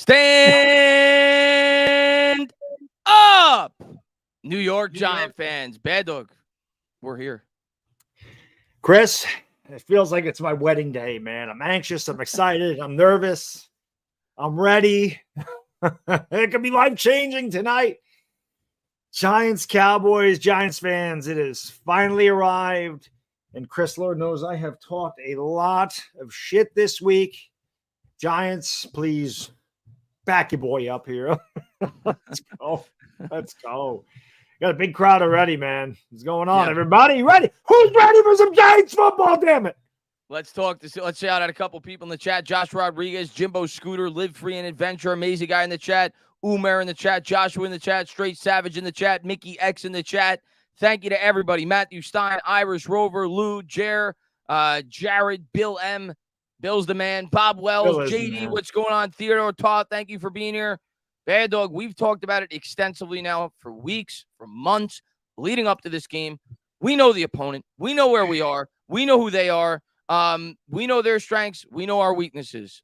Stand up, New York Giant fans. Baddog, we're here. Chris, it feels like it's my wedding day, man. I'm anxious. I'm excited. I'm nervous. I'm ready. It could be life-changing tonight. Giants, Cowboys, Giants fans, it has finally arrived. And Chris, Lord knows I have talked a lot of shit this week. Giants, please back your boy up here. Let's go. Let's go. Got a big crowd already, man. What's going on, everybody? You ready? Who's ready for some Giants football, damn it? Let's shout out a couple people in the chat. Josh Rodriguez, Jimbo Scooter, Live Free and Adventure, amazing guy in the chat. Umar in the chat, Joshua in the chat, Straight Savage in the chat, Mickey X in the chat. Thank you to everybody. Matthew Stein, Irish Rover, Lou, Jer, Jared, Bill M, Bill's the man, Bob Wells, JD, what's going on? Theodore Todd, thank you for being here. Bad Dog, we've talked about it extensively now for weeks, for months, leading up to this game. We know the opponent. We know where we are. We know who they are. We know their strengths. We know our weaknesses.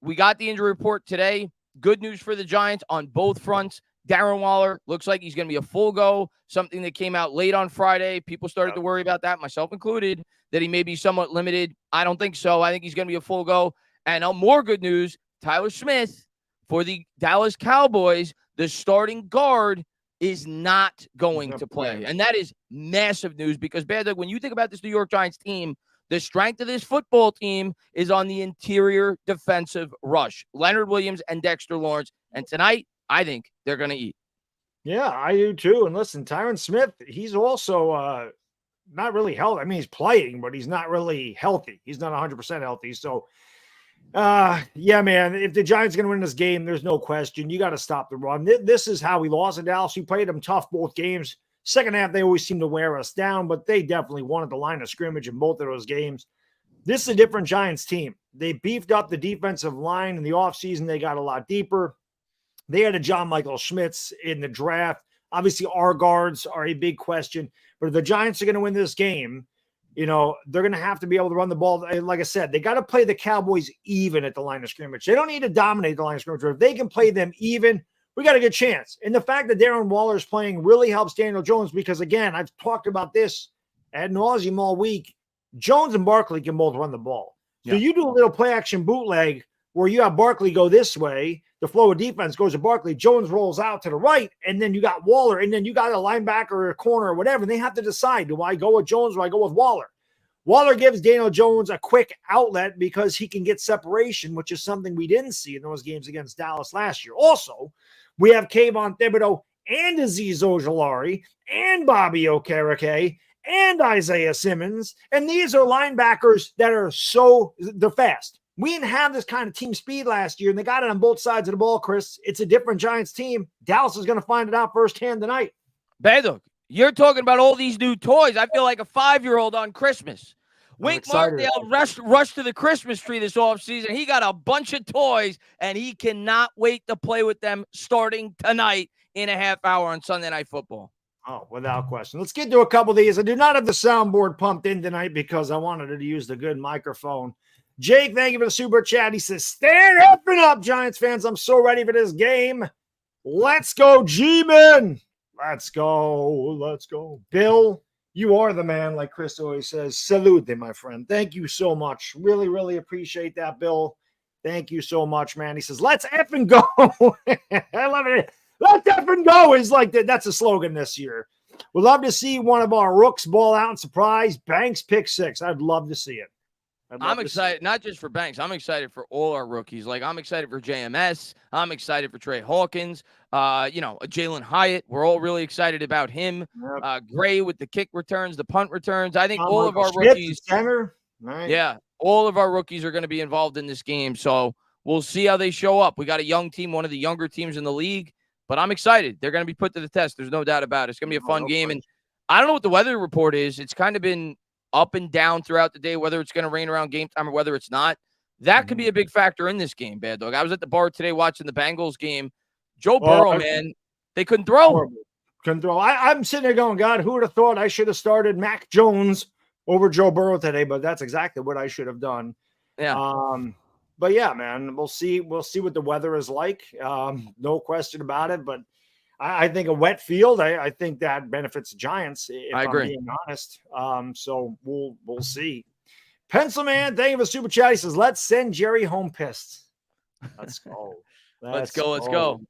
We got the injury report today. Good news for the Giants on both fronts. Darren Waller looks like he's going to be a full go, something that came out late on Friday. People started to worry about that, myself included, that he may be somewhat limited. I don't think so. I think he's going to be a full go. And more good news, Tyler Smith for the Dallas Cowboys, the starting guard, is not going to play. And that is massive news because, Baddog, when you think about this New York Giants team, the strength of this football team is on the interior defensive rush. Leonard Williams and Dexter Lawrence. And tonight, I think they're going to eat. Yeah, I do too. And listen, Tyron Smith, he's also not really healthy. I mean, he's playing, but he's not really healthy. He's not 100% healthy. So, yeah, man, if the Giants are going to win this game, there's no question. You got to stop the run. This is how we lost in Dallas. We played them tough both games. Second half, they always seem to wear us down, but they definitely wanted the line of scrimmage in both of those games. This is a different Giants team. They beefed up the defensive line in the offseason. They got a lot deeper. They had a John Michael Schmitz in the draft. Obviously, our guards are a big question. But if the Giants are going to win this game, you know, they're going to have to be able to run the ball. Like I said, they got to play the Cowboys even at the line of scrimmage. They don't need to dominate the line of scrimmage. If they can play them even, we got a good chance. And the fact that Darren Waller is playing really helps Daniel Jones because, again, I've talked about this ad nauseum all week. Jones and Barkley can both run the ball. So you do a little play-action bootleg where you have Barkley go this way, the flow of defense goes to Barkley, Jones rolls out to the right, and then you got Waller, and then you got a linebacker or a corner or whatever. And they have to decide, do I go with Jones or do I go with Waller? Waller gives Daniel Jones a quick outlet because he can get separation, which is something we didn't see in those games against Dallas last year. Also, we have Kayvon Thibodeau and Azeez Ojulari and Bobby Okereke and Isaiah Simmons. And these are linebackers that are they're fast. We didn't have this kind of team speed last year, and they got it on both sides of the ball, Chris. It's a different Giants team. Dallas is going to find it out firsthand tonight. Baddog, you're talking about all these new toys. I feel like a 5-year-old on Christmas. Wink Martindale rushed to the Christmas tree this offseason. He got a bunch of toys, and he cannot wait to play with them starting tonight in a half hour on Sunday Night Football. Oh, without question. Let's get to a couple of these. I do not have the soundboard pumped in tonight because I wanted to use the good microphone. Jake, thank you for the super chat. He says, stand up and up, Giants fans. I'm so ready for this game. Let's go, G-Men. Let's go. Let's go. Bill, you are the man, like Chris always says. Salute, my friend. Thank you so much. Really, really appreciate that, Bill. Thank you so much, man. He says, let's effing go. I love it. Let's effing go is like that's a slogan this year. We'd love to see one of our rooks ball out and surprise. Banks pick 6. I'd love to see it. I'm excited, not just for Banks. I'm excited for all our rookies. Like, I'm excited for JMS. I'm excited for Trey Hawkins. Jalen Hyatt. We're all really excited about him. Yep. Gray with the kick returns, the punt returns. I think all of our rookies. Center. Nice. Yeah, all of our rookies are going to be involved in this game. So we'll see how they show up. We got a young team, one of the younger teams in the league. But I'm excited. They're going to be put to the test. There's no doubt about it. It's going to be a fun game. And I don't know what the weather report is. It's kind of been up and down throughout the day, whether it's going to rain around game time or whether it's not. That could be a big factor in this game, Bad Dog. I was at the bar today watching the Bengals game. Joe Burrow, man, they couldn't throw. Couldn't throw. I'm sitting there going, God, who would have thought I should have started Mac Jones over Joe Burrow today? But that's exactly what I should have done. Yeah. but yeah, man, we'll see. We'll see what the weather is like. No question about it. But I think a wet field, I think that benefits the Giants, if I I'm agree. being honest. So we'll see. Pencil Man, thank you for the super chat. He says, let's send Jerry home pissed. Let's go. Let's go.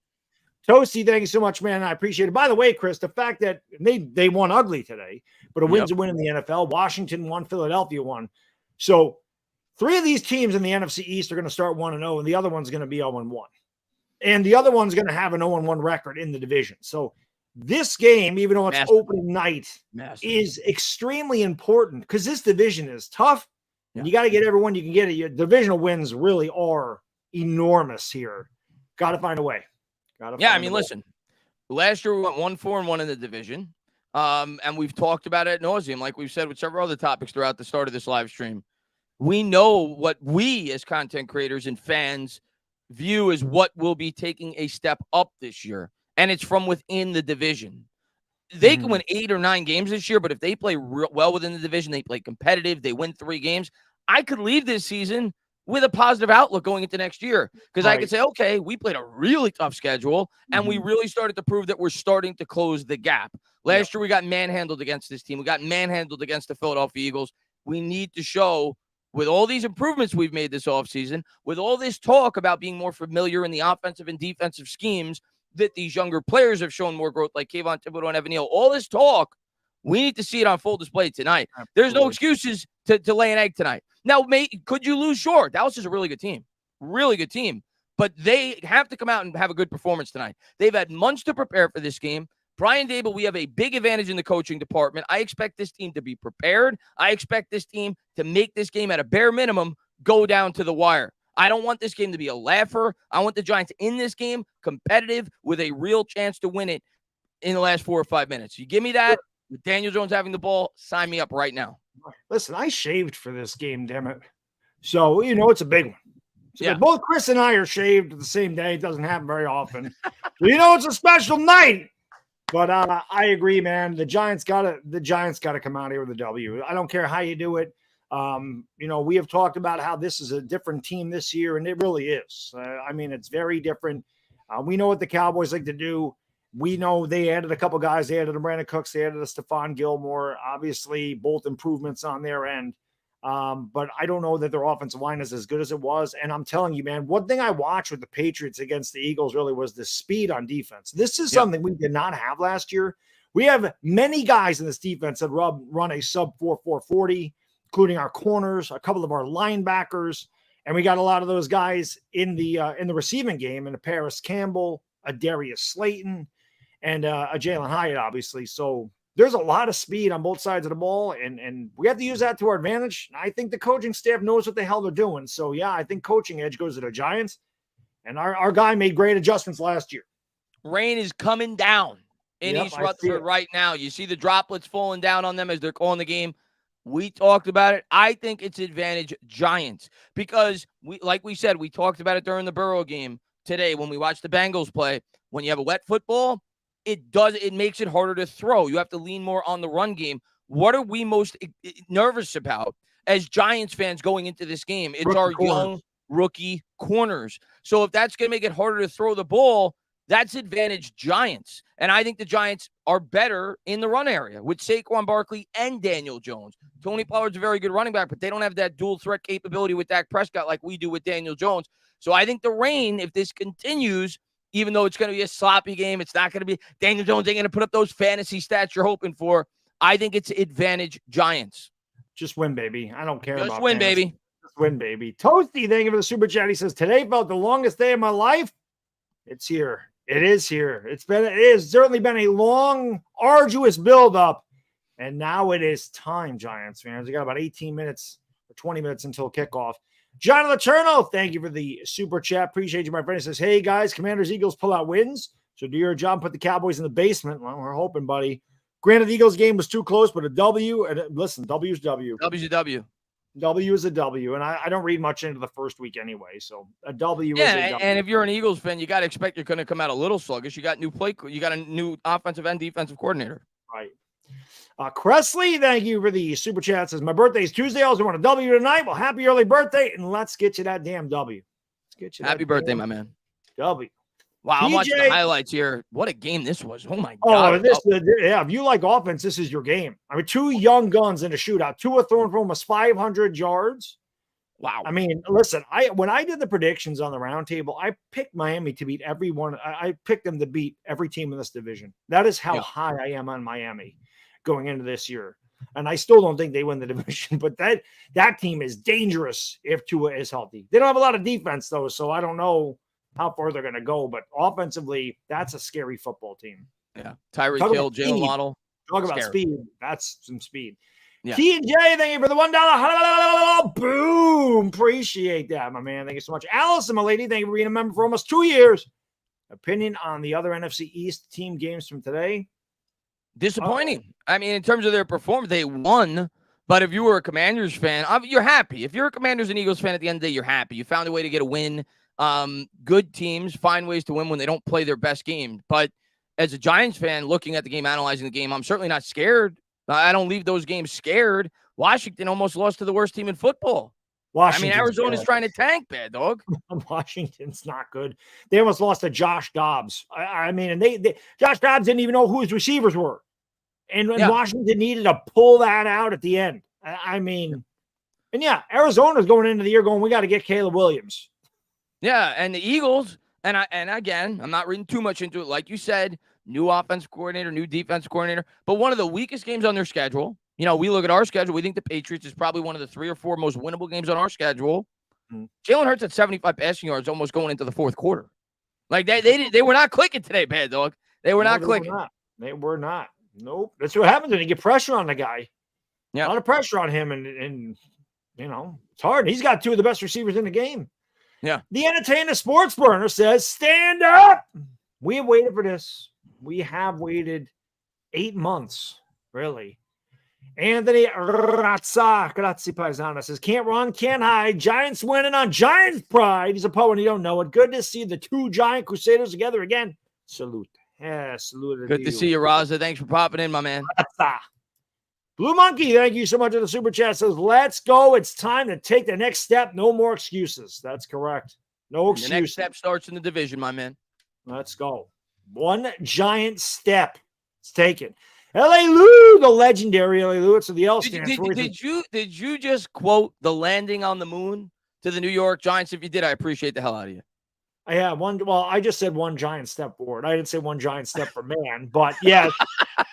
Toasty, thank you so much, man. I appreciate it. By the way, Chris, the fact that they won ugly today, but a win's a win in the NFL. Washington won, Philadelphia won. So 3 of these teams in the NFC East are going to start 1-0, and the other one's going to be 0-1. And the other one's going to have an 0-1 record in the division. So this game, even though it's opening night, is extremely important because this division is tough. And you got to get everyone you can get. Your divisional wins really are enormous here. Got to find a way. I mean, listen, last year we went 1-4-1 in the division. And we've talked about it ad nauseum, like we've said with several other topics throughout the start of this live stream. We know what we as content creators and fans view as what will be taking a step up this year. And it's from within the division. They can win 8 or 9 games this year, but if they play well within the division, they play competitive, they win 3 games, I could leave this season with a positive outlook going into next year because I could say, okay, we played a really tough schedule and we really started to prove that we're starting to close the gap. Last year, we got manhandled against this team. We got manhandled against the Philadelphia Eagles. We need to show with all these improvements we've made this offseason, with all this talk about being more familiar in the offensive and defensive schemes, that these younger players have shown more growth like Kayvon Thibodeau and Evan Neal. All this talk, we need to see it on full display tonight. Absolutely. There's no excuses to lay an egg tonight. Now, could you lose? Sure. Dallas is a really good team. Really good team. But they have to come out and have a good performance tonight. They've had months to prepare for this game. Brian Daboll, we have a big advantage in the coaching department. I expect this team to be prepared. I expect this team to make this game at a bare minimum go down to the wire. I don't want this game to be a laugher. I want the Giants in this game competitive with a real chance to win it in the last 4 or 5 minutes. You give me that with Daniel Jones having the ball, sign me up right now. Listen, I shaved for this game, damn it. So, it's a big one. So both Chris and I are shaved the same day. It doesn't happen very often. So, it's a special night. But I agree, man. The Giants gotta come out here with a W. I don't care how you do it. We have talked about how this is a different team this year, and it really is. It's very different. We know what the Cowboys like to do. We know they added a couple guys. They added a Brandon Cooks. They added a Stephon Gilmore. Obviously, both improvements on their end. But I don't know that their offensive line is as good as it was. And I'm telling you, man, one thing I watched with the Patriots against the Eagles really was the speed on defense. This is something we did not have last year. We have many guys in this defense that run a sub 4.40, including our corners, a couple of our linebackers. And we got a lot of those guys in the receiving game, and a Paris Campbell, a Darius Slayton, and a Jalen Hyatt, obviously. So there's a lot of speed on both sides of the ball, and we have to use that to our advantage. I think the coaching staff knows what the hell they're doing. So, I think coaching edge goes to the Giants, and our guy made great adjustments last year. Rain is coming down in East Rutherford right now. You see the droplets falling down on them as they're calling the game. We talked about it. I think it's advantage Giants because, like we said, we talked about it during the Burrow game today when we watched the Bengals play. When you have a wet football, it makes it harder to throw. You have to lean more on the run game. What are we most nervous about as Giants fans going into this game? It's our young rookie corners. So if that's going to make it harder to throw the ball, that's advantage Giants. And I think the Giants are better in the run area with Saquon Barkley and Daniel Jones. Tony Pollard's a very good running back, but they don't have that dual threat capability with Dak Prescott like we do with Daniel Jones. So I think the rain, if this continues, even though it's going to be a sloppy game, it's not going to be Daniel Jones ain't going to put up those fantasy stats you're hoping for. I think it's advantage Giants. Just win, baby. I don't care about Just win, fantasy. baby. Just win, baby. Toasty, thank you for the super chat. He says, today felt the longest day of my life. It's here. It is here. It has certainly been a long, arduous buildup. And now it is time, Giants fans. We got about 18 minutes or 20 minutes until kickoff. John Laterno, thank you for the super chat. Appreciate you, my friend. He says, hey, guys, Commanders, Eagles pull out wins. So do your job, put the Cowboys in the basement. Well, we're hoping, buddy. Granted, the Eagles game was too close, but a W. And listen, W's W. W's a W. W is a W. And I don't read much into the first week anyway. So a W is a W. And if you're an Eagles fan, you got to expect you're going to come out a little sluggish. You got a new offensive and defensive coordinator. Right. Cressley, thank you for the super chat. Says, my birthday is Tuesday. I also want a W tonight. Well, happy early birthday, and let's get you that damn W. Let's get you Happy birthday, my man. W. Wow, TJ, I'm watching the highlights here. What a game this was. Oh, my God. God. If you like offense, this is your game. I mean, two young guns in a shootout. Tua throwing for almost 500 yards. Wow. I mean, listen, when I did the predictions on the roundtable, I picked Miami to beat everyone. I picked them to beat every team in this division. That is how high I am on Miami going into this year. And I still don't think they win the division, but that team is dangerous if Tua is healthy. They don't have a lot of defense, though, so I don't know how far they're going to go. But offensively, that's a scary football team. Yeah. Tyreek Hill, Jalen Waddle. Talk about speed. That's some speed. Yeah. TJ, thank you for the $1. Boom. Appreciate that, my man. Thank you so much. Allison, my lady, thank you for being a member for almost 2 years. Opinion on the other NFC East team games from today? Disappointing. I mean, in terms of their performance, they won. But if you were a Commanders fan, you're happy. If you're a Commanders and Eagles fan at the end of the day, you're happy. You found a way to get a win. Good teams find ways to win when they don't play their best game. But as a Giants fan, looking at the game, analyzing the game, I'm certainly not scared. I don't leave those games scared. Washington almost lost to the worst team in football. Arizona's trying to tank, bad dog. Washington's not good. They almost lost to Josh Dobbs. And Josh Dobbs didn't even know who his receivers were. And Washington needed to pull that out at the end. Arizona's going into the year going, we got to get Caleb Williams. Yeah, and the Eagles, and again, I'm not reading too much into it. Like you said, new offensive coordinator, new defense coordinator, but one of the weakest games on their schedule. You know, we look at our schedule. We think the Patriots is probably one of the 3 or 4 most winnable games on our schedule. Jalen Hurts at 75 passing yards almost going into the fourth quarter. Like they were not clicking today, bad dog. They were not clicking. They were not. Nope. That's what happens when you get pressure on the guy. Yeah. A lot of pressure on him, and you know, it's hard. He's got 2 of the best receivers in the game. Yeah. The Entertainer Sports Burner says, stand up. We have waited for this. We have waited 8 months, really. Anthony Razza, grazie paisana, says, can't run, can't hide. Giants winning on Giants pride. He's a poet, you don't know it. Good to see the 2 Giant Crusaders together again. Salute. Yeah, salute. Good to see you, Raza. Thanks for popping in, my man. Razza. Blue Monkey, thank you so much for the super chat. Says, let's go. It's time to take the next step. No more excuses. That's correct. No excuses. The next step starts in the division, my man. Let's go. 1 giant step. It's taken. L.A. Lou, the legendary L.A. Lou. It's the L stands for. Did you just quote the landing on the moon to the New York Giants? If you did, I appreciate the hell out of you. Yeah, I just said 1 giant step forward. I didn't say 1 giant step for man, but yeah,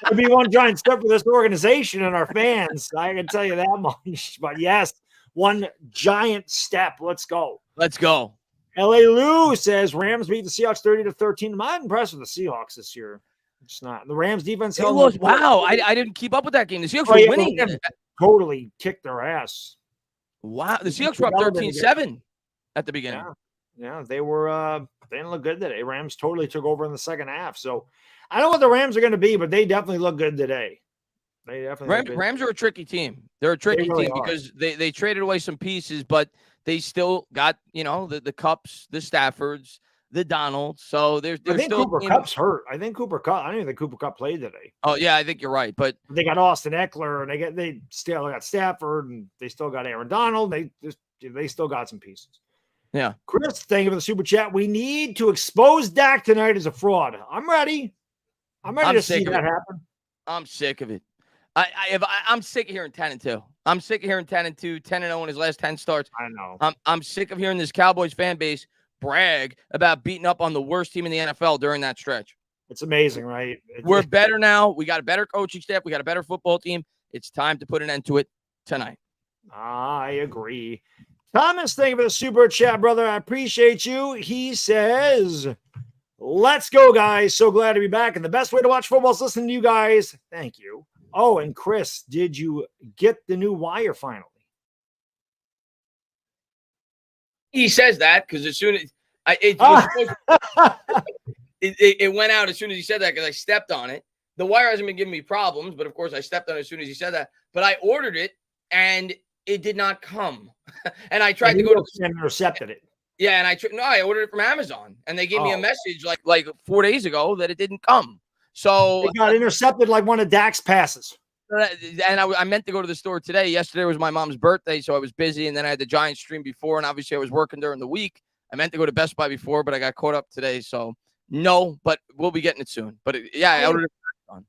it'd be 1 giant step for this organization and our fans. I can tell you that much. But yes, 1 giant step. Let's go. Let's go. L.A. Lou says Rams beat the Seahawks 30-13. I'm not impressed with the Seahawks this year. It's not. The Rams defense. Wow. I didn't keep up with that game. The Seahawks were winning. Totally kicked their ass. Wow. The Seahawks were up 13-7 at the beginning. Yeah, they were. They didn't look good today. Rams totally took over in the second half. So I don't know what the Rams are going to be, but they definitely look good today. They definitely. Rams are a tricky team. They're a tricky team because they traded away some pieces, but they still got the Kupps, the Staffords, the Donalds. So I think still Cooper Kupp's hurt. I think Cooper Kupp. I don't even think Cooper Kupp played today. Oh yeah, I think you're right. But they got Austin Eckler, and they still got Stafford, and they still got Aaron Donald. They still got some pieces. Yeah. Chris, thank you for the super chat. We need to expose Dak tonight as a fraud. I'm ready. I'm ready to see that happen. I'm sick of it. I'm sick of hearing 10-2. I'm sick of hearing 10-2, 10-0 in his last 10 starts. I know. I'm sick of hearing this Cowboys fan base brag about beating up on the worst team in the NFL during that stretch. It's amazing, right? We're better now. We got a better coaching staff. We got a better football team. It's time to put an end to it tonight. I agree. Thomas, thank you for the super chat, brother. I appreciate you. He says, let's go, guys. So glad to be back. And the best way to watch football is listening to you guys. Thank you. Oh, and Chris, did you get the new wire finally? He says that because as soon as it went out as soon as he said that because I stepped on it. The wire hasn't been giving me problems, but of course I stepped on it as soon as he said that. But I ordered it and it did not come. And I tried to go to intercepted it. Yeah, and I ordered it from Amazon, and they gave me a message like 4 days ago that it didn't come. So it got intercepted like one of Dak's passes. And I meant to go to the store today. Yesterday was my mom's birthday, so I was busy, and then I had the Giants stream before, and obviously I was working during the week. I meant to go to Best Buy before, but I got caught up today, so no, but we'll be getting it soon. But I ordered it on.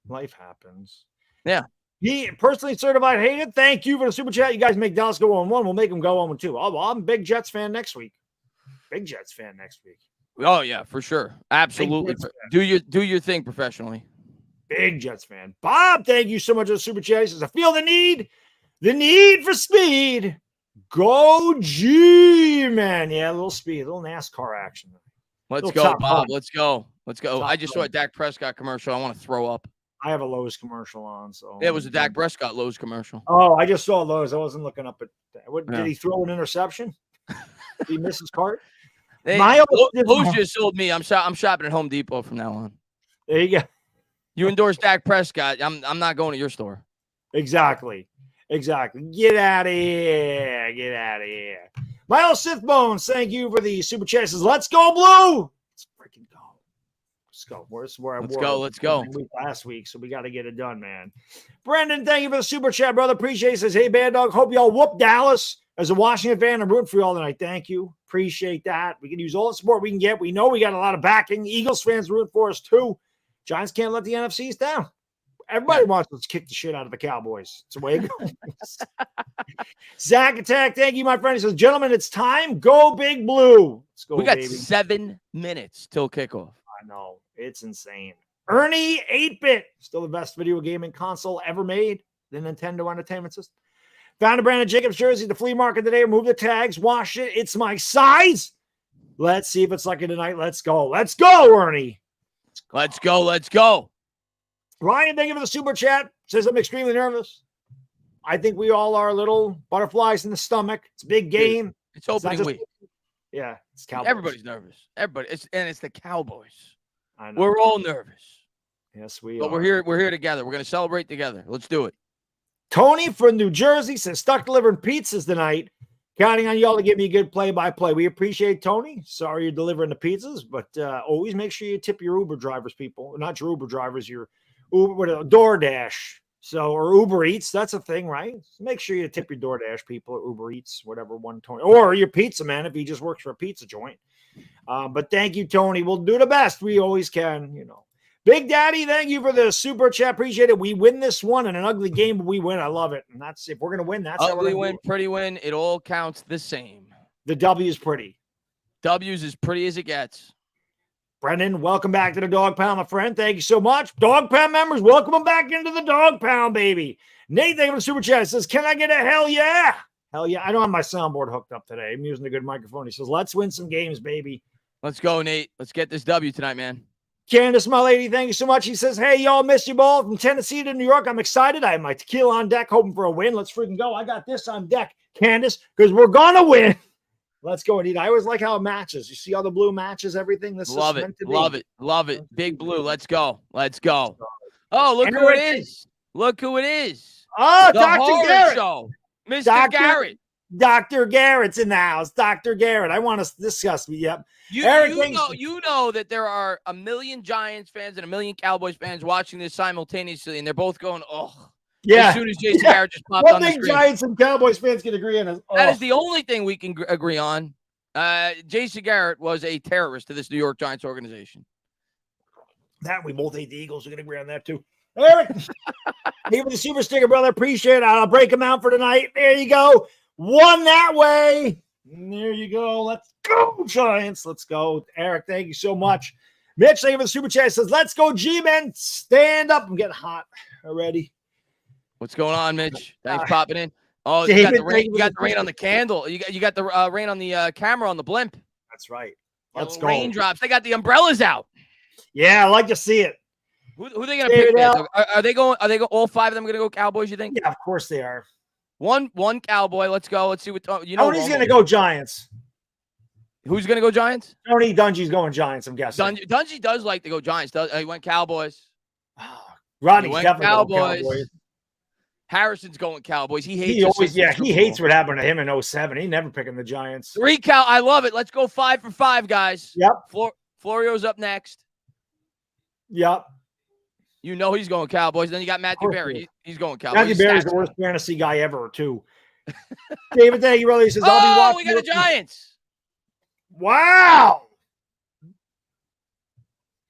Life happens. Yeah. He personally certified hated. Thank you for the super chat. You guys make Dallas go 1-1. We'll make them go 1-2. Oh, well, I'm a big Jets fan next week. Big Jets fan next week. Oh yeah, for sure. Absolutely. Do your thing professionally. Big Jets fan. Bob, thank you so much for the super chat. He says, I feel the need for speed. Go G-Man. Yeah, a little speed, a little NASCAR action. Let's go, Bob. Let's go. I just saw a Dak Prescott commercial. I want to throw up. I have a Lowe's commercial on, so it was a Dak Prescott Lowe's commercial. Oh, I just saw Lowe's. I wasn't looking up at did he throw an interception? Did he miss his cart? Lowe's just sold me. I'm shopping at Home Depot from now on. There you go. You endorse Dak Prescott. I'm not going to your store. Exactly. Get out of here. Miles Sith Bones, thank you for the super chat. Says, let's go blue. Let's freaking go. Let's go. Let's go. Last week, so we got to get it done, man. Brendan, thank you for the super chat, brother. Appreciate it. Says, hey, Baddog, hope y'all whoop Dallas. As a Washington fan, I'm rooting for y'all tonight. Thank you. Appreciate that. We can use all the support we can get. We know we got a lot of backing. Eagles fans rooting for us, too. Giants can't let the NFCs down. Everybody wants us to kick the shit out of the Cowboys. It's the way it goes. Zach Attack, thank you, my friend. He says, gentlemen, it's time. Go Big Blue. Let's go, We got baby. 7 minutes till kickoff. I know. It's insane. Ernie 8-Bit, still the best video gaming console ever made. The Nintendo Entertainment System. Found a Brandon Jacobs jersey at the flea market today. Remove the tags. Wash it. It's my size. Let's see if it's lucky tonight. Let's go. Let's go, Ernie. Let's go. Ryan, thank you for the super chat. Says I'm extremely nervous. I think we all are little butterflies in the stomach. It's a big game. It's opening week. Yeah, it's Cowboys. Everybody's nervous. It's the Cowboys. I know. We're all nervous. Yes, we but are. We're here together. We're going to celebrate together. Let's do it. Tony from New Jersey says, stuck delivering pizzas tonight. Counting on y'all to give me a good play-by-play. We appreciate Tony. Sorry you're delivering the pizzas, but always make sure you tip your Uber drivers, people. Not your Uber drivers, your Uber, DoorDash. So, or Uber Eats. That's a thing, right? So make sure you tip your DoorDash people or Uber Eats, whatever one, Tony. Or your pizza man if he just works for a pizza joint. But thank you, Tony. We'll do the best we always can, you know. Big Daddy, thank you for the super chat. Appreciate it. We win this one in an ugly game, but we win. I love it. And that's if we're going to win, that's ugly how we're going to win, pretty win. It all counts the same. The W is pretty. W's as pretty as it gets. Brendan, welcome back to the Dog Pound, my friend. Thank you so much. Dog Pound members, welcome them back into the Dog Pound, baby. Nate, thank you for the super chat. He says, can I get a hell yeah? Hell yeah. I don't have my soundboard hooked up today. I'm using a good microphone. He says, let's win some games, baby. Let's go, Nate. Let's get this W tonight, man. Candace, my lady, thank you so much. He says, hey, y'all, miss you ball from Tennessee to New York. I'm excited. I have my tequila on deck, hoping for a win. Let's freaking go. I got this on deck, Candace, because we're going to win. Let's go, Anita. I always like how it matches. You see all the blue matches, everything? This love is it. Love it. Big blue. Let's go. Oh, look who it is. Oh, the Dr. Garrett. Show. Mr. Garrett. Dr. Garrett's in the house. Dr. Garrett. I want to discuss me. Yep. You know that there are a million Giants fans and a million Cowboys fans watching this simultaneously, and they're both going, oh. Yeah. As soon as Jason Garrett just popped on the screen. Giants and Cowboys fans can agree on is that is the only thing we can agree on. Jason Garrett was a terrorist to this New York Giants organization. That we both hate the Eagles. We're going to agree on that too. Eric, give me the super sticker, brother. Appreciate it. I'll break them out for tonight. There you go. One that way. And there you go. Let's go, Giants. Let's go. Eric, thank you so much. Mitch, thank you for the super chat. Says, let's go, G-Men. Stand up. I'm getting hot already. What's going on, Mitch? Thanks for popping in. Oh, you got the rain. You got the rain on the candle. You got the rain on the camera on the blimp. That's right. Let's go. Raindrops. They got the umbrellas out. Yeah, I like to see it. Who are they going to pick? Are they going? All 5 of them going to go Cowboys? You think? Yeah, of course they are. One Cowboy. Let's go. Let's see what Tony's going to go Giants. Who's going to go Giants? Tony Dungy's going Giants. I'm guessing. Dungy does like to go Giants. He went Cowboys. Rodney's definitely Cowboys. Cowboys. Harrison's going Cowboys. He hates. He hates what happened to him in 07. He never picking the Giants. 3 I love it. Let's go 5 for 5, guys. Yep. Florio's up next. Yep. You know he's going Cowboys. Then you got Matthew Berry. He's going Cowboys. Matthew Berry's the worst fantasy guy ever, too. David Day, he says, I'll be watching. We got the Giants. Wow.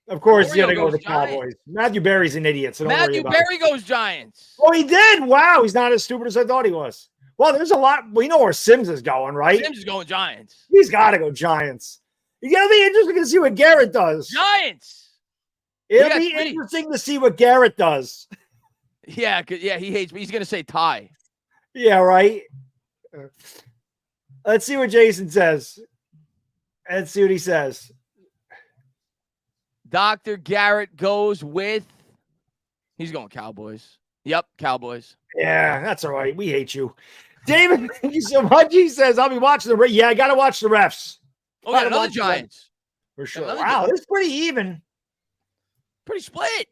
Of course, he's going to go to the Giants. Cowboys. Matthew Berry's an idiot, so don't Matthew worry about Berry it. goes Giants. Oh, he did? Wow, he's not as stupid as I thought he was. Well, there's a lot. We know where Sims is going, right? Sims is going Giants. He's got to go Giants. You got to be interesting to see what Garrett does. Giants. It'll be interesting to see what Garrett does. Yeah, he hates me. He's going to say tie. Yeah, right. Let's see what Jason says. Let's see what he says. Dr. Garrett goes with, he's going Cowboys. Yep, Cowboys. Yeah, that's all right. We hate you. David, thank you so much. He says, I'll be watching the Yeah, I got to watch the refs. Oh, yeah, another Giants. For sure. Wow, it's pretty even. Pretty split.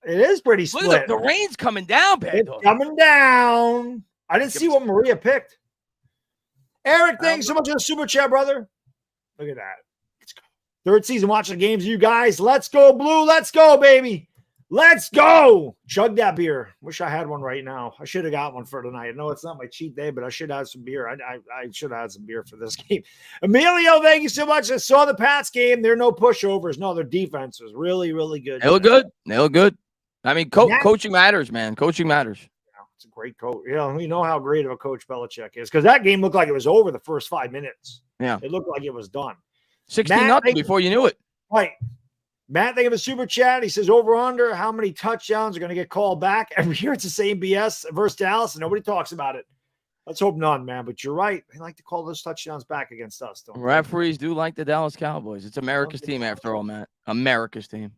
It is pretty split. Look at the rain's coming down, Baddog. It's coming down. I didn't see what Maria picked. Eric, thanks so much for the super chat, brother. Look at that. Let's go. Third season watching the games, you guys. Let's go, Blue. Let's go, baby. Let's go. Chug that beer. Wish I had one right now. I should have got one for tonight. No, it's not my cheat day, but I should have some beer. I should have had some beer for this game. Emilio, thank you so much. I saw the Pats game. They're no pushovers. No, their defense was really, really good. They look good. They look good. I mean, coaching matters, man. Coaching matters. Yeah, it's a great coach. We know how great of a coach Belichick is because that game looked like it was over the first 5 minutes. Yeah. It looked like it was done. 16-0 before you knew it. Right. Matt, think of a super chat. He says, over under, how many touchdowns are going to get called back? Every year it's the same BS versus Dallas, and nobody talks about it. Let's hope none, man. But you're right. They like to call those touchdowns back against us, don't they? Referees do like the Dallas Cowboys. It's America's team after all, Matt. America's team.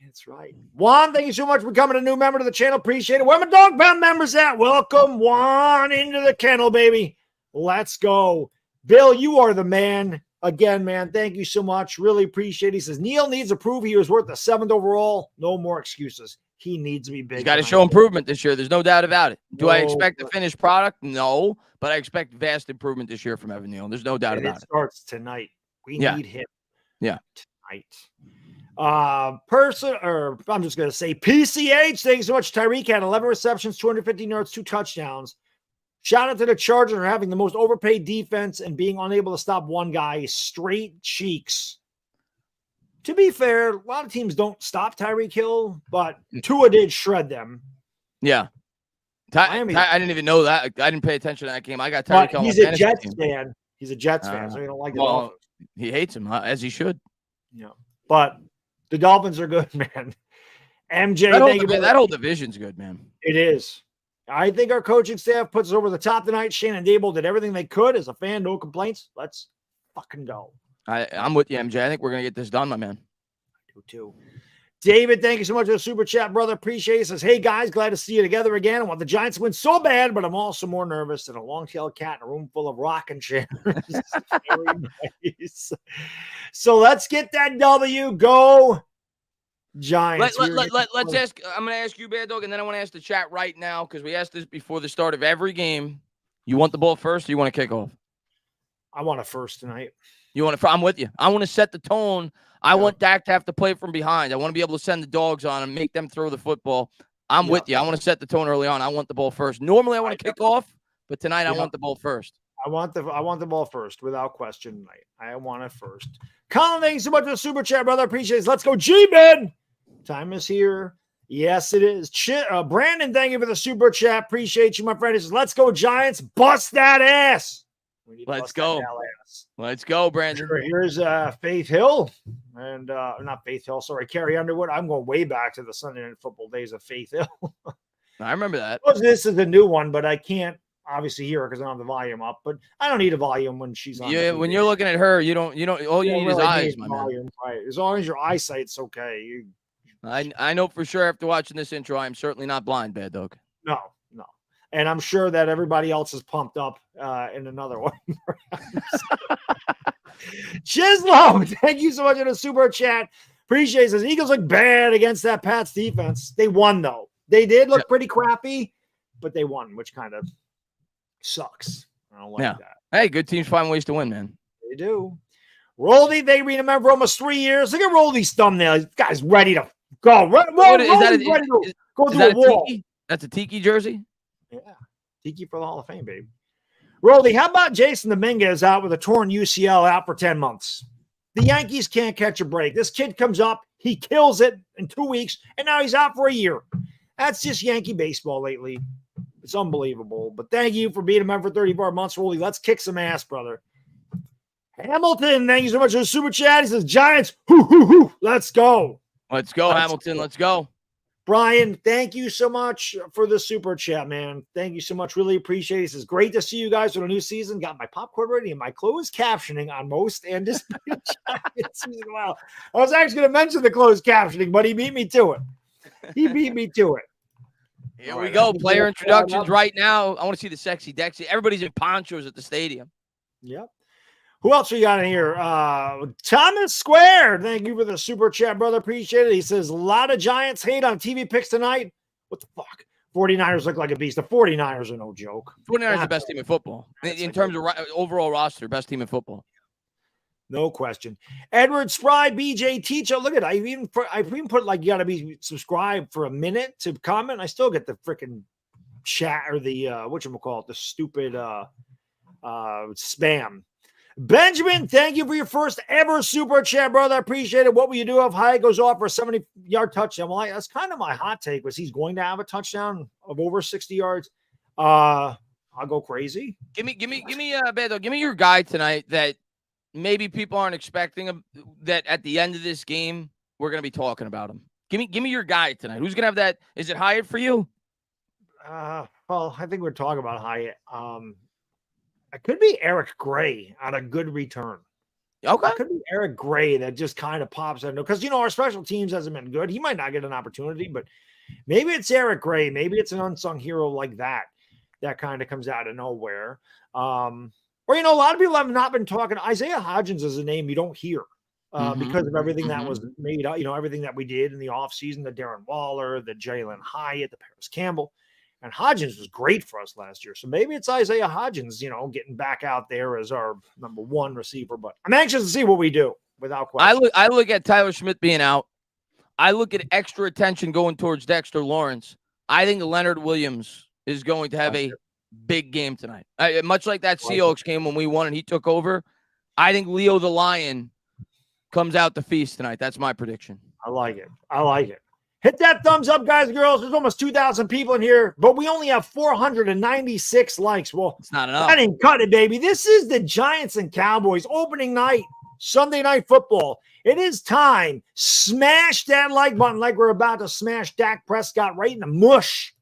That's right. Juan, thank you so much for becoming a new member to the channel. Appreciate it. Where my dog pound members at? Welcome, Juan, into the kennel, baby. Let's go. Bill, you are the man. Again, man, thank you so much. Really appreciate it. He says, Neil needs to prove he was worth the 7th overall. No more excuses. He needs to be big. He's got to show improvement this year. There's no doubt about it. Do I expect a finished product? No, but I expect vast improvement this year from Evan Neal. There's no doubt about it. It starts tonight. We need him. Yeah. Tonight. I'm just going to say PCH. Thanks so much. Tyreek had 11 receptions, 215 yards, 2 touchdowns. Shout out to the Chargers for having the most overpaid defense and being unable to stop one guy. Straight cheeks. To be fair, a lot of teams don't stop Tyreek Hill, but Tua did shred them. Yeah. I didn't even know that. I didn't pay attention to that game. I got Tyreek Hill. He's a Jets fan. He's a Jets fan, so he don't like the Dolphins. He hates him, as he should. Yeah. But the Dolphins are good, man. MJ, that whole division's good, man. It is. I think our coaching staff puts us over the top tonight. Shannon Dable did everything they could. As a fan, no complaints. Let's fucking go. I'm with you, MJ. I think we're going to get this done, my man. I do too. David, thank you so much for the super chat, brother. Appreciate it. Says, hey, guys, glad to see you together again. I want the Giants to win so bad, but I'm also more nervous than a long-tailed cat in a room full of rocking chairs. Very nice. So let's get that W. Go Giants. Let's ask. I'm going to ask you, Baddog, and then I want to ask the chat right now because we asked this before the start of every game. You want the ball first, or you want to kick off? I want it first tonight. You want to? I'm with you. I want to set the tone. I want Dak to have to play from behind. I want to be able to send the dogs on and make them throw the football. I'm with you. I want to set the tone early on. I want the ball first. Normally, I want to kick off, but tonight I want the ball first. I want the ball first, without question tonight. I want it first. Colin, thank you so much for the super chat, brother. Appreciate it. Let's go, G-Man. Time is here. Yes, it is. Brandon, thank you for the super chat. Appreciate you, my friend. He says, let's go, Giants. Bust that ass. Let's go. Let's go, Brandon. Sure, here's Faith Hill. And not Faith Hill, sorry, Carrie Underwood. I'm going way back to the Sunday Night Football days of Faith Hill. I remember that. This is a new one, but I can't obviously hear her because I don't have the volume up. But I don't need a volume when she's on. Yeah, when you're looking at her, you don't. All you need is eyes, my man. Right. As long as your eyesight's okay. I know for sure after watching this intro, I'm certainly not blind, Baddog. No. And I'm sure that everybody else is pumped up in another one. Chisholm, thank you so much for the super chat. Appreciate it. Says Eagles look bad against that Pats defense. They won, though. They did look pretty crappy, but they won, which kind of sucks. I don't like that. Hey, good teams find ways to win, man. They do. Roldy, they remember almost 3 years. Look at Roldy's thumbnail. This guy's ready to go. Ready to go to the wall. Tiki? That's a Tiki jersey? Yeah. Tiki for the Hall of Fame, baby. Roldy, how about Jason Dominguez out with a torn UCL out for 10 months? The Yankees can't catch a break. This kid comes up, he kills it in 2 weeks, and now he's out for a year. That's just Yankee baseball lately. It's unbelievable. But thank you for being a member for 34 months, Roldy. Let's kick some ass, brother. Hamilton, thank you so much for the super chat. He says, Giants, hoo, hoo, hoo. Let's go. Let's go, Hamilton. Let's go. Brian, thank you so much for the super chat, man. Thank you so much. Really appreciate it. It says, great to see you guys for the new season. Got my popcorn ready and my closed captioning on most anticipated Giants season. Wow. I was actually going to mention the closed captioning, but he beat me to it. Here we go. Player introductions right now. I want to see the sexy Dexy. Everybody's in ponchos at the stadium. Yep. Who else we got in here? Thomas Square. Thank you for the super chat, brother. Appreciate it. He says, a lot of Giants hate on TV picks tonight. What the fuck? 49ers look like a beast. The 49ers are no joke. 49ers are the best team in football. In terms of overall roster, best team in football. No question. Edward Spry, BJ Teacher. Look at it. I even put like you got to be subscribed for a minute to comment. I still get the freaking chat or the whatchamacallit, the stupid spam. Benjamin, thank you for your first ever super chat, brother. I appreciate it. What will you do if Hyatt goes off for a 70-yard touchdown? Well, that's kind of my hot take. Was he's going to have a touchdown of over 60 yards? I'll go crazy. Give me, Baddog. Give me your guy tonight that maybe people aren't expecting him. That at the end of this game we're going to be talking about him. Give me your guy tonight. Who's going to have that? Is it Hyatt for you? Well, I think we're talking about Hyatt. It could be Eric Gray on a good return. Okay. It could be Eric Gray that just kind of pops out. Because, our special teams hasn't been good. He might not get an opportunity, but maybe it's Eric Gray. Maybe it's an unsung hero like that kind of comes out of nowhere. Or, a lot of people have not been talking. Isaiah Hodgins is a name you don't hear because of everything that was made up, everything that we did in the offseason, the Darren Waller, the Jalen Hyatt, the Paris Campbell. And Hodgins was great for us last year. So maybe it's Isaiah Hodgins, getting back out there as our number one receiver. But I'm anxious to see what we do without question. I look at Tyler Smith being out. I look at extra attention going towards Dexter Lawrence. I think Leonard Williams is going to have a big game tonight. Much like that Seahawks game when we won and he took over. I think Leo the Lion comes out to feast tonight. That's my prediction. I like it. Hit that thumbs up, guys and girls. There's almost 2,000 people in here, but we only have 496 likes. Well, it's not enough. I didn't cut it, baby. This is the Giants and Cowboys opening night, Sunday Night Football. It is time. Smash that like button like we're about to smash Dak Prescott right in the mush.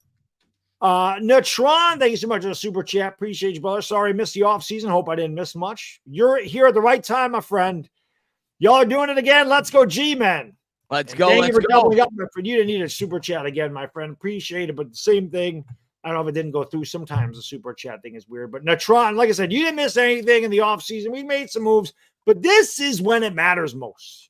Natron, thank you so much for the super chat. Appreciate you, brother. Sorry I missed the off season. Hope I didn't miss much. You're here at the right time, my friend. Y'all are doing it again. Let's go, G-Men. Let's go. Thank you for doubling up. For you to need a super chat again, my friend. Appreciate it. But the same thing. I don't know if it didn't go through. Sometimes the super chat thing is weird. But Natron, like I said, you didn't miss anything in the offseason. We made some moves. But this is when it matters most.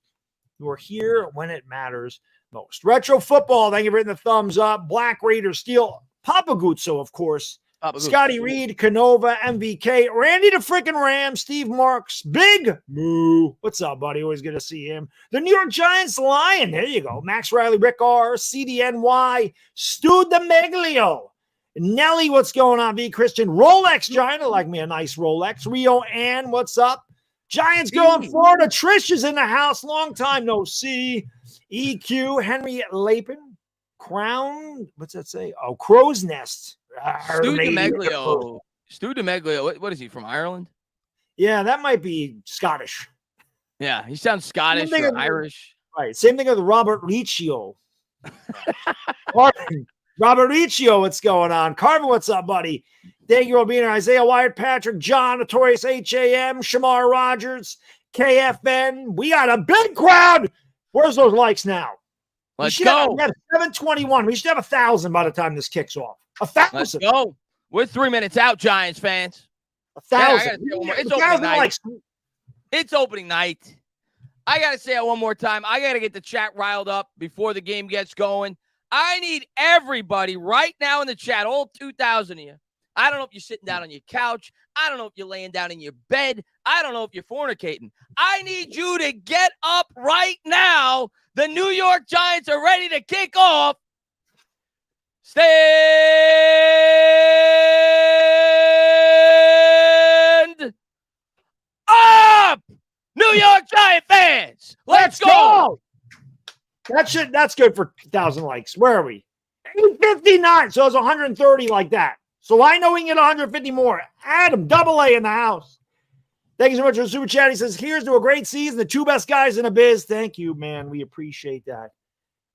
We're here when it matters most. Retro Football, thank you for hitting the thumbs up. Black Raider Steel. Papa Guzzo, of course. Scotty Reed, Canova, MVK, Randy the freaking Ram, Steve Marks, Big Moo. What's up, buddy? Always good to see him. The New York Giants Lion. There you go. Max Riley, Rick R, CDNY, Stu DeMeglio, Nelly. What's going on? V Christian, Rolex Giant. I like me a nice Rolex. Rio Ann, what's up? Giants going Florida. Trish is in the house. Long time no see. EQ, Henry Lapin, Crown. What's that say? Oh, Crow's Nest. Stu DeMeglio. What is he, from Ireland? Yeah, that might be Scottish. Yeah, he sounds Scottish or Irish. Right. Same thing with Robert Riccio. Robert Riccio, what's going on? Carvin, what's up, buddy? Thank you for being here. Isaiah Wyatt, Patrick, John, Notorious HAM, Shamar Rogers, KFN. We got a big crowd. Where's those likes now? Let's go. We have 721. We should have 1,000 by the time this kicks off. 1,000. Let's go. We're 3 minutes out, Giants fans. 1,000. It's opening night. It's opening night. I got to say it one more time. I got to get the chat riled up before the game gets going. I need everybody right now in the chat, all 2,000 of you. I don't know if you're sitting down on your couch. I don't know if you're laying down in your bed. I don't know if you're fornicating. I need you to get up right now. The New York Giants are ready to kick off Stand up, New York Giant fans. Let's go. That's good for 1,000 likes. Where are we? 859. So it's 130 like that. So I know we can get 150 more. Adam, double A in the house. Thank you so much for the super chat. He says, here's to a great season. The two best guys in the biz. Thank you, man. We appreciate that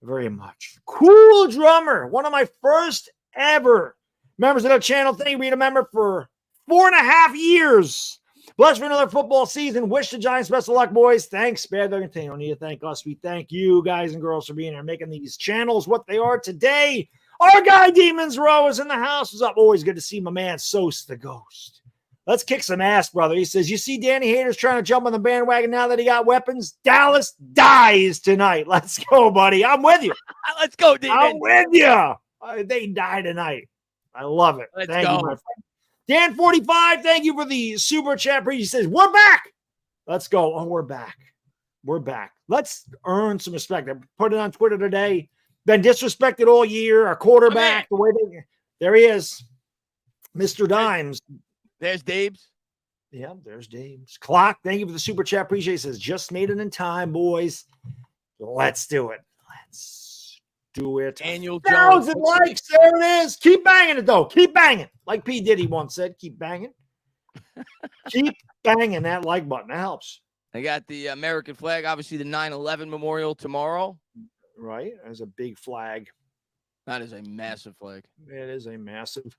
very much. Cool drummer. One of my first ever members of the channel. Thank you for being a member for 4.5 years. Blessed for another football season. Wish the Giants best of luck, boys. Thanks, Baddog and Tainah. Don't need to thank us. We thank you, guys and girls, for being here, making these channels what they are today. Our guy, Demons Row, is in the house. What's up? Always good to see my man, Sos the Ghost. Let's kick some ass, brother. He says, you see Danny Hayter's trying to jump on the bandwagon now that he got weapons? Dallas dies tonight. Let's go, buddy. I'm with you. Let's go, Demon. I'm with you. They die tonight. I love it. Let's Thank go. you, my friend. Dan45, thank you for the super chat. He says, we're back. Let's go. Oh, we're back. We're back. Let's earn some respect. I put it on Twitter today. Been disrespected all year. Our quarterback, the way there he is. Mr. Dimes. There's Dabes. Yeah, there's Dabes. Clock, thank you for the super chat. Appreciate it. Says, just made it in time, boys. Let's do it. Let's do it. Daniel 1,000 Jones. likes. There it is. Keep banging it, though. Keep banging. Like P. Diddy once said, keep banging. Keep banging that like button. That helps. I got the American flag. Obviously, the 9/11 memorial tomorrow. Right? There's a big flag. That is a massive flag. It is a massive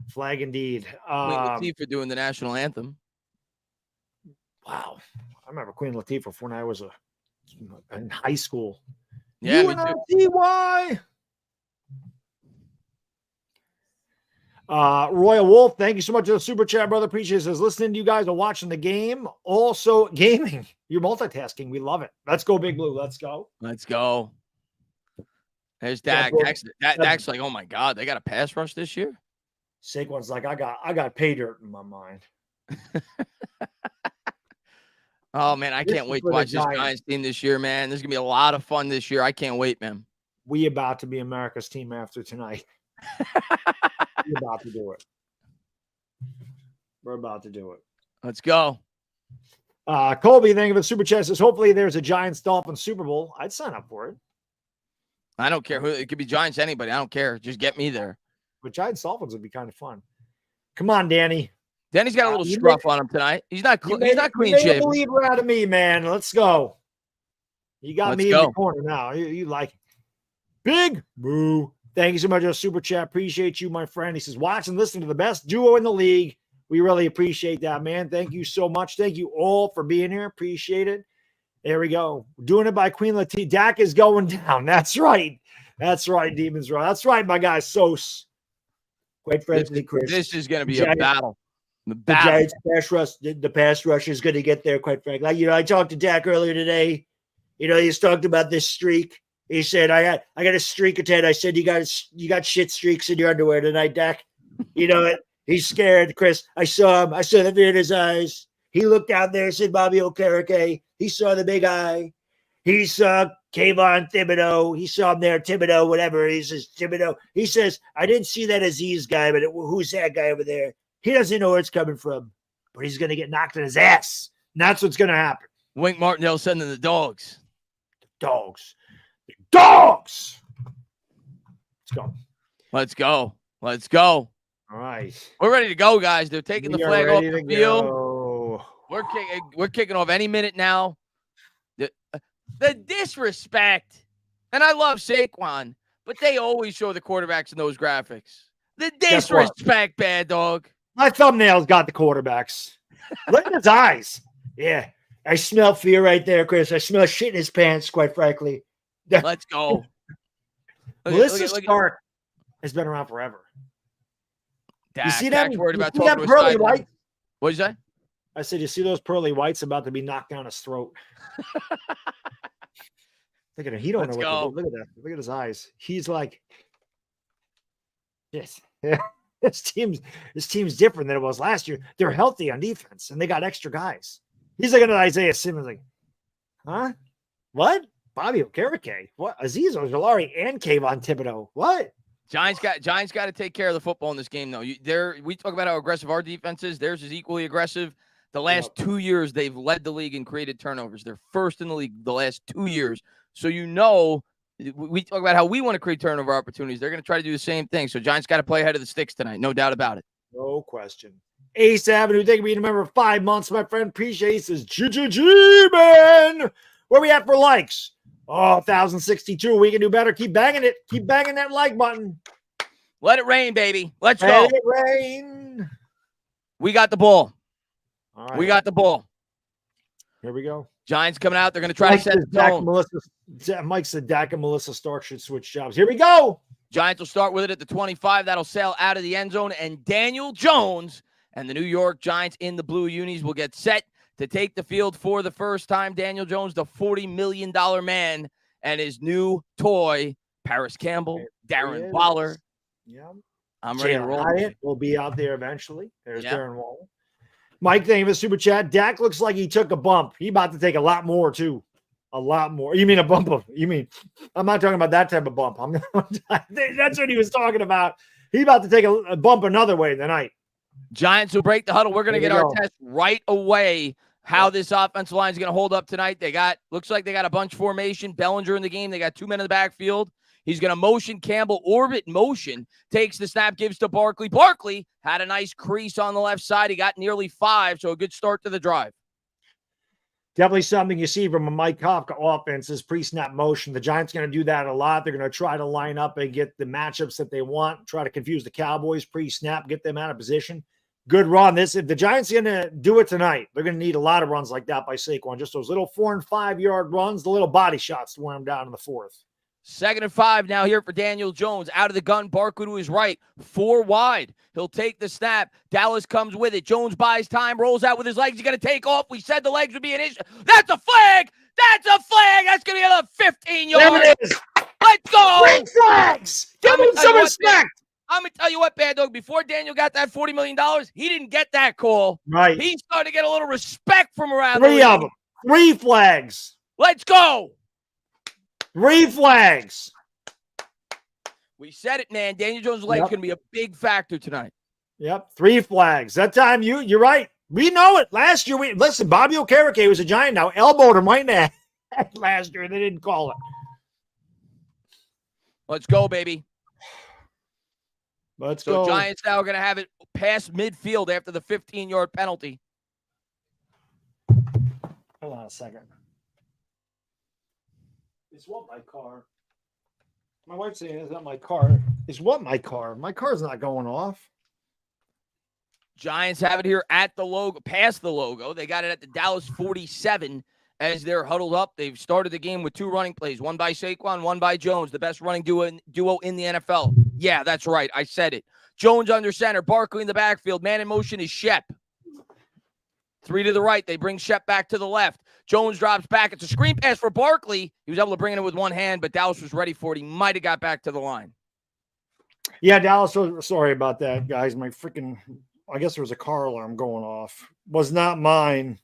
flag indeed. Queen Latifah doing the national anthem. Wow. I remember Queen Latifah when I was in high school. Yeah, UNLTY. Royal Wolf, thank you so much for the super chat, brother. Appreciate it. Says, listening to you guys and watching the game. Also, gaming. You're multitasking. We love it. Let's go, Big Blue. Let's go. Let's go. There's Dak. Dak's like, oh my God, they got a pass rush this year? Saquon's like, I got pay dirt in my mind. Oh man, I can't wait to watch this Giants team this year, man. There's gonna be a lot of fun this year. I can't wait, man. We about to be America's team after tonight. We're about to do it. We're about to do it. Let's go. Colby, thank you for the super chat. Says, hopefully there's a Giants Dolphins Super Bowl. I'd sign up for it. I don't care who it could be. Giants, anybody. I don't care. Just get me there. But Giants Dolphins would be kind of fun. Come on, Danny. Danny's got a little scruff on him tonight. He's not clean shaven. You believer out of me, man. Let's go. You got me in the corner now. You like it. Big Boo. Thank you so much for the super chat. Appreciate you, my friend. He says, watch and listen to the best duo in the league. We really appreciate that, man. Thank you so much. Thank you all for being here. Appreciate it. There we go. Doing it by Queen Latifah. Dak is going down. That's right. That's right, Demons Row. That's right, my guy, Sos. Quite frankly, Chris. This is going to be a battle. The Giants pass rush is going to get there, quite frankly. I talked to Dak earlier today. He's talked about this streak. He said, I got a streak of 10. I said, you got shit streaks in your underwear tonight, Dak. You know it. He's scared, Chris. I saw him. I saw the fear in his eyes. He looked down there and said, Bobby Okereke. He saw the big eye. He saw Kayvon Thibodeau. He saw him there, Thibodeau, whatever. He says, Thibodeau. He says, I didn't see that Aziz guy, but who's that guy over there? He doesn't know where it's coming from, but he's going to get knocked in his ass. And that's what's going to happen. Wink Martindale sending the dogs. Dogs. Dogs. Let's go. Let's go. Let's go. All right. We're ready to go, guys. They're taking the flag off the field. We're kicking off any minute now. The disrespect. And I love Saquon, but they always show the quarterbacks in those graphics. The disrespect, Baddog. My thumbnails got the quarterbacks. Look at his eyes. Yeah. I smell fear right there, Chris. I smell shit in his pants, quite frankly. Let's go. Melissa Stark has been around forever. You see them? Worried about you see them pearly whites? What'd you say? I said, you see those pearly whites about to be knocked down his throat? Look at him. He don't know what to do. Look at that. Look at his eyes. He's like, yes. This team's different than it was last year. They're healthy on defense, and they got extra guys. He's looking at Isaiah Simmons like, huh? What? Bobby Okereke? What? Aziz Ojolari and Kayvon Thibodeau. What? Giants got to take care of the football in this game, though. We talk about how aggressive our defense is. Theirs is equally aggressive. The last 2 years, they've led the league in created turnovers. They're first in the league the last 2 years. So we talk about how we want to create turnover opportunities. They're going to try to do the same thing. So Giants got to play ahead of the sticks tonight. No doubt about it. No question. Ace Avenue, thank you for being a member of 5 months, my friend. Appreciate it. Says G, man. Where we at for likes? Oh, 1,062. We can do better. Keep banging it. Keep banging that like button. Let it rain, baby. Let's go. Let it rain. We got the ball. All right. We got the ball. Here we go. Giants coming out. They're going to try to set the tone. Mike said Dak and Melissa Stark should switch jobs. Here we go. Giants will start with it at the 25. That'll sail out of the end zone. And Daniel Jones and the New York Giants in the blue unis will get set to take the field for the first time. Daniel Jones, the $40 million man, and his new toy, Paris Campbell, Darren Waller. Yeah. I'm ready to roll. Will be out there eventually. There's Darren Waller. Mike, thank you for the super chat. Dak looks like he took a bump. He about to take a lot more, too. A lot more. You mean a bump of, I'm not talking about that type of bump. That's what he was talking about. He about to take a bump another way tonight. Giants will break the huddle. We're going to get our test right away. How this offensive line is going to hold up tonight. Looks like they got a bunch formation. Bellinger in the game. They got 2 men in the backfield. He's going to motion Campbell, orbit motion, takes the snap, gives to Barkley. Barkley had a nice crease on the left side. He got nearly 5, so a good start to the drive. Definitely something you see from a Mike Kafka offense is pre-snap motion. The Giants are going to do that a lot. They're going to try to line up and get the matchups that they want, try to confuse the Cowboys pre-snap, get them out of position. Good run. If the Giants are going to do it tonight, they're going to need a lot of runs like that by Saquon. Just those little 4- and 5-yard runs, the little body shots to wear them down in the 4th. 2nd and 5 now here for Daniel Jones. Out of the gun, Barkley to his right. 4 wide. He'll take the snap. Dallas comes with it. Jones buys time, rolls out with his legs. He's going to take off. We said the legs would be an issue. That's a flag. That's a flag. That's going to be another 15 yards. There it is. Let's go. Great flags. Give him some respect. I'm going to tell you what, Baddog, before Daniel got that $40 million, he didn't get that call. Right. He started to get a little respect from around 3 of them. 3 flags. Let's go. 3 flags. We said it, man. Daniel Jones' leg's going to be a big factor tonight. Yep, 3 flags. That time, you're right. We know it. Last year, listen, Bobby Okereke was a Giant now. Elbowed him right in the head last year. They didn't call it. Let's go, baby. Let's go. Giants now are going to have it past midfield after the 15-yard penalty. Hold on a second. It's what my car? My wife's saying it's not my car. It's what my car? My car's not going off. Giants have it here at the logo, past the logo. They got it at the Dallas 47 as they're huddled up. They've started the game with 2 running plays, one by Saquon, one by Jones, the best running duo in the NFL. Yeah, that's right. I said it. Jones under center, Barkley in the backfield. Man in motion is Shep. 3 to the right. They bring Shep back to the left. Jones drops back. It's a screen pass for Barkley. He was able to bring it with one hand, but Dallas was ready for it. He might have got back to the line. Yeah, Dallas, sorry about that, guys. I guess there was a car alarm going off. Was not mine.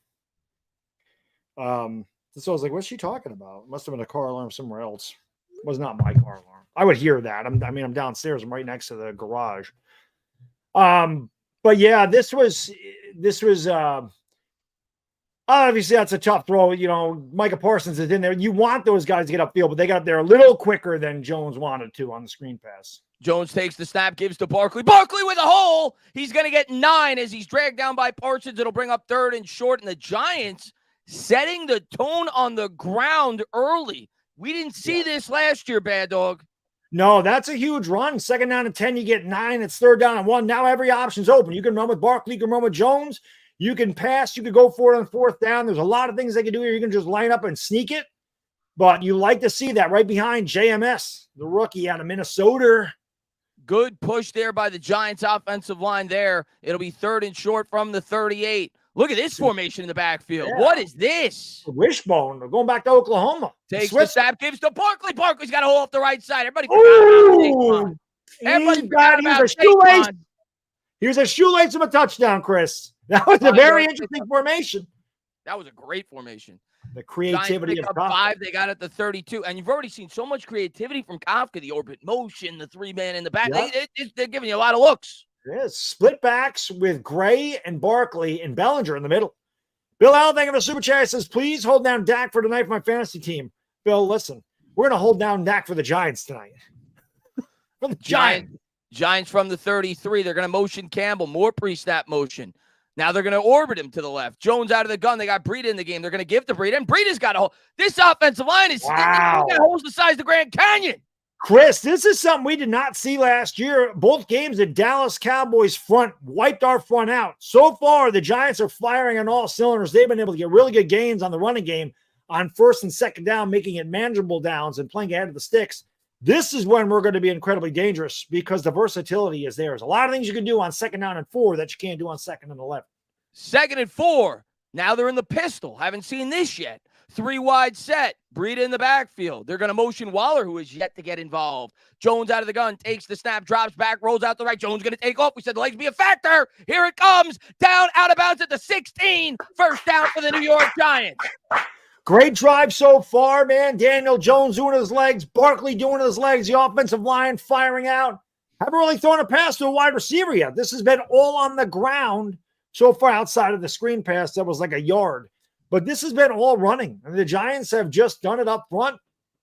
So I was like, what's she talking about? Must have been a car alarm somewhere else. It was not my car alarm. I would hear that. I'm downstairs. I'm right next to the garage. But yeah, this was obviously that's a tough throw. Micah Parsons is in there. You want those guys to get upfield, but they got up there a little quicker than Jones wanted to on the screen pass. Jones takes the snap, gives to Barkley. Barkley with a hole. He's going to get 9 as he's dragged down by Parsons. It'll bring up 3rd and short, and the Giants setting the tone on the ground early. We didn't see this last year, Baddog. No, that's a huge run. 2nd down and 10, you get 9. It's 3rd down and 1. Now every option's open. You can run with Barkley. You can run with Jones. You can pass. You can go for it on 4th down. There's a lot of things they can do here. You can just line up and sneak it. But you like to see that right behind JMS, the rookie out of Minnesota. Good push there by the Giants offensive line there. It'll be 3rd and short from the 38. Look at this formation in the backfield. Yeah. What is this? Wishbone. We're going back to Oklahoma. Takes the snap, gives to Barkley. Barkley's got a hole off the right side. Everybody forgot about Saquon. Here's a shoelace of a touchdown, Chris. That was a very interesting formation. That was a great formation. The Giants creativity pick of up Kafka. 5. They got it to 32. And you've already seen so much creativity from Kafka, the orbit motion, the 3-man in the back. Yeah. They're giving you a lot of looks. Yeah, split backs with Gray and Barkley and Bellinger in the middle. Bill Allen, thank you for the super chat. Says, please hold down Dak for tonight for my fantasy team. Bill, listen, we're going to hold down Dak for the Giants tonight. For the Giants from the 33. They're going to motion Campbell. More pre-snap motion. Now they're going to orbit him to the left. Jones out of the gun. They got Breida in the game. They're going to give to Breida. And Breida's got a hole. This offensive line is got holes the size of the Grand Canyon. Chris, this is something we did not see last year. Both games, the Dallas Cowboys front wiped our front out. So far, the Giants are firing on all cylinders. They've been able to get really good gains on the running game on first and second down, making it manageable downs and playing ahead of the sticks. This is when we're going to be incredibly dangerous because the versatility is there. There's a lot of things you can do on second down and 4 that you can't do on second and 11. 2nd and 4. Now they're in the pistol. Haven't seen this yet. 3 wide set. Breida in the backfield. They're going to motion Waller, who is yet to get involved. Jones out of the gun, takes the snap, drops back, rolls out the right. Jones going to take off. We said the legs be a factor. Here it comes. Down, out of bounds at the 16. First down for the New York Giants. Great drive so far, man. Daniel Jones doing his legs. Barkley doing his legs. The offensive line firing out. Haven't really thrown a pass to a wide receiver yet. This has been all on the ground so far outside of the screen pass that was like a yard. But this has been all running. And the Giants have just done it up front.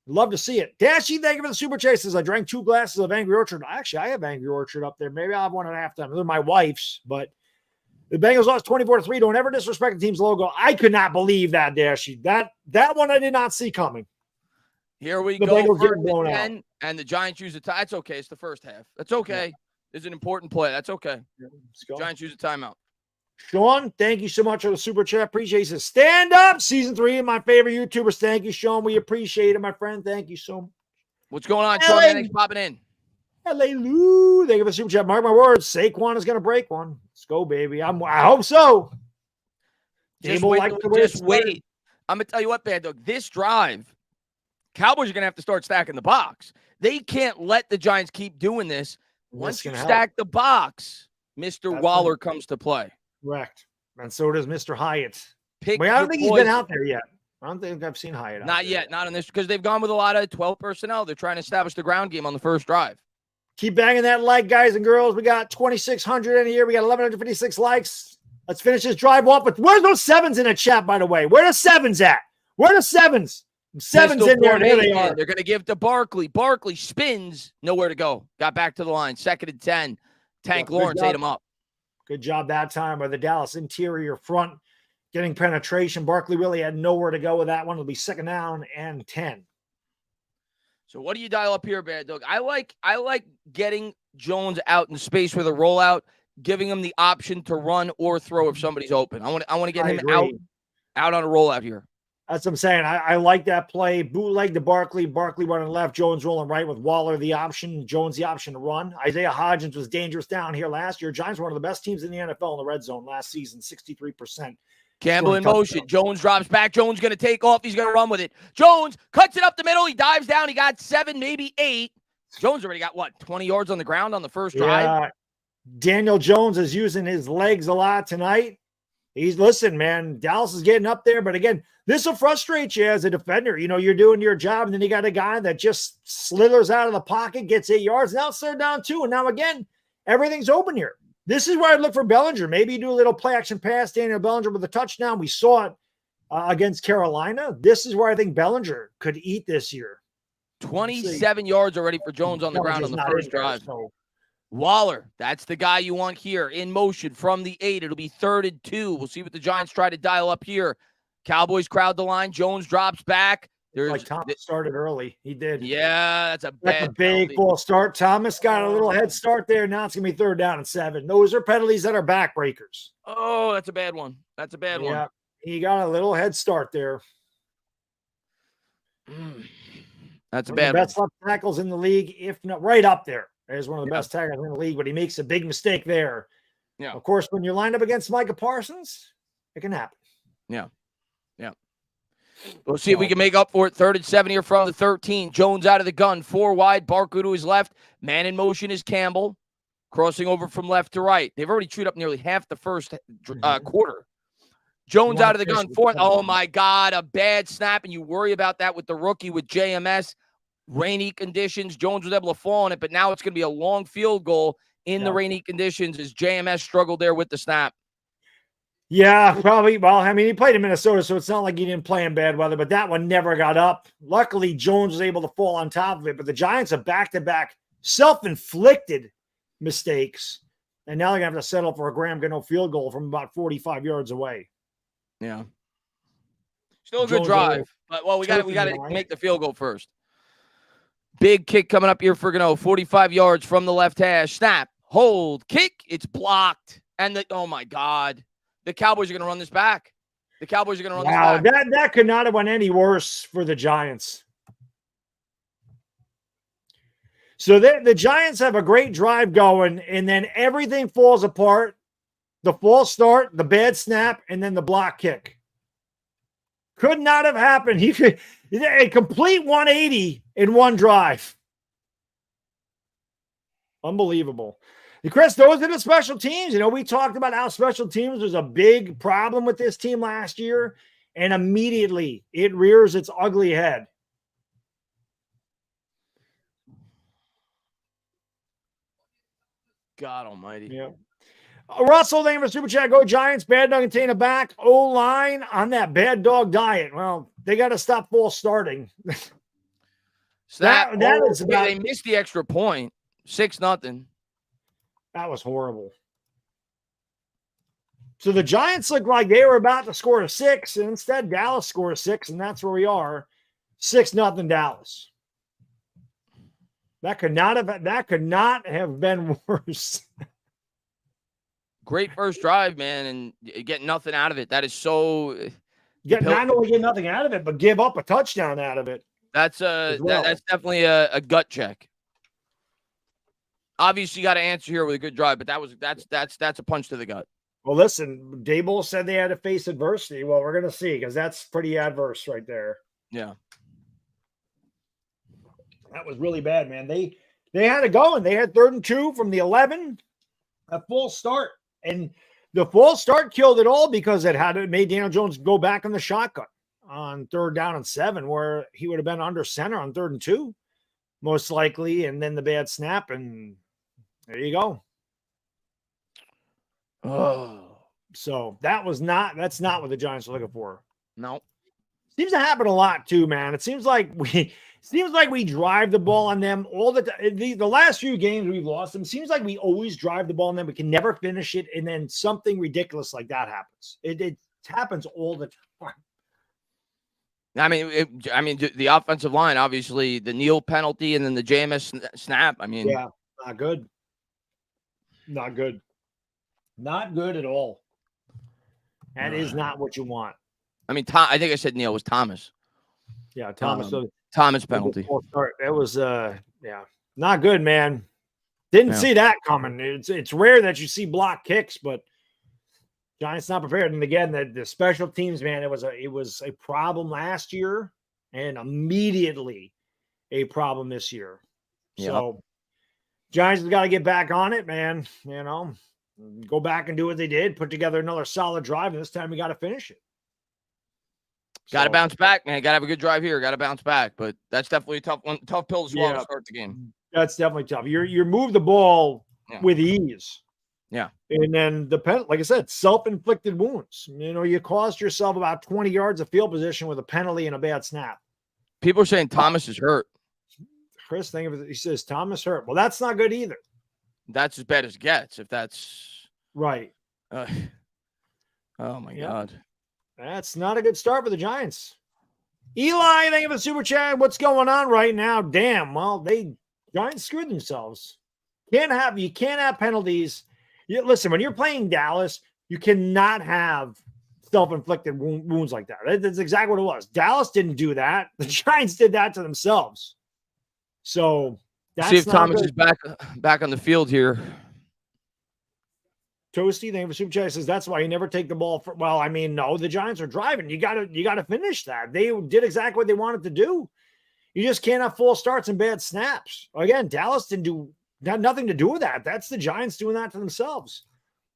Love to see it. Dashy, thank you for the super chases. I drank 2 glasses of Angry Orchard. Actually, I have Angry Orchard up there. Maybe I'll have one at halftime. They're my wife's, but the Bengals lost 24-3. Don't ever disrespect the team's logo. I could not believe that, Dashy. That one I did not see coming. Here we the go. Bengals getting blown out. And the Giants use a tie. It's okay. It's the first half. That's okay. Yeah. It's an important play. That's okay. Yeah, let's go. Giants use a timeout. Sean, thank you so much for the super chat. Appreciate it. Stand up. Season 3 of my favorite YouTubers. Thank you, Sean. We appreciate it, my friend. Thank you so much. What's going on, Sean? Thanks for popping in. Hallelujah. Thank you for the super chat. Mark my words. Saquon is going to break one. Let's go, baby. I hope so. Just wait. I'm going to tell you what, Baddog. This drive, Cowboys are going to have to start stacking the box. They can't let the Giants keep doing this. Once you stack the box, Mr. Waller comes to play. Correct. And so does Mr. Hyatt. I don't think he's been out there yet. I don't think I've seen Hyatt. Not yet. Not on this because they've gone with a lot of 12 personnel. They're trying to establish the ground game on the first drive. Keep banging that like, guys and girls. We got 2,600 in here. We got 1,156 likes. Let's finish this drive off with where's those 7s in the chat, by the way? Where are the 7s at? Where are the 7s? 7s in there. Here they are. They're going to give to Barkley. Barkley spins. Nowhere to go. Got back to the line. 2nd and 10. Tank Lawrence ate him up. Good job that time by the Dallas interior front. Getting penetration. Barkley really had nowhere to go with that one. It'll be 2nd down and 10. So what do you dial up here, Baddog? I like getting Jones out in space with a rollout, giving him the option to run or throw if somebody's open. I want to get him out on a rollout here. That's what I'm saying. I like that play. Bootleg to Barkley. Barkley running left. Jones rolling right with Waller the option. Jones the option to run. Isaiah Hodgins was dangerous down here last year. Giants were one of the best teams in the NFL in the red zone last season, 63%. Campbell in motion. Jones drops back. Jones going to take off. He's going to run with it. Jones cuts it up the middle. He dives down. He got 7, maybe 8. Jones already got, 20 yards on the ground on the first drive? Daniel Jones is using his legs a lot tonight. Listen, man, Dallas is getting up there. But again, this will frustrate you as a defender. You know, you're doing your job, and then you got a guy that just slithers out of the pocket, gets 8 yards. Now it's 3rd down 2. And now again, everything's open here. This is where I'd look for Bellinger. Maybe you do a little play action pass, Daniel Bellinger with a touchdown. We saw it against Carolina. This is where I think Bellinger could eat this year. 27 yards already for Jones on the ground on the first drive. Waller, that's the guy you want here in motion from the 8. It'll be 3rd and 2. We'll see what the Giants try to dial up here. Cowboys crowd the line. Jones drops back. Thomas started early. He did. Yeah, that's a big false start. Thomas got a little head start there. Now it's going to be 3rd down and 7. Those are penalties that are backbreakers. Oh, that's a bad one. That's a bad one. Yeah, he got a little head start there. That's a bad one. Best left tackles in the league, if not right up there. There's one of the best tackles in the league, but he makes a big mistake there. Yeah. Of course, when you're lined up against Micah Parsons, it can happen. Yeah. We'll see if we can make up for it. 3rd and 7 here from the 13. Jones out of the gun. 4 wide. Barkley to his left. Man in motion is Campbell. Crossing over from left to right. They've already chewed up nearly half the first quarter. Jones out of the gun, fourth. Oh, my God, a bad snap, and you worry about that with the rookie with JMS. Rainy conditions. Jones was able to fall on it, but now it's going to be a long field goal in the rainy conditions as JMS struggled there with the snap. Yeah, probably. Well, I mean, he played in Minnesota, so it's not like he didn't play in bad weather, but that one never got up. Luckily, Jones was able to fall on top of it, but the Giants are back-to-back self-inflicted mistakes, and now they're going to have to settle for a Graham Gano field goal from about 45 yards away. Yeah. Still a good drive, but, well, we got to make the field goal first. Big kick coming up here for Gano, 45 yards from the left hash. Snap, hold, kick. It's blocked. And oh, my God. The Cowboys are going to run this back. The Cowboys are going to run this back. That could not have went any worse for the Giants. So the Giants have a great drive going, and then everything falls apart. The false start, the bad snap, and then the block kick. Could not have happened. He could a complete 180 in one drive. Unbelievable. Chris, those are the special teams. You know, we talked about how special teams was a big problem with this team last year, and immediately it rears its ugly head. God almighty. Yeah. Russell, thank you for Super Chat. Go Giants. Baddog and Tainah back. O-line on that Baddog diet. Well, they got to stop false starting. They missed the extra point. 6-0. That was horrible. So the Giants looked like they were about to score a 6, and instead Dallas scored a 6, and that's where we are. 6-0 Dallas. That could not have been worse. Great first drive, man, and you get nothing out of it. That is so. Not only get nothing out of it, but give up a touchdown out of it. That's that's definitely a gut check. Obviously, you got to answer here with a good drive, but that's a punch to the gut. Well, listen, Daboll said they had to face adversity. Well, we're going to see, because that's pretty adverse right there. Yeah. That was really bad, man. They had it going. They had 3rd and 2 from the 11, a full start. And the full start killed it all because it made Daniel Jones go back on the shotgun on 3rd down and 7, where he would have been under center on 3rd and 2, most likely. And then the bad snap, and there you go. Oh, so that's not what the Giants are looking for. No. Seems to happen a lot too, man. It seems like we drive the ball on them all the time. The last few games we've lost them. Seems like we always drive the ball on them. We can never finish it, and then something ridiculous like that happens. It happens all the time. I mean, the offensive line, obviously, the Neal penalty and then the JMS snap. I mean, yeah, not good. Not good. Not good at all. That is not what you want. I mean, I think I said Neal was Thomas. Yeah, Thomas. Thomas penalty. It was, not good, man. Didn't see that coming. It's rare that you see block kicks, but Giants not prepared. And again, the special teams, man, it was a problem last year and immediately a problem this year. Yep. So Giants have got to get back on it, man. You know, go back and do what they did, put together another solid drive, and this time we got to finish it. Got to bounce back, man. Got to have a good drive here. Got to bounce back, but that's definitely a tough pill to swallow to start the game. That's definitely tough. You move the ball with ease. Yeah. And then like I said, self-inflicted wounds. You know, you caused yourself about 20 yards of field position with a penalty and a bad snap. People are saying Thomas is hurt. Chris, think of it. He says Thomas hurt. Well, that's not good either. That's as bad as it gets. If that's right. Oh my God. That's not a good start for the Giants. Eli, thank you for the super chat. What's going on right now? Damn. Well, Giants screwed themselves. You can't have penalties. Listen, when you're playing Dallas, you cannot have self-inflicted wounds like that. That's exactly what it was. Dallas didn't do that. The Giants did that to themselves. So that's see if Thomas is back on the field here. Toasty, thank you for super chat. Says that's why you never take the ball. Well, I mean, no, the Giants are driving. You gotta finish that. They did exactly what they wanted to do. You just can't have full starts and bad snaps. Again, Dallas had nothing to do with that. That's the Giants doing that to themselves.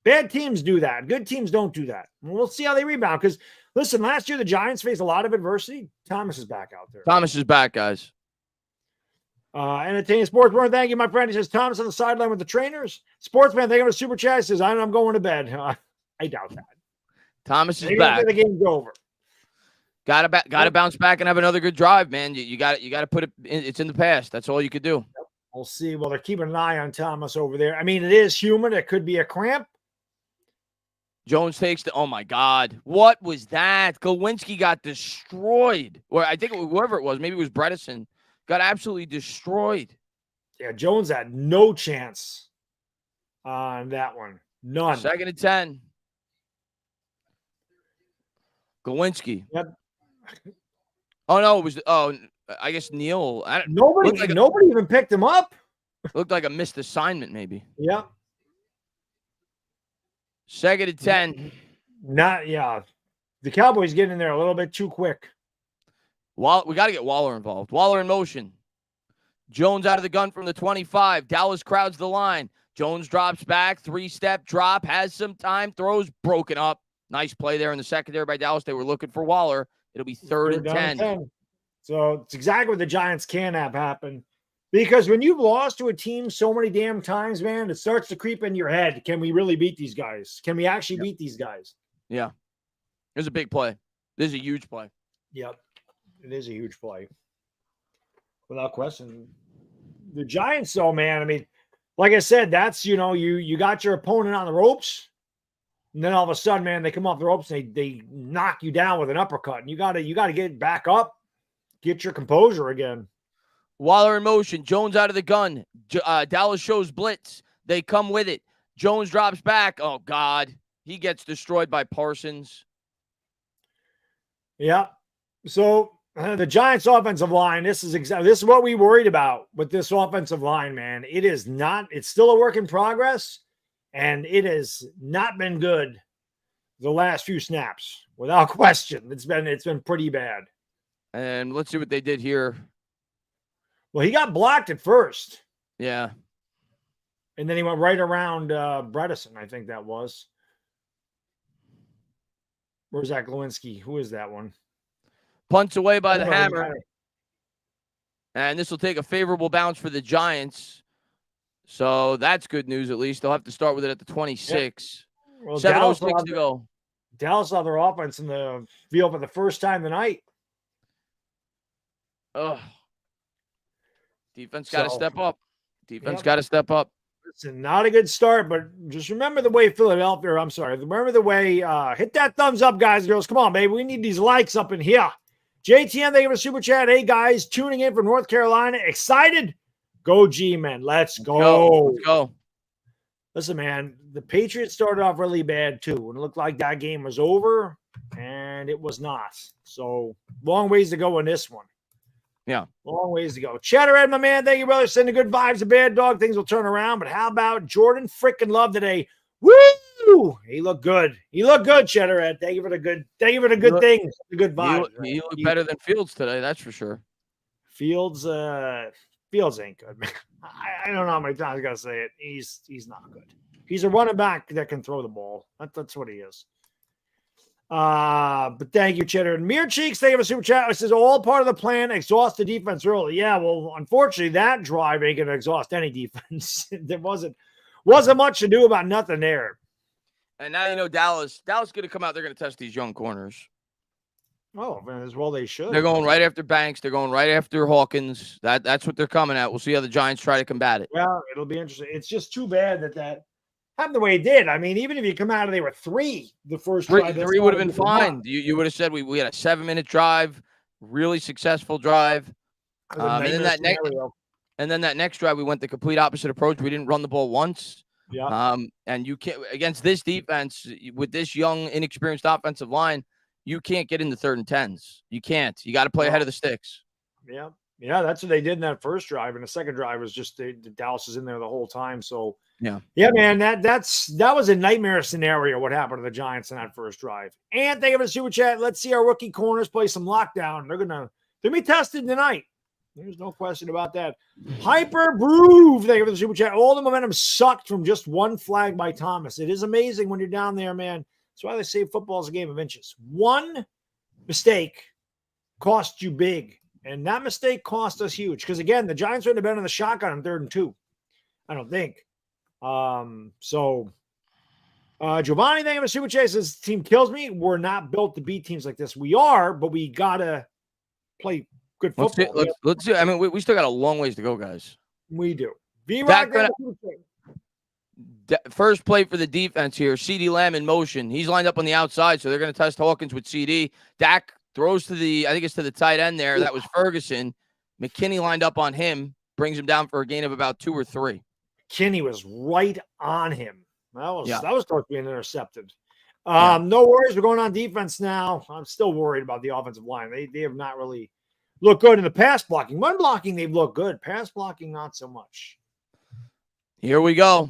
Bad teams do that. Good teams don't do that. We'll see how they rebound. Because listen, last year the Giants faced a lot of adversity. Thomas is back out there. Thomas is back, guys. Entertaining Sports Born, thank you, my friend. He says Thomas on the sideline with the trainers. Sportsman, thank you for the super chat. He says I'm going to bed. I doubt that. Thomas is back. The game's over. Got to bounce back and have another good drive, man. You got to put it. It's in the past. That's all you could do. We'll see. Well, they're keeping an eye on Thomas over there. I mean, it is humid. It could be a cramp. Jones takes the. Oh my God, what was that? Glowinski got destroyed, or I think whoever it was, maybe it was Bredesen, got absolutely destroyed. Yeah, Jones had no chance on that one. None. 2nd and 10. Glowinski. Yep. Oh no, it was. Oh, I guess Neal. Nobody even picked him up. Looked like a missed assignment, maybe. Yeah. 2nd and 10. The Cowboys getting in there a little bit too quick. We got to get Waller involved. Waller in motion. Jones out of the gun from the 25. Dallas crowds the line. Jones drops back. 3-step drop. Has some time. Throws broken up. Nice play there in the secondary by Dallas. They were looking for Waller. It'll be 3rd and 10. So it's exactly what the Giants can have happen. Because when you've lost to a team so many damn times, man, it starts to creep in your head. Can we really beat these guys? Can we actually beat these guys? Yeah. It's a big play. This is a huge play. Yep. It is a huge play. Without question. The Giants, though, man, I mean, like I said, that's, you got your opponent on the ropes. And then all of a sudden, man, they come off the ropes and they knock you down with an uppercut. And you gotta get back up, get your composure again. Waller in motion. Jones out of the gun. Dallas shows blitz. They come with it. Jones drops back. Oh, God. He gets destroyed by Parsons. Yeah. So the Giants offensive line, this is what we worried about with this offensive line, man. It's still a work in progress, and it has not been good the last few snaps, without question. It's been pretty bad. And let's see what they did here. Well, he got blocked at first. Yeah. And then he went right around Bredesen, I think that was. Where's that Glowinski? Who is that one? Punts away by the hammer. And this will take a favorable bounce for the Giants. So that's good news, at least. They'll have to start with it at the 26. Yeah. Well, 7:06 to go. Dallas saw their offense in the field for the first time tonight. Ugh. Defense got to step up. Got to step up. It's not a good start, but just remember the way hit that thumbs up, guys and girls. Come on, baby. We need these likes up in here. JTN, they give a super chat. Hey, guys, tuning in from North Carolina. Excited? Go G-Men. Let's go. Let's go. Listen, man, the Patriots started off really bad, too. And it looked like that game was over, and it was not. So, long ways to go in this one. Yeah. Long ways to go. Chatterhead, my man, thank you, brother. Sending good vibes to Baddog. Things will turn around. But how about Jordan freaking Love today? Woo! He looked good. Chatterhead. Thank you for the good things. The good vibes. He looked better than Fields today, that's for sure. Fields ain't good, man. I don't know how many times I gotta say it. He's not good. He's a running back that can throw the ball. That's what he is. But thank you, Cheddar. And Mere Cheeks, they have a super chat. It says all part of the plan, exhaust the defense early. Yeah, well, unfortunately, that drive ain't gonna exhaust any defense. There wasn't much to do about nothing there. And now Dallas gonna come out, they're gonna test these young corners. Oh, man, as well they should. They're going right after Banks. They're going right after Hawkins. That's what they're coming at. We'll see how the Giants try to combat it. Well, it'll be interesting. It's just too bad that happened the way it did. I mean, even if you come out and they were 3 the first drive, 3 would have been fine. You would have said we had a 7-minute drive, really successful drive. And then that next drive, we went the complete opposite approach. We didn't run the ball once. Yeah. And you can't against this defense with this young, inexperienced offensive line. You can't get into 3rd and 10s. You can't. You got to play ahead of the sticks. Yeah. Yeah, that's what they did in that first drive. And the second drive was just the Dallas was in there the whole time. So, yeah, man, that was a nightmare scenario what happened to the Giants in that first drive. And they have a super chat. Let's see our rookie corners play some lockdown. They're going to be tested tonight. There's no question about that. Hyper Groove, thank you for the super chat. All the momentum sucked from just one flag by Thomas. It is amazing when you're down there, man. That's why they say football is a game of inches. One mistake cost you big, and that mistake cost us huge. Because again, the Giants wouldn't have been in the shotgun on 3rd and 2. I don't think. Giovanni, thank you for the super chat. Says team kills me. We're not built to beat teams like this. We are, but we gotta play good football. Let's see. I mean, we still got a long ways to go, guys. We do. First play for the defense here. CeeDee Lamb in motion. He's lined up on the outside, so they're going to test Hawkins with CD. Dak throws to the tight end there. That was Ferguson. McKinney lined up on him, brings him down for a gain of about 2 or 3. McKinney was right on him. That was close to being intercepted. No worries. We're going on defense now. I'm still worried about the offensive line. They have not really looked good in the pass blocking. Run blocking, they've looked good. Pass blocking, not so much. Here we go.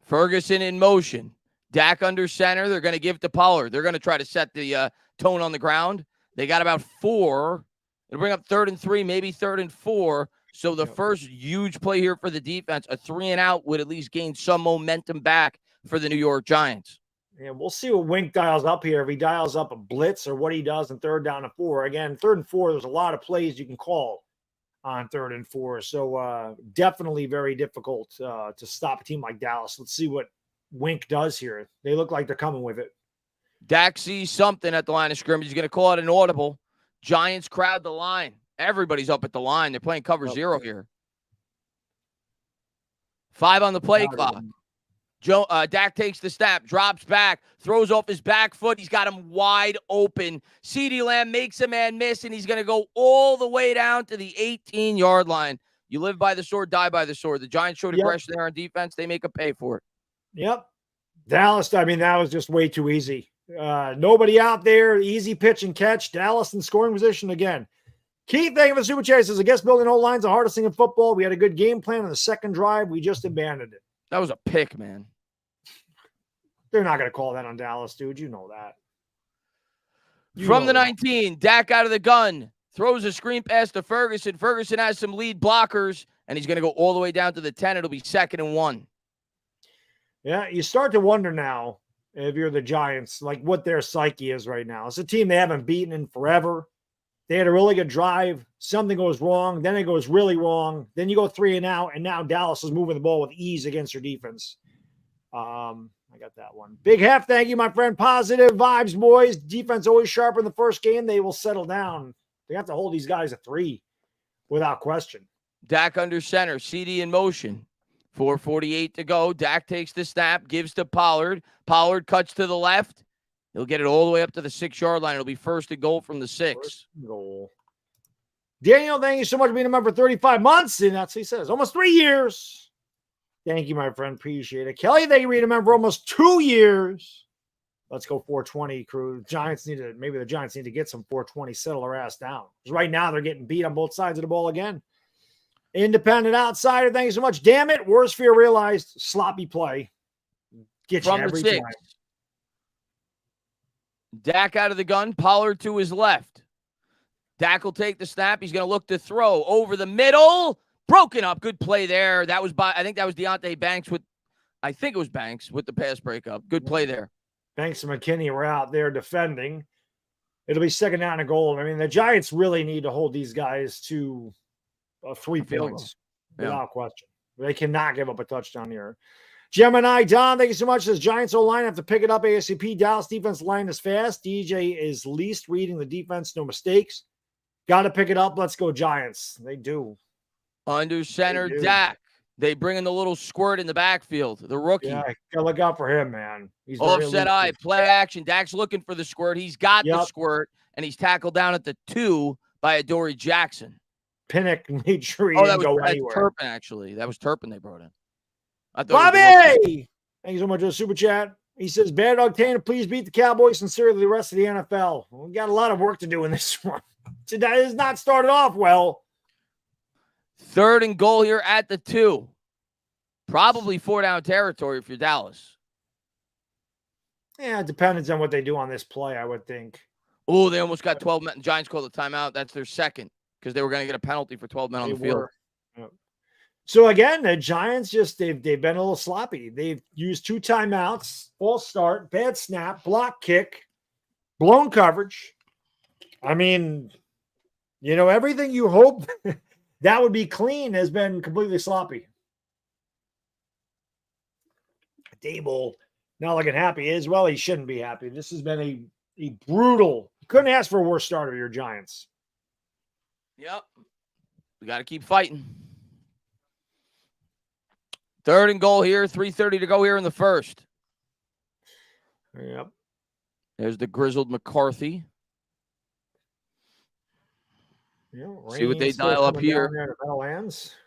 Ferguson in motion. Dak under center. They're going to give to Pollard. They're going to try to set the tone on the ground. They got about 4. It'll bring up 3rd and 3, maybe 3rd and 4. So the first huge play here for the defense, a 3 and out, would at least gain some momentum back for the New York Giants. Yeah, we'll see what Wink dials up here. If he dials up a blitz or what he does in 3rd down and 4. Again, 3rd and 4, there's a lot of plays you can call on 3rd and 4. So definitely very difficult to stop a team like Dallas. Let's see what Wink does here. They look like they're coming with it. Dak sees something at the line of scrimmage. He's going to call it an audible. Giants crowd the line. Everybody's up at the line. They're playing cover 0 here. 5 on the play clock. Dak takes the snap, drops back, throws off his back foot. He's got him wide open. CeeDee Lamb makes a man miss, and he's going to go all the way down to the 18-yard line. You live by the sword, die by the sword. The Giants showed aggression there on defense. They make a pay for it. Yep. Dallas, I mean, that was just way too easy. Nobody out there, easy pitch and catch. Dallas in scoring position again. Keith, thank you for the super chat. Says, I guess building O-line's the hardest thing in football. We had a good game plan on the second drive. We just abandoned it. That was a pick, man. They're not going to call that on Dallas, dude. You know that. From the 19, Dak out of the gun. Throws a screen pass to Ferguson. Ferguson has some lead blockers, and he's going to go all the way down to the 10. It'll be 2nd and 1. Yeah, you start to wonder now, if you're the Giants, like what their psyche is right now. It's a team they haven't beaten in forever. They had a really good drive. Something goes wrong. Then it goes really wrong. Then you go 3 and out, and now Dallas is moving the ball with ease against your defense. I got that one. Big Hef, thank you, my friend. Positive vibes, boys. Defense always sharp in the first game. They will settle down. They have to hold these guys at 3 without question. Dak under center. CD in motion. 4:48 to go. Dak takes the snap, gives to Pollard. Pollard cuts to the left. He'll get it all the way up to the 6-yard line. It'll be 1st and goal from the 6. Goal. Daniel, thank you so much for being a member for 35 months. And that's what he says. Almost 3 years. Thank you, my friend. Appreciate it. Kelly, thank you for being a member for almost 2 years. Let's go 420, crew. Maybe the Giants need to get some 420, settle their ass down. Because right now they're getting beat on both sides of the ball again. Independent outsider, thank you so much. Damn it. Worst fear realized. Sloppy play. Get from you every the 6. time. Dak out of the gun. Pollard to his left. Dak will take the snap. He's going to look to throw over the middle. Broken up. Good play there. I think that was Deontay Banks with the pass breakup. Good play there. Banks and McKinney were out there defending. It'll be 2nd down and goal. I mean, the Giants really need to hold these guys to 3 points without question. They cannot give up a touchdown here. Gemini Don, thank you so much. Says Giants O-line have to pick it up ASAP. Dallas defense line is fast. DJ is least reading the defense. No mistakes. Got to pick it up. Let's go Giants. They do. Under center, Dak. They bring in the little squirt in the backfield. The rookie. Yeah, gotta look out for him, man. He's offset eye, play action. Dak's looking for the squirt. He's got the squirt, and he's tackled down at the 2 by Adoree Jackson. Pinnock made sure he didn't go anywhere. Turpin, actually. That was Turpin they brought in. Bobby! Thank you so much for the super chat. He says, Baddog Tainah, please beat the Cowboys sincerely the rest of the NFL. We got a lot of work to do in this one. Today has not started off well. 3rd and goal here at the 2. Probably 4-down territory if you're Dallas. Yeah, it depends on what they do on this play, I would think. Oh, they almost got 12 minutes. Giants called a timeout. That's their 2nd. because they were going to get a penalty for 12 men on the field. Yep. So again, the Giants they've been a little sloppy. They've used 2 timeouts, false start, bad snap, block kick, blown coverage. I mean, everything you hope that would be clean has been completely sloppy. Dable not looking happy as well. He shouldn't be happy. This has been a brutal. Couldn't ask for a worse start of your Giants. Yep. We got to keep fighting. 3rd and goal here. 3:30 to go here in the first. Yep. There's the grizzled McCarthy. Yeah, see what they dial up here.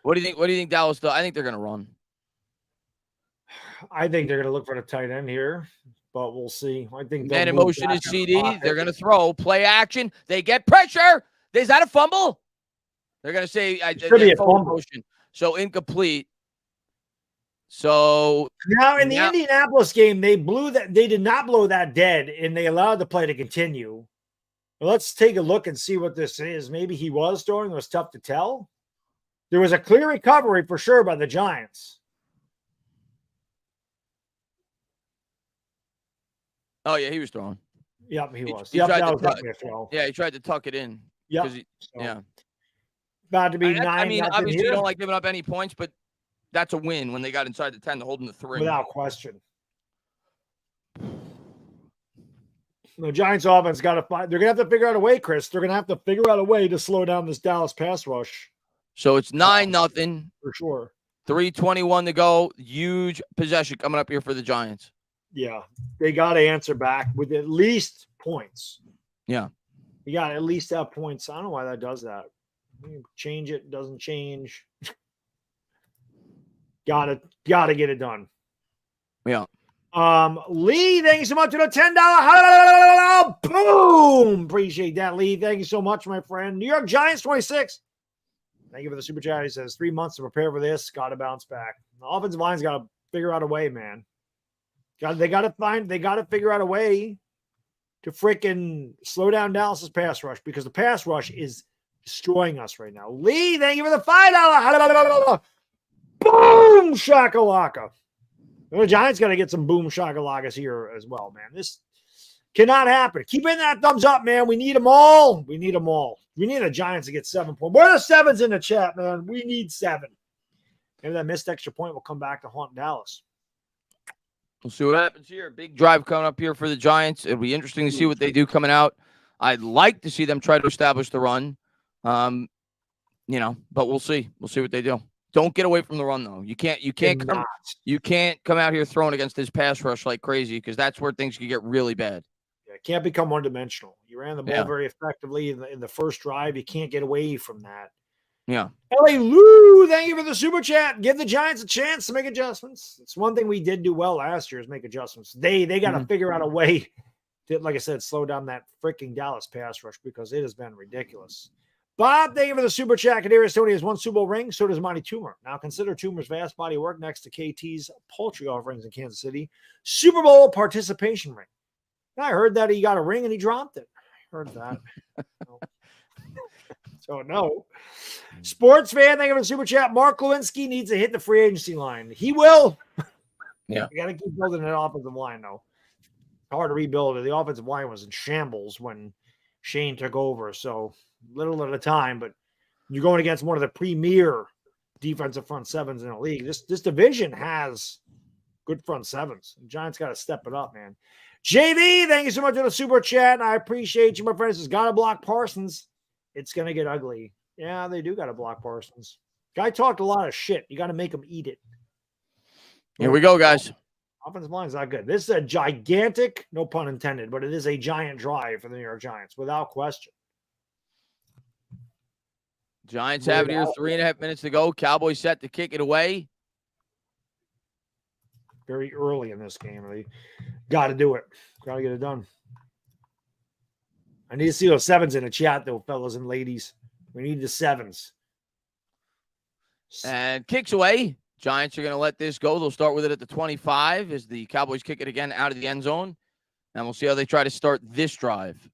What do you think Dallas does? I think they're going to run. I think they're going to look for the tight end here, but we'll see. I think man in motion is CD. They're going to throw play action. They get pressure. Is that a fumble? They're going to say should be a fumble. Motion. So incomplete. So now in the Indianapolis game, they did not blow that dead, and they allowed the play to continue. Well, let's take a look and see what this is. Maybe he was throwing. It was tough to tell. There was a clear recovery for sure by the Giants. Oh, yeah, he was throwing. Yep, he was. That was definitely a throw. Yeah, he tried to tuck it in. Yep. Yeah. About to be 9. I mean, obviously you don't like giving up any points, but that's a win when they got inside the 10 to hold them to 3. Without question. The Giants offense got to find. They're going to have to figure out a way, Chris. They're going to have to figure out a way to slow down this Dallas pass rush. So it's 9-0. For sure. 3:21 to go. Huge possession coming up here for the Giants. Yeah. They got to answer back with at least points. Yeah. You got to at least have points. I don't know why that does that. Change it. Doesn't change. Gotta get it done. Yeah. Lee, thank you so much for the $10. Boom. Appreciate that, Lee. Thank you so much, my friend. New York Giants 26. Thank you for the super chat. He says 3 months to prepare for this. Got to bounce back. The offensive line's got to figure out a way, man. They got to figure out a way to freaking slow down Dallas's pass rush because the pass rush is destroying us right now. Lee, thank you for the $5. Boom shakalaka. The Giants got to get some boom shakalakas here as well, man. This cannot happen. Keep in that thumbs up, man. We need them all. We need the Giants to get 7 points. Where are the 7s in the chat, man? We need 7. Maybe that missed extra point will come back to haunt Dallas. We'll see what happens here. Big drive coming up here for the Giants. It'll be interesting to see what they do coming out. I'd like to see them try to establish the run. But we'll see. We'll see what they do. Don't get away from the run, though. You can't come out here throwing against this pass rush like crazy because that's where things can get really bad. Yeah, it can't become one-dimensional. You ran the ball very effectively in the first drive. You can't get away from that. Yeah. L.A. Lou, thank you for the super chat. Give the Giants a chance to make adjustments. It's one thing we did do well last year is make adjustments. They got to figure out a way to, like I said, slow down that freaking Dallas pass rush because it has been ridiculous. Bob, thank you for the super chat. Kadarius Toney has 1 Super Bowl ring. So does Monty Toomer. Now consider Toomer's vast body work next to KT's poultry offerings in Kansas City. Super Bowl participation ring. I heard that he got a ring and he dropped it. I heard that. So no. Sports fan, thank you for the super chat. Mark Lewinsky needs to hit the free agency line. He will. Yeah. You got to keep building an offensive line, though. Hard to rebuild it. The offensive line was in shambles when Shane took over. So little at a time, but you're going against one of the premier defensive front sevens in the league. This division has good front sevens. The Giants got to step it up, man. JV, thank you so much for the super chat. I appreciate you, my friends. Has got to block Parsons. It's going to get ugly. Yeah, they do got to block Parsons. Guy talked a lot of shit. You got to make him eat it. Here we go, guys. Offensive line's not good. This is a gigantic, no pun intended, but it is a giant drive for the New York Giants, without question. Giants have it here, 3.5 minutes to go. Cowboys set to kick it away. Very early in this game. They got to do it. Got to get it done. I need to see those 7s in the chat, though, fellas and ladies. We need the 7s. And kicks away. Giants are going to let this go. They'll start with it at the 25 as the Cowboys kick it again out of the end zone. And we'll see how they try to start this drive.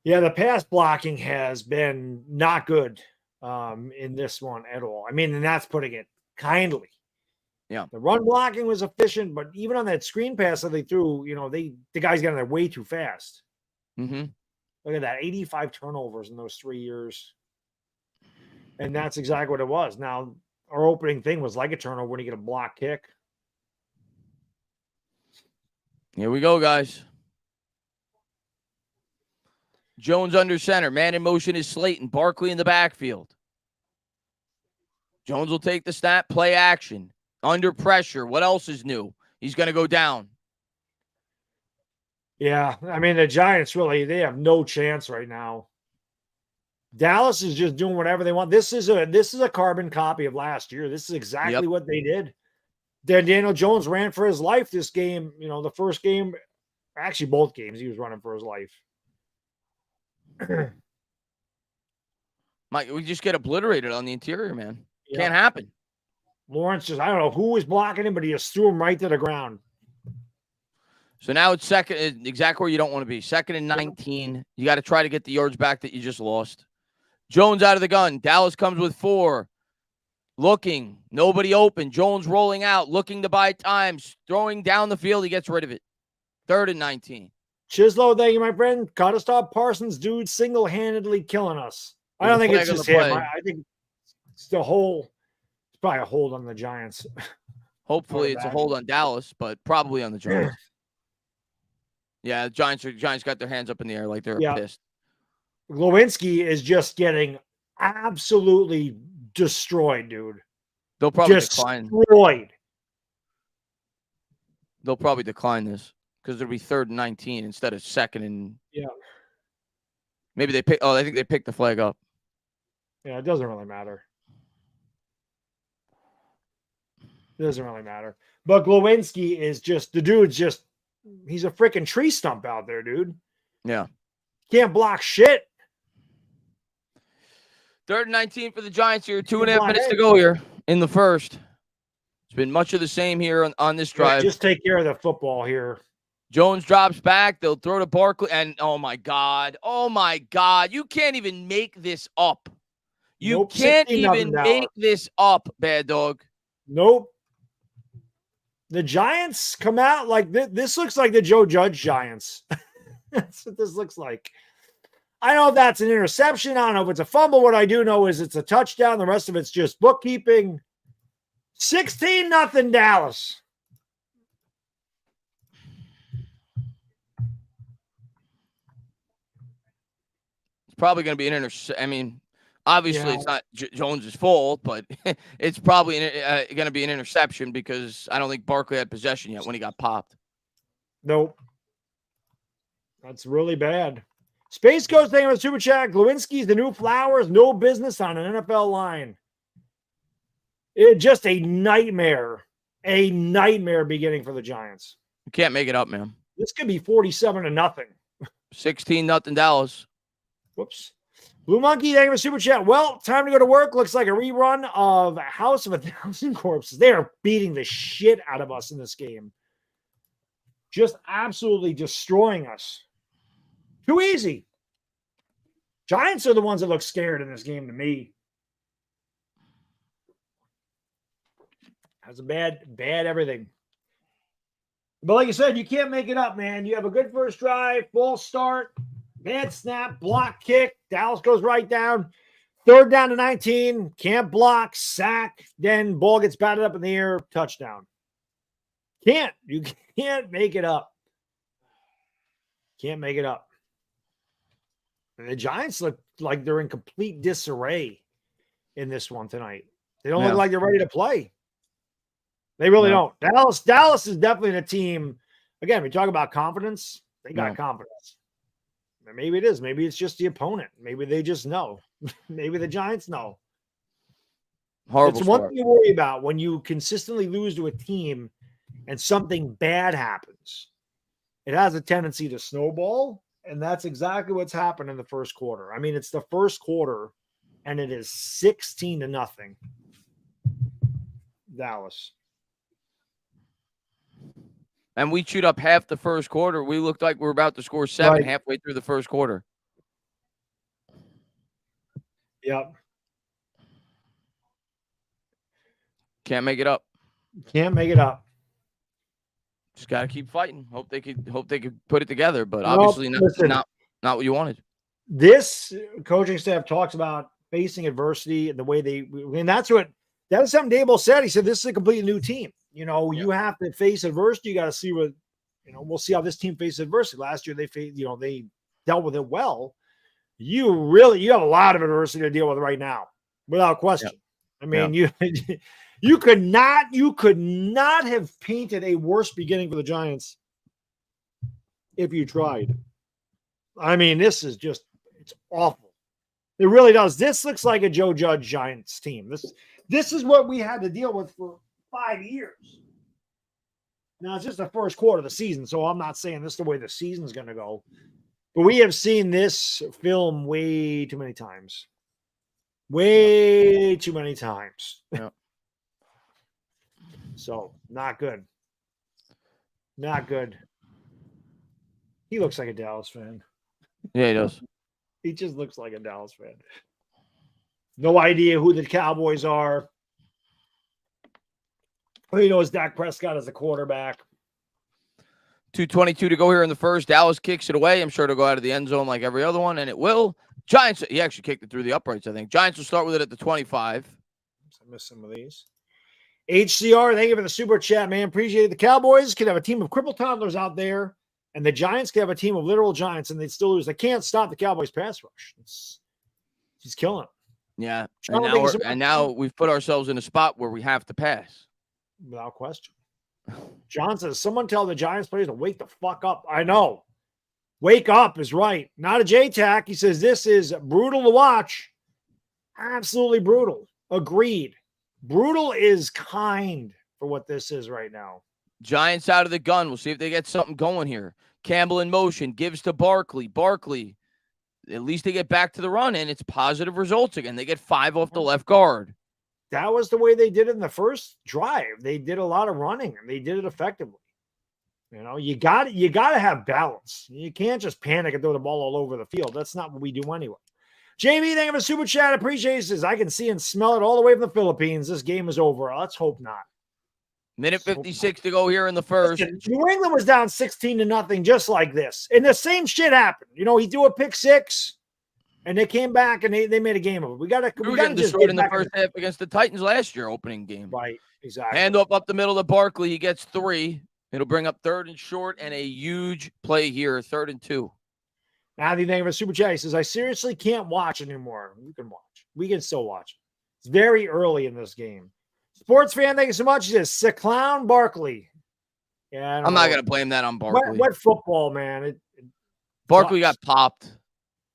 Yeah, the pass blocking has been not good in this one at all. I mean, and that's putting it kindly. Yeah. The run blocking was efficient, but even on that screen pass that they threw, the guys got in there way too fast. Mm-hmm. Look at that, 85 turnovers in those 3 years. And that's exactly what it was. Now, our opening thing was like a turnover when you get a block kick. Here we go, guys. Jones under center. Man in motion is Slayton. Barkley in the backfield. Jones will take the snap. Play action. Under pressure. What else is new? He's going to go down. Yeah, I mean, the Giants they have no chance right now. Dallas is just doing whatever they want. This is a carbon copy of last year. This is exactly what they did. Then Daniel Jones ran for his life this game. The first game, actually both games, he was running for his life. Mike, we just get obliterated on the interior, man. Yep. Can't happen. Lawrence I don't know who was blocking him, but he just threw him right to the ground. So now it's second, exactly where you don't want to be. 2nd and 19. You got to try to get the yards back that you just lost. Jones out of the gun. Dallas comes with 4. Looking. Nobody open. Jones rolling out. Looking to buy time. Throwing down the field. He gets rid of it. 3rd and 19. Chislow, thank you, my friend. Gotta stop Parsons, dude, single-handedly killing us. I don't think it's just him. I think it's the whole. It's probably a hold on the Giants. Hopefully it's a hold on Dallas, but probably on the Giants. Yeah, the Giants got their hands up in the air like they're pissed. Lewinsky is just getting absolutely destroyed, dude. They'll probably decline. They'll probably decline this because it'll be 3rd and 19 instead of 2nd and maybe they pick. Oh, I think they picked the flag up. Yeah, it doesn't really matter. It doesn't really matter. But Glowinski is just the dude's just. He's a freaking tree stump out there, dude. Yeah. Can't block shit. 3rd and 19 for the Giants here. 2.5 minutes to go here in the first. It's been much of the same here on this drive. Just take care of the football here. Jones drops back. They'll throw to Barkley. And, oh, my God. You can't even make this up. You can't even make this up, Baddog. Nope. The Giants come out like this looks like the Joe Judge Giants. That's what this looks like. I don't know if that's an interception. I don't know if it's a fumble. What I do know is it's a touchdown. The rest of it's just bookkeeping. 16-0 Dallas. It's probably going to be an interception. I mean, obviously it's not Jones's fault, but it's probably going to be an interception because I don't think Barkley had possession yet when he got popped. Nope. That's really bad. Space Coast thing with Super Chat. Glowinski's the new Flowers. No business on an NFL line. It's just a nightmare. A nightmare beginning for the Giants. You can't make it up, man. This could be 47-0. 16-0 Dallas. Whoops. Blue Monkey, thank you for Super Chat. Well, time to go to work. Looks like a rerun of House of 1,000 Corpses. They are beating the shit out of us in this game. Just absolutely destroying us. Too easy. Giants are the ones that look scared in this game to me. That's a bad everything. But like you said, you can't make it up, man. You have a good first drive, false start, bad snap, block kick. Dallas goes right down. 3rd down to 19. Can't block, sack. Then ball gets batted up in the air. Touchdown. You can't make it up. Can't make it up. And the Giants look like they're in complete disarray in this one tonight. They don't look like they're ready to play. They really don't. Dallas is definitely the team. Again, we talk about confidence. They got confidence. Maybe it is. Maybe it's just the opponent. Maybe they just know. Maybe the Giants know. Horrible. It's one thing to worry about when you consistently lose to a team and something bad happens. It has a tendency to snowball, and that's exactly what's happened in the first quarter. I mean, it's the first quarter, and it is 16-0 Dallas. And we chewed up half the first quarter. We looked like we were about to score 7 halfway through the first quarter. Yep. Can't make it up. Can't make it up. Just got to keep fighting. Hope they could put it together, but Well, obviously listen, not what you wanted. This coaching staff talks about facing adversity and the way and that is something Dable said. He said, this is a completely new team. You have to face adversity. You got to see we'll see how this team faces adversity. Last year, they dealt with it well. You have a lot of adversity to deal with right now, without question. Yep. I mean, you could not have painted a worse beginning for the Giants if you tried. I mean, this is it's awful. It really does. This looks like a Joe Judge Giants team. This is what we had to deal with for 5 years. Now, it's just the first quarter of the season, so I'm not saying this is the way the season's going to go. But we have seen this film way too many times. Way too many times. Yeah. So, not good. Not good. He looks like a Dallas fan. Yeah, he does. He just looks like a Dallas fan. No idea who the Cowboys are. All you know is Dak Prescott as a quarterback. 2:22 to go here in the first. Dallas kicks it away. I'm sure it'll go out of the end zone like every other one, and it will. Giants, he actually kicked it through the uprights, I think. Giants will start with it at the 25. I missed some of these. HCR, thank you for the super chat, man. Appreciate it. The Cowboys could have a team of crippled toddlers out there, and the Giants could have a team of literal giants, and they'd still lose. They can't stop the Cowboys pass rush. He's killing them. Yeah, and now we've put ourselves in a spot where we have to pass. Without question. John says, someone tell the Giants players to wake the fuck up. I know. Wake up is right. Not a J-Tac. He says, this is brutal to watch. Absolutely brutal. Agreed. Brutal is kind for what this is right now. Giants out of the gun. We'll see if they get something going here. Campbell in motion. Gives to Barkley. Barkley. At least they get back to the run, and it's positive results again. They get 5 off the left guard. That was the way they did it in the first drive. They did a lot of running, and they did it effectively. You got to have balance. You can't just panic and throw the ball all over the field. That's not what we do anyway. JB, thank you for super chat. Appreciate it. Says, I can see and smell it all the way from the Philippines. This game is over. Let's hope not. Minute 56 to go here in the first. Listen, New England was down 16-0 just like this. And the same shit happened. He threw a pick six, and they came back, and they made a game of it. We got to just destroyed in the first half against the Titans last year, opening game. Right, exactly. Hand up the middle to Barkley. He gets 3. It'll bring up 3rd and short, and a huge play here, 3rd and 2. Matthew, thank you for super chat. He says, I seriously can't watch anymore. We can watch. We can still watch. It's very early in this game. Sports fan, thank you so much. He says, Clown Barkley. Yeah, I'm not going to blame that on Barkley. What football, man? Barkley got popped.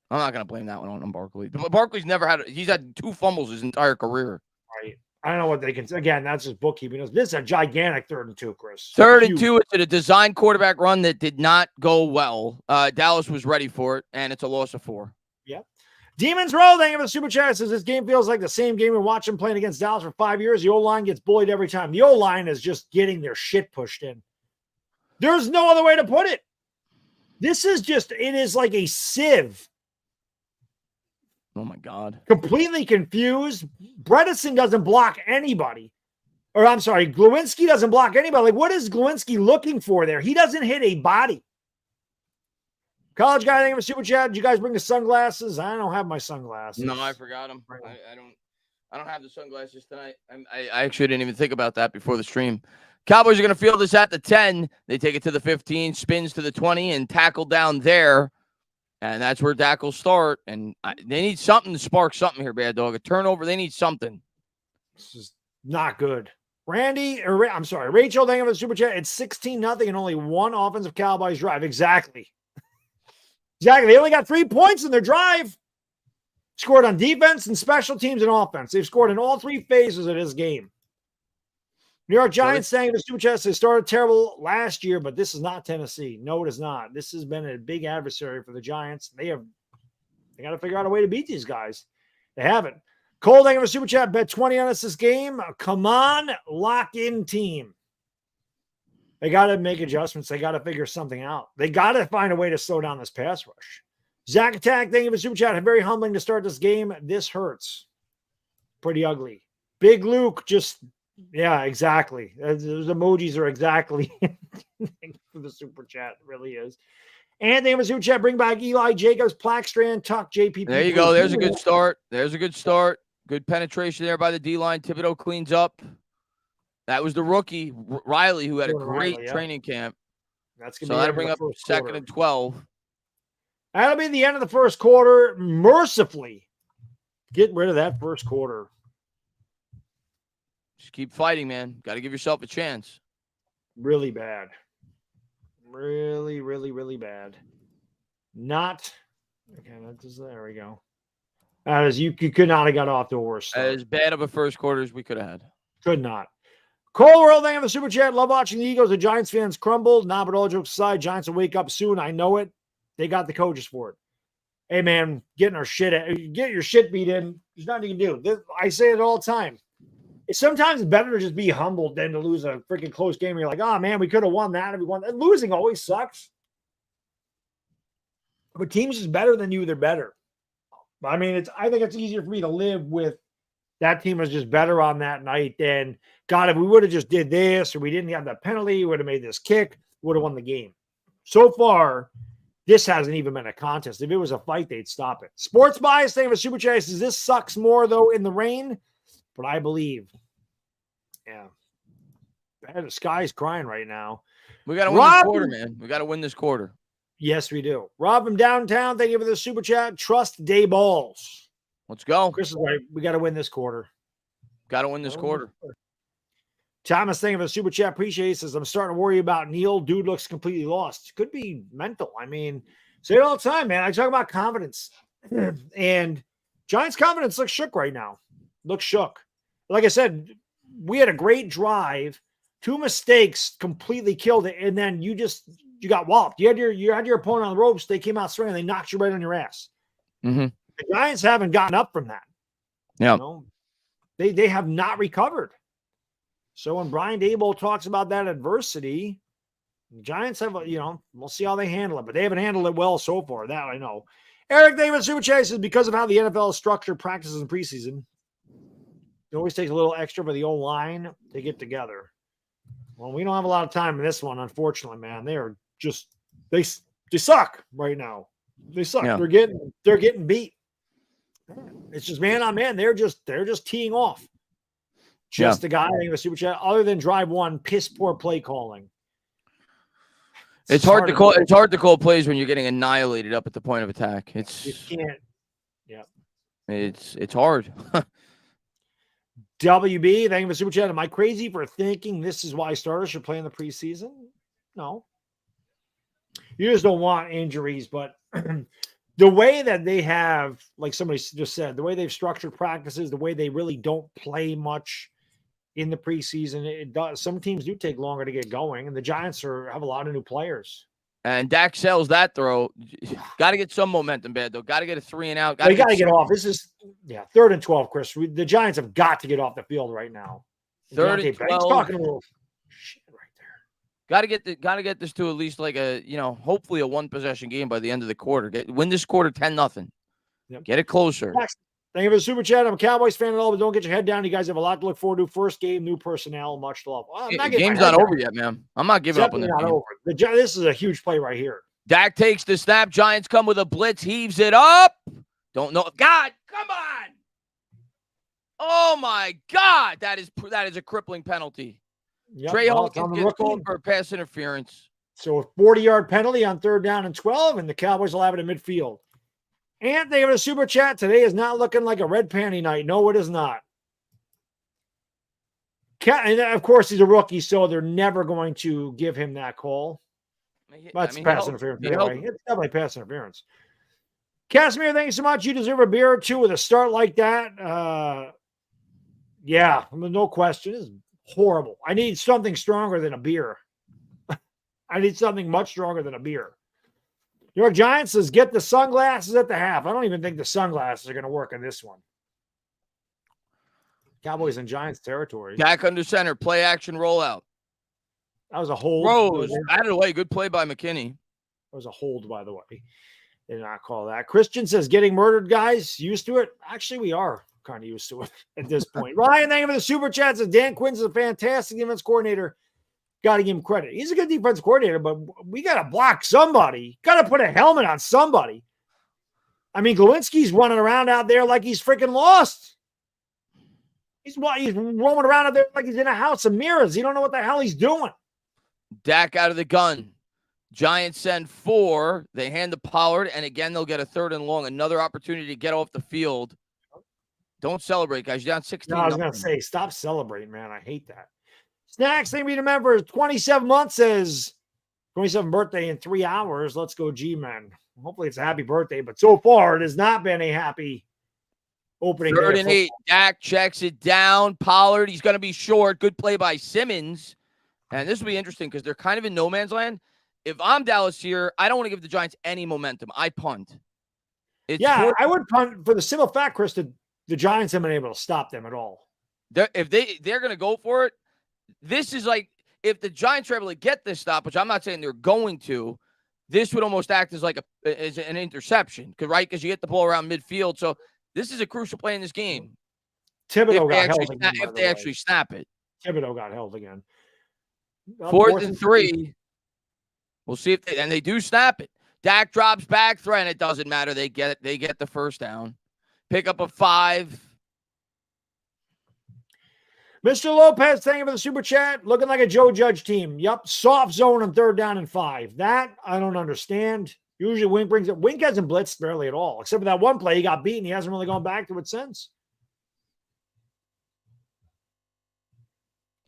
I'm not going to blame that one on Barkley. Barkley's he's had 2 fumbles his entire career. Right. I don't know what they can. Again, that's just bookkeeping. This is a gigantic 3rd and 2, Chris. 3rd and 2. It's a design quarterback run that did not go well. Dallas was ready for it, and it's a loss of 4. Yep. Demons Roll, thank you for the super chat. Says this game feels like the same game we watched them playing against Dallas for 5 years. The O-line gets bullied every time. The O-line is just getting their shit pushed in. There's no other way to put it. It is like a sieve. Oh, my God. Completely confused. Bredesen doesn't block anybody. Or I'm sorry, Glowinski doesn't block anybody. Like, what is Glowinski looking for there? He doesn't hit a body. College guy, thank you for super chat. Did you guys bring the sunglasses? I don't have my sunglasses. No, I forgot them. I don't have the sunglasses tonight. I actually didn't even think about that before the stream. Cowboys are going to field this at the 10. They take it to the 15, spins to the 20, and tackle down there. And that's where Dak will start. And they need something to spark something here, Baddog. A turnover. They need something. This is not good. Rachel, thank you for the super chat. It's 16-0 and only 1 offensive Cowboys drive. Exactly. They only got 3 points in their drive. Scored on defense and special teams and offense. They've scored in all 3 phases of this game. New York Giants saying the super chat, they started terrible last year, but this is not Tennessee. No, it is not. This has been a big adversary for the Giants. They got to figure out a way to beat these guys. They haven't. Cole, thank you for super chat. Bet 20 on us this game. Come on, lock-in team. They got to make adjustments. They got to figure something out. They got to find a way to slow down this pass rush. Zach Attack, thank you for super chat. Very humbling to start this game. This hurts. Pretty ugly. Big Luke, yeah, exactly. Those emojis are exactly for the super chat. It really is. And they have a super chat. Bring back Eli Jacobs, Plackstrand, Tuck, JPP. There you go. There's a good start. There's a good start. Good penetration there by the D-line. Thibodeau cleans up. That was the rookie, Riley, who had a great training camp. That's going to that'll bring up second and 12. That'll be the end of the first quarter. Mercifully, get rid of that first quarter. Just keep fighting, man. Got to give yourself a chance. Really bad. Really, really, really bad. Not okay. There we go. As you could not have got off the worst start. As bad of a first quarter as we could have had. Could not. Cole World, thank you for the super chat. Love watching the Eagles. The Giants fans crumbled. Nah, but all jokes aside, Giants will wake up soon. I know it. They got the coaches for it. Hey, man, get your shit beat in. There's nothing you can do. I say it all the time. It's sometimes better to just be humbled than to lose a freaking close game. You're like, oh, man, we could have won that if we won. And losing always sucks. But teams is better than you, they're better. I mean, I think it's easier for me to live with that team was just better on that night than, God, if we would have just did this or we didn't have that penalty, we would have made this kick, would have won the game. So far, this hasn't even been a contest. If it was a fight, they'd stop it. Sports Bias, thank you for super chat. Says this sucks more, though, in the rain. But I believe, yeah, the sky's crying right now. We got to win this quarter, man. We got to win this quarter. Yes, we do. Rob from downtown, thank you for the super chat. Trust day balls. Let's go. Chris is right. We got to win this quarter. Got to win this quarter. Thomas, thank you for the super chat. Appreciate it. Says, I'm starting to worry about Neil. Dude looks completely lost. Could be mental. I mean, say it all the time, man. I talk about confidence. And Giants' confidence looks shook right now. Looks shook. Like I said, we had a great drive. 2 mistakes completely killed it. And then you got walloped. You had your opponent on the ropes. They came out swinging. They knocked you right on your ass. Mm-hmm. The Giants haven't gotten up from that. Yeah. You know? They have not recovered. So when Brian Daboll talks about that adversity, the Giants have, we'll see how they handle it. But they haven't handled it well so far. That I know. Eric David Super Chase says because of how the NFL is structured practices in preseason, it always takes a little extra for the old line to get together. Well, we don't have a lot of time in this one, unfortunately, man. They are just they suck right now. They suck. Yeah. They're getting beat. It's just man on man. They're just teeing off. Just a guy in the super chat. Other than drive one, piss poor play calling. It's hard to call. It's hard to call plays when you're getting annihilated up at the point of attack. You can't. Yeah. It's hard. WB, thank you for super chat. Am I crazy for thinking this is why starters should play in the preseason? No. You just don't want injuries, but the way that they have, like somebody just said, the way they've structured practices, the way they really don't play much in the preseason, it does. Some teams do take longer to get going, and the Giants have a lot of new players. And Dak sells that throw. Got to get some momentum, Baddog. Got to get a 3 and out. They got to get off. This is 3rd and 12, Chris. The Giants have got to get off the field right now. 3rd and 12. He's talking a little shit right there. Got to get this to at least like a hopefully a 1-possession game by the end of the quarter. Win this quarter 10-0. Yep. Get it closer. Thank you for the super chat. I'm a Cowboys fan and all, but don't get your head down. You guys have a lot to look forward to. First game, new personnel, much love. The game's not over yet, man. I'm not giving up on this. Over. This is a huge play right here. Dak takes the snap. Giants come with a blitz, heaves it up. Don't know. God, come on. Oh my God, that is a crippling penalty. Yep, Trey Hawkins gets called for pass interference. So a 40-yard penalty on 3rd down and 12, and the Cowboys will have it in midfield. And they have a super chat. Today is not looking like a red panty night. No, it is not. And of course, he's a rookie, so they're never going to give him that call. That's pass interference. Anyway. It's definitely pass interference. Casimir, thank you so much. You deserve a beer or two with a start like that. Yeah, no question. This is horrible. I need something stronger than a beer. I need something much stronger than a beer. New York Giants says, get the sunglasses at the half. I don't even think the sunglasses are going to work in this one. Cowboys and Giants territory. Dak under center, play action rollout. That was a hold. Rose, out of the way. Good play by McKinney. That was a hold, by the way. Did not call that. Christian says, getting murdered, guys. Used to it? Actually, we are kind of used to it at this point. Ryan, thank you for the super chat. Says Dan Quinn's a fantastic defense coordinator. Got to give him credit. He's a good defense coordinator, but we got to block somebody. Got to put a helmet on somebody. I mean, Glowinski's running around out there like he's freaking lost. He's roaming around out there like he's in a house of mirrors. You don't know what the hell he's doing. Dak out of the gun. Giants send 4. They hand to Pollard, and again, they'll get a 3rd and long. Another opportunity to get off the field. Don't celebrate, guys. You're down 16. No, I was going to say, stop celebrating, man. I hate that. Snacks, thing we remember, 27 months says 27th birthday in 3 hours. Let's go, G-Man. Hopefully it's a happy birthday, but so far it has not been a happy opening. 3rd and 8. Dak checks it down. Pollard, he's going to be short. Good play by Simmons. And this will be interesting because they're kind of in no man's land. If I'm Dallas here, I don't want to give the Giants any momentum. I punt. I would punt for the simple fact, Chris, that the Giants haven't been able to stop them at all. If they're going to go for it, this is like if the Giants are able to get this stop, which I'm not saying they're going to, this would almost act as like an interception, right? Because you get the ball around midfield. So this is a crucial play in this game. Thibodeau got held again. If they actually snap it. Thibodeau got held again. 4th and 3. We'll see if they do snap it. Dak drops back, throw, and it doesn't matter. They get the first down. Pick up a 5. Mr. Lopez, thank you for the super chat. Looking like a Joe Judge team. Yep, soft zone on 3rd down and 5. That I don't understand. Usually Wink brings it. Wink hasn't blitzed barely at all, except for that one play he got beaten. He hasn't really gone back to it since.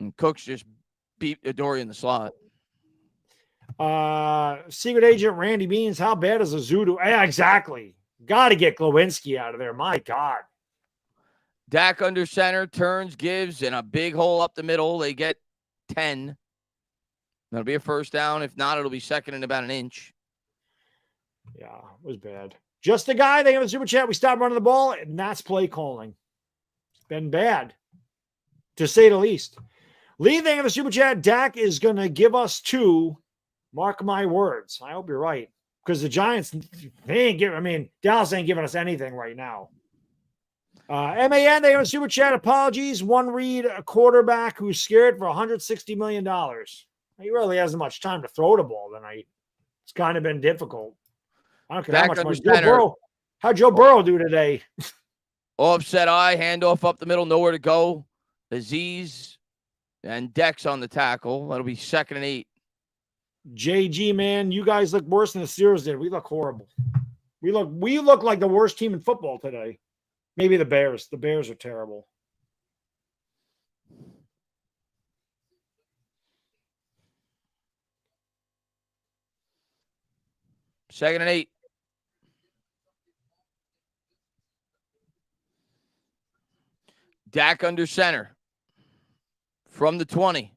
And Cooks just beat Adoree in the slot. Secret Agent Randy Beans, how bad is a Zudu? Yeah, exactly. Got to get Glowinski out of there. My God. Dak under center, turns, gives, and a big hole up the middle. They get 10. That'll be a first down. If not, it'll be 2nd and about an inch. Yeah, it was bad. Just a guy, they have a super chat. We stopped running the ball, and that's play calling. It's been bad, to say the least. Lee, they have a super chat. Dak is going to give us 2. Mark my words. I hope you're right. Because the Giants, Dallas ain't giving us anything right now. MAN, they have a super chat. Apologies. One read, a quarterback who's scared for $160 million. He really hasn't much time to throw the ball tonight. It's kind of been difficult. I don't care how much Joe Burrow. How'd Joe Burrow do today? Offset eye, handoff up the middle, nowhere to go. Aziz and Dex on the tackle. That'll be 2nd and 8. JG, man, you guys look worse than the Steelers did. We look horrible. We look like the worst team in football today. Maybe the Bears. The Bears are terrible. Second and 8. Dak under center from the 20.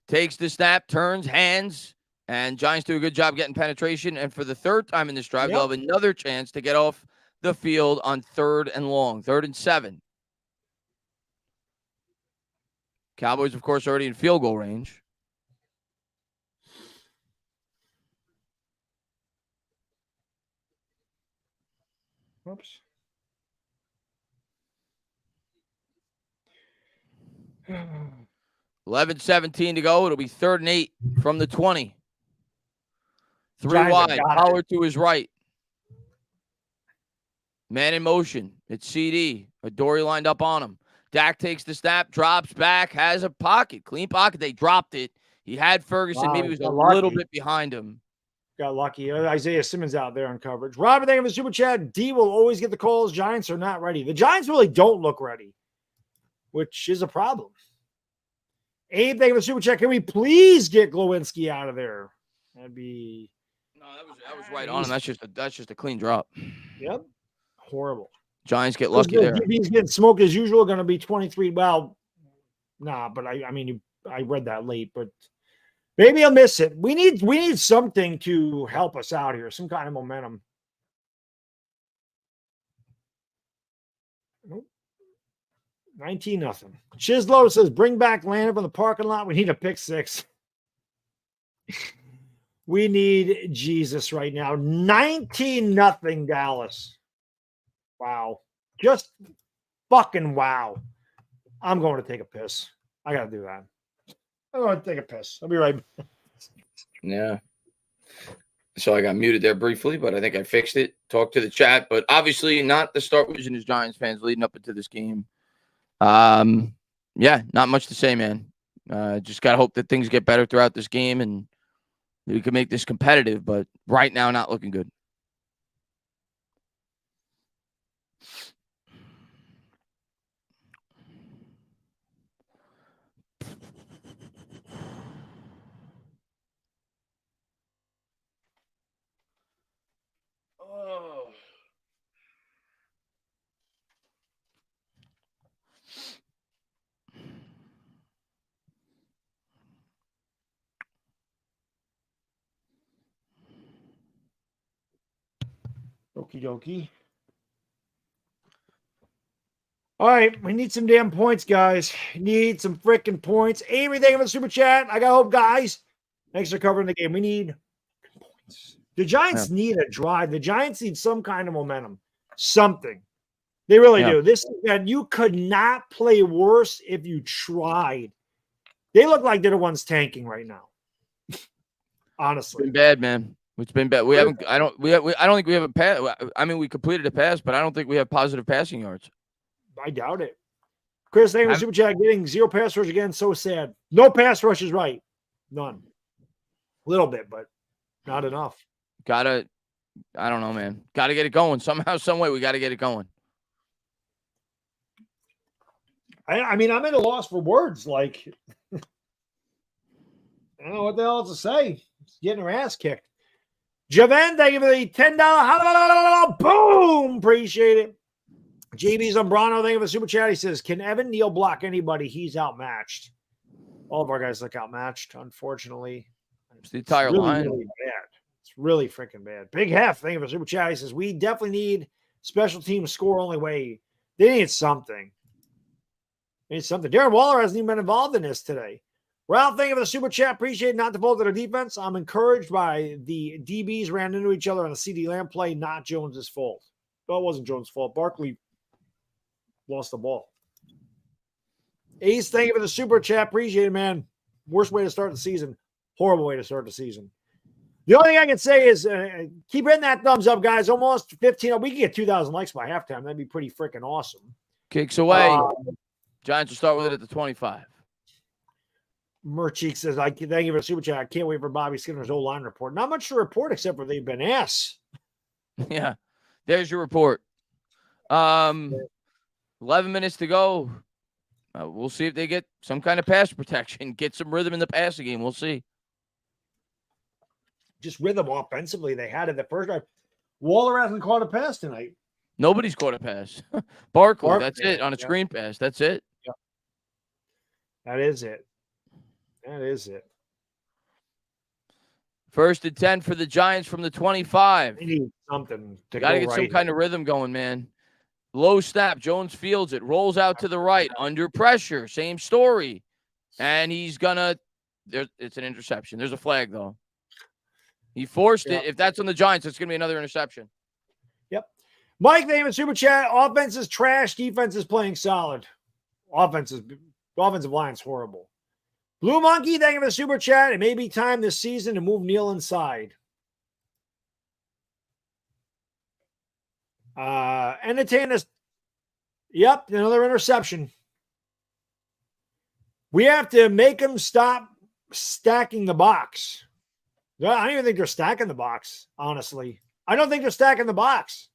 Takes the snap, turns, hands, and Giants do a good job getting penetration. And for the 3rd time in this drive, they'll have another chance to get off the field on 3rd and long, 3rd and 7. Cowboys, of course, already in field goal range. Oops. 11:17 to go. It'll be 3rd and 8 from the 20. 3 Giants wide. Pollard to his right. Man in motion. It's CD. Adoree lined up on him. Dak takes the snap, drops back, has a pocket. Clean pocket. They dropped it. He had Ferguson. Maybe he was a little bit behind him. Got lucky. Isaiah Simmons out there on coverage. Robert, thank you for the super chat. D will always get the calls. Giants are not ready. The Giants really don't look ready, which is a problem. Abe, thank you for the super chat. Can we please get Glowinski out of there? That'd be. No, that was right on him. That's just a clean drop. Yep. Horrible. Giants get lucky there. He's getting smoked as usual. Going to be 23. Well, nah, but I read that late, but maybe I'll miss it. We need something to help us out here. Some kind of momentum. Nope. 19-0. Chislow says, bring back Landon from the parking lot. We need a pick 6. We need Jesus right now. 19-0 Dallas. Wow. Just fucking wow. I'm going to take a piss. I got to do that. I'm going to take a piss. I'll be right back. Yeah. So I got muted there briefly, but I think I fixed it. Talked to the chat, but obviously not the start we're using as Giants fans leading up into this game. Yeah, not much to say, man. Just got to hope that things get better throughout this game and we can make this competitive, but right now, not looking good. Oh. Okie dokie. All right, we need some damn points, guys. Need some freaking points. Avery, thank you for the super chat. I got hope, guys. Thanks for covering the game. We need points. The Giants need a drive. The Giants need some kind of momentum. Something. They really do. This and you could not play worse if you tried. They look like they're the ones tanking right now. Honestly. It's been bad, man. It's been bad. We haven't. I don't think we have a pass. I mean, we completed a pass, but I don't think we have positive passing yards. I doubt it. Chris, thank you for super chat. Getting 0 pass rush again. So sad. No pass rush is right. None. A little bit, but not enough. I don't know, man. Gotta get it going. Somehow, some way, we gotta get it going. I mean, I'm at a loss for words. Like, I don't know what the hell else to say. Getting her ass kicked. Javan, thank you for the $10. Boom. Appreciate it. JB's Umbrano, thank you for the super chat. He says, can Evan Neal block anybody? He's outmatched. All of our guys look outmatched, unfortunately. It's the entire line. Really bad. It's really freaking bad. Big Hef, thank you for the super chat. He says, we definitely need special team score only way. They need something. They need something. Darren Waller hasn't even been involved in this today. Ralph, thank you for the super chat. Appreciate not the fault of their defense. I'm encouraged by the DBs ran into each other on a CD Lamb play, not Jones's fault. Well, it wasn't Jones' fault. Barkley lost the ball. Ace, thank you for the super chat. Appreciate it, man. Worst way to start the season. Horrible way to start the season. The only thing I can say is keep hitting that thumbs up, guys. Almost 15. We can get 2,000 likes by halftime. That'd be pretty freaking awesome. Kicks away. Giants will start with it at the 25. Mercheek says, thank you for the super chat. I can't wait for Bobby Skinner's O-line report. Not much to report except for they've been ass. Yeah. There's your report. 11 minutes to go. We'll see if they get some kind of pass protection, get some rhythm in the passing game. We'll see. Just rhythm offensively. They had it the first drive. Waller hasn't caught a pass tonight. Nobody's caught a pass. Barkley, that's it on a screen pass. That's it. Yeah. That is it. That is it. 1st and 10 for the Giants from the 25. They need something to Got to get some kind of rhythm going, man. Low snap. Jones fields it. Rolls out to the right. Under pressure. Same story. And he's going to – it's an interception. There's a flag, though. He forced it. If that's on the Giants, it's going to be another interception. Yep. Mike, name and super chat. Offense is trash. Defense is playing solid. Offensive line's horrible. Blue Monkey, thank you for the super chat. It may be time this season to move Neal inside. Entertain us. Yep, another interception. We have to make them stop stacking the box. I don't even think they're stacking the box, honestly. I don't think they're stacking the box.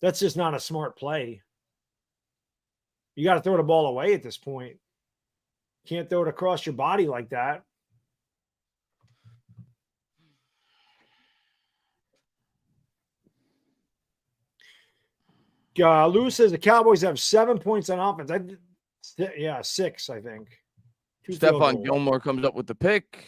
That's just not a smart play. You got to throw the ball away at this point. Can't throw it across your body like that. Lou says the Cowboys have 7 points on offense. 6, I think. Stephon Gilmore comes up with the pick.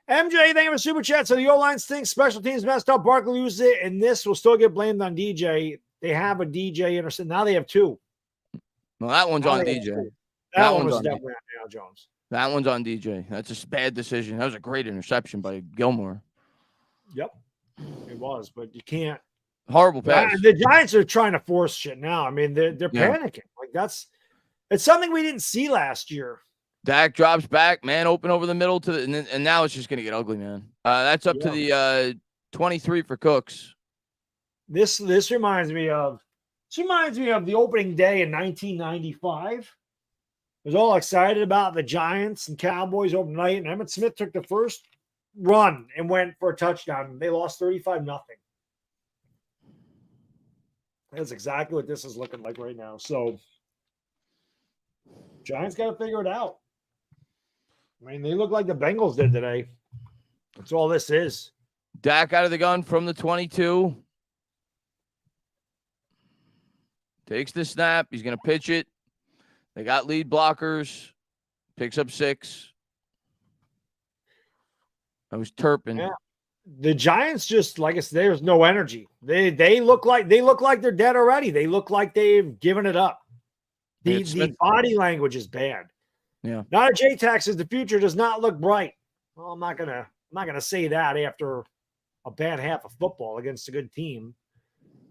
MJ, thank you for super chat. So the O-line stinks. Special teams messed up. Barkley loses it, and this will still get blamed on DJ. They have a DJ intercept. Now they have 2. Well, that one's on DJ. That one was definitely on Daniel Jones. That one's on DJ. That's a bad decision. That was a great interception by Gilmore. Yep, it was, but you can't. Horrible pass. The Giants are trying to force shit now. I mean, they're panicking. Like it's something we didn't see last year. Dak drops back, man, open over the middle and now it's just gonna get ugly, man. That's up to the 23 for Cooks. This reminds me of the opening day in 1995. I was all excited about the Giants and Cowboys open night, and Emmitt Smith took the first run and went for a touchdown. They lost 35-0. That's exactly what this is looking like right now. So Giants got to figure it out. I mean, they look like the Bengals did today. That's all this is. Dak out of the gun from the 22. Takes the snap. He's going to pitch it. They got lead blockers. Picks up 6. That was Turpin. Yeah. The Giants just, like I said, there's no energy. They look like they're dead already. They look like they've given it up. The body language is bad. Yeah. Not a J-Tax says the future does not look bright. Well, I'm not gonna say that after a bad half of football against a good team.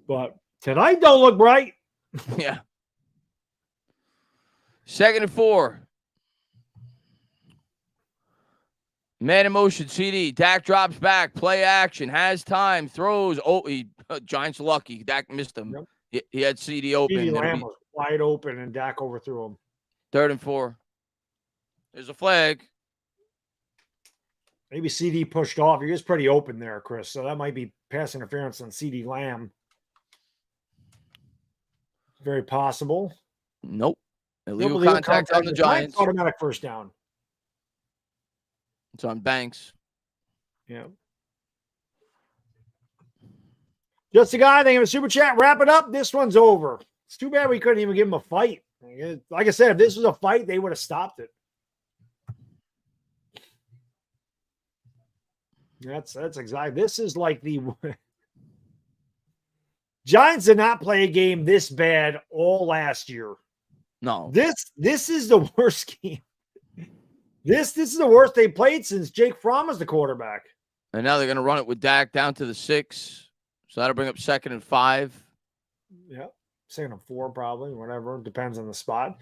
But tonight don't look bright. Yeah. 2nd and 4. Man in motion, CD. Dak drops back. Play action. Has time. Throws. Oh, Giants lucky. Dak missed him. Yep. He had CD open. CD Lamb was wide open, and Dak overthrew him. 3rd and 4. There's a flag. Maybe CD pushed off. He was pretty open there, Chris. So that might be pass interference on CD Lamb. Very possible. Nope. Illegal contact on the Giants. Automatic first down. It's on Banks. Yeah. Just a guy, thank you for super chat. Wrap it up. This one's over. It's too bad we couldn't even give him a fight. Like I said, if this was a fight, they would have stopped it. That's exactly. This is like the Giants did not play a game this bad all last year. No. This is the worst game. This is the worst they played since Jake Fromm was the quarterback. And now they're going to run it with Dak down to the 6. So that'll bring up 2nd and 5. Yeah. 2nd and 4 probably. Whatever. Depends on the spot.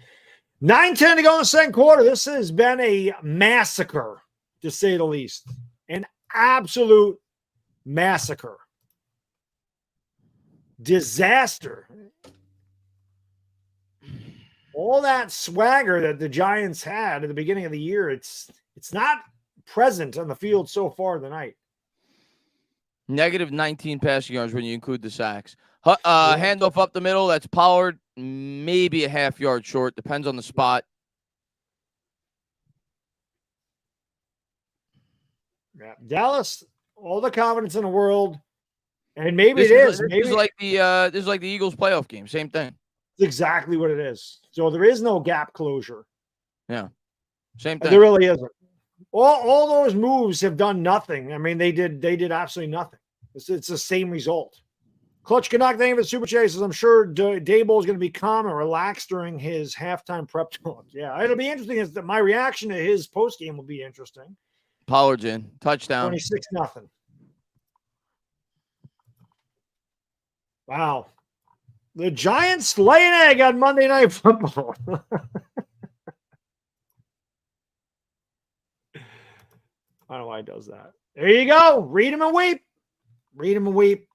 9:10 to go in the second quarter. This has been a massacre, to say the least. An absolute massacre. Disaster. All that swagger that the Giants had at the beginning of the year, it's not present on the field so far tonight. Negative 19 passing yards when you include the sacks. Handoff up the middle. That's Pollard. Maybe a half yard short. Depends on the spot. Yeah. Dallas, all the confidence in the world. And maybe it is. This is like the Eagles playoff game. Same thing. It's exactly what it is. So there is no gap closure. Yeah. Same thing. There really isn't. All those moves have done nothing. I mean, they did absolutely nothing. It's the same result. Clutch Canuck, thank you for the super chases. I'm sure Dable is going to be calm and relaxed during his halftime prep talk. Yeah, it'll be interesting. Is that my reaction to his post game will be interesting. Pollard's in. Touchdown. 26-0. Wow. The Giants lay an egg on Monday Night Football. I don't know why he does that. There you go. Read him and weep. Read him and weep.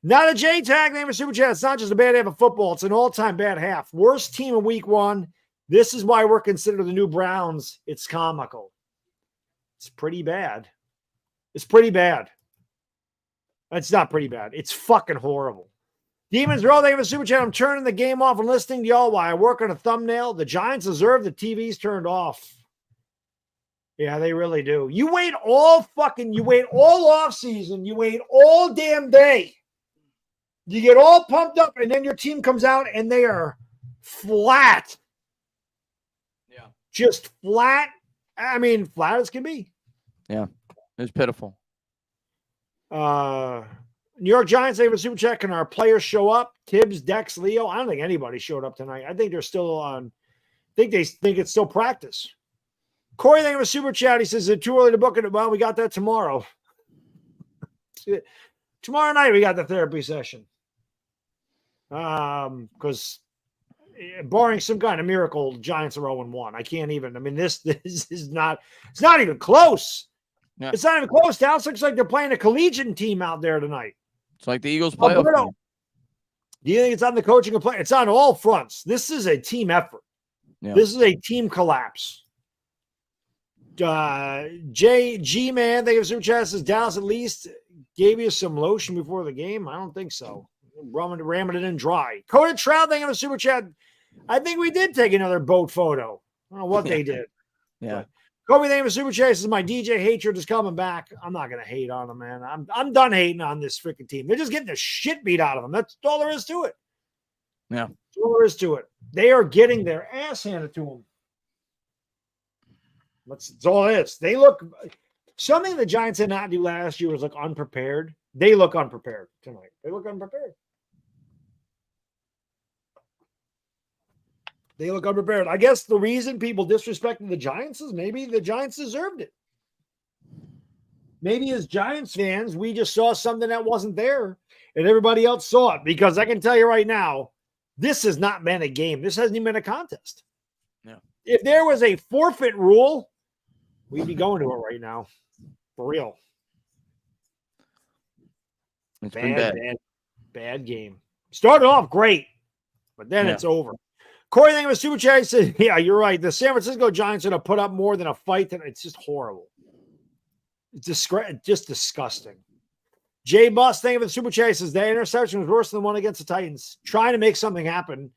Not a J-Tag name for Super Chat. It's not just a bad half of football. It's an all-time bad half. Worst team in week 1. This is why we're considered the new Browns. It's comical. It's pretty bad. It's pretty bad. It's not pretty bad. It's fucking horrible. Demons Roll, thank you for Super Chat. I'm turning the game off and listening to y'all while I work on a thumbnail. The Giants deserve the TVs turned off. Yeah, they really do. You wait all off season. You wait all damn day. You get all pumped up, and then your team comes out, and they are flat. Yeah. Just flat. I mean, flat as can be. Yeah. It's pitiful. New York Giants, they have a super check. Can our players show up? Tibbs, Dex, Leo. I don't think anybody showed up tonight. I think they're still on. I think they think it's still practice. Corey, thank you for super chat. He says, it's too early to book it. Well, we got that tomorrow. Tomorrow night, we got the therapy session. Because barring some kind of miracle, Giants are 0-1. I can't even. I mean, this is not. It's not even close. Yeah. It's not even close. Dallas looks like they're playing a collegiate team out there tonight. It's like the Eagles playoff game. Do you think it's on the coaching or play? It's on all fronts. This is a team effort. Yeah. This is a team collapse. G man, they give super chat says Dallas at least gave you some lotion before the game. I don't think so. Ramming it in dry. Coded Trout, they give a super chat. I think we did take another boat photo. I don't know what they did. Yeah. Kobe, they give a super chat says my DJ hatred is coming back. I'm not gonna hate on them, man. I'm done hating on this freaking team. They're just getting the shit beat out of them. That's all there is to it. Yeah. That's all there is to it. They are getting their ass handed to them. That's all it is. They look something the Giants did not do last year was look unprepared. They look unprepared tonight. They look unprepared. They look unprepared. I guess the reason people disrespected the Giants is maybe the Giants deserved it. Maybe as Giants fans, we just saw something that wasn't there and everybody else saw it. Because I can tell you right now, this has not been a game. This hasn't even been a contest. Yeah. If there was a forfeit rule, we'd be going to it right now. For real. It's been bad. Bad game. Started off great, but then it's over. Corey, thank you for super chat. He said, yeah, you're right. The San Francisco Giants are going to put up more than a fight. It's just horrible. It's just disgusting. Jay Bus, thank you for the super chat. He says, the interception was worse than the one against the Titans. Trying to make something happen.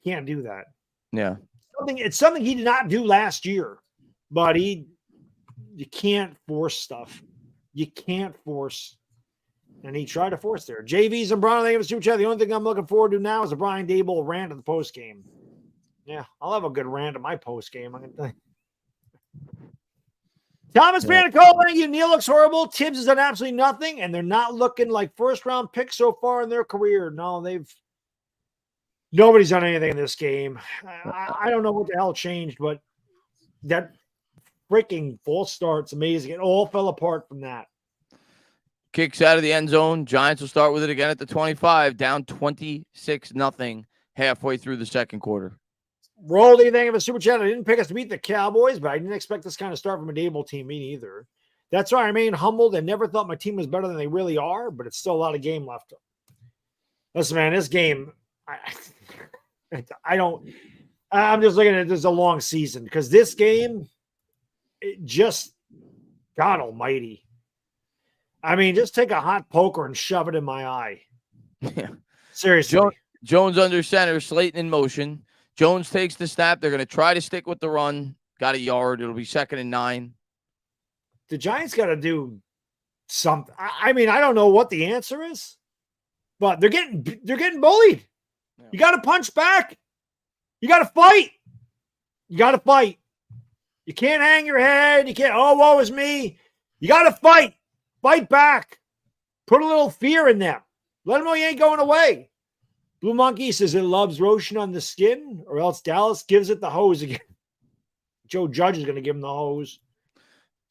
Can't do that. Yeah. It's something he did not do last year, but you can't force stuff. You can't force. And he tried to force there. JV's and Brian, thank you for super chat. The only thing I'm looking forward to now is a Brian Dable rant at the post game. Yeah, I'll have a good rant at my post game. I can tell you. Thomas Panico, thank you. Neil looks horrible. Tibbs has done absolutely nothing, and they're not looking like first round picks so far in their career. No, nobody's done anything in this game. I don't know what the hell changed, but that freaking false start's amazing. It all fell apart from that. Kicks out of the end zone. Giants will start with it again at the 25, down 26-0 halfway through the second quarter. Roll anything of a super chat. I didn't pick us to beat the Cowboys, but I didn't expect this kind of start from a Dable team, me neither. That's why I remain humbled and never thought my team was better than they really are, but it's still a lot of game left. Listen, man, this game, I'm just looking at it as a long season because this game, it just, God almighty. I mean, just take a hot poker and shove it in my eye. Yeah. Seriously. Jones under center, Slayton in motion. Jones takes the snap. They're going to try to stick with the run. Got a yard. It'll be 2nd and 9. The Giants got to do something. I mean, I don't know what the answer is, but they're getting bullied. Yeah. You got to punch back. You got to fight. You got to fight. You can't hang your head. You can't, oh, woe is me. You got to fight. Fight back. Put a little fear in them. Let them know you ain't going away. Blue Monkey says it loves lotion on the skin, or else Dallas gives it the hose again. Joe Judge is going to give him the hose.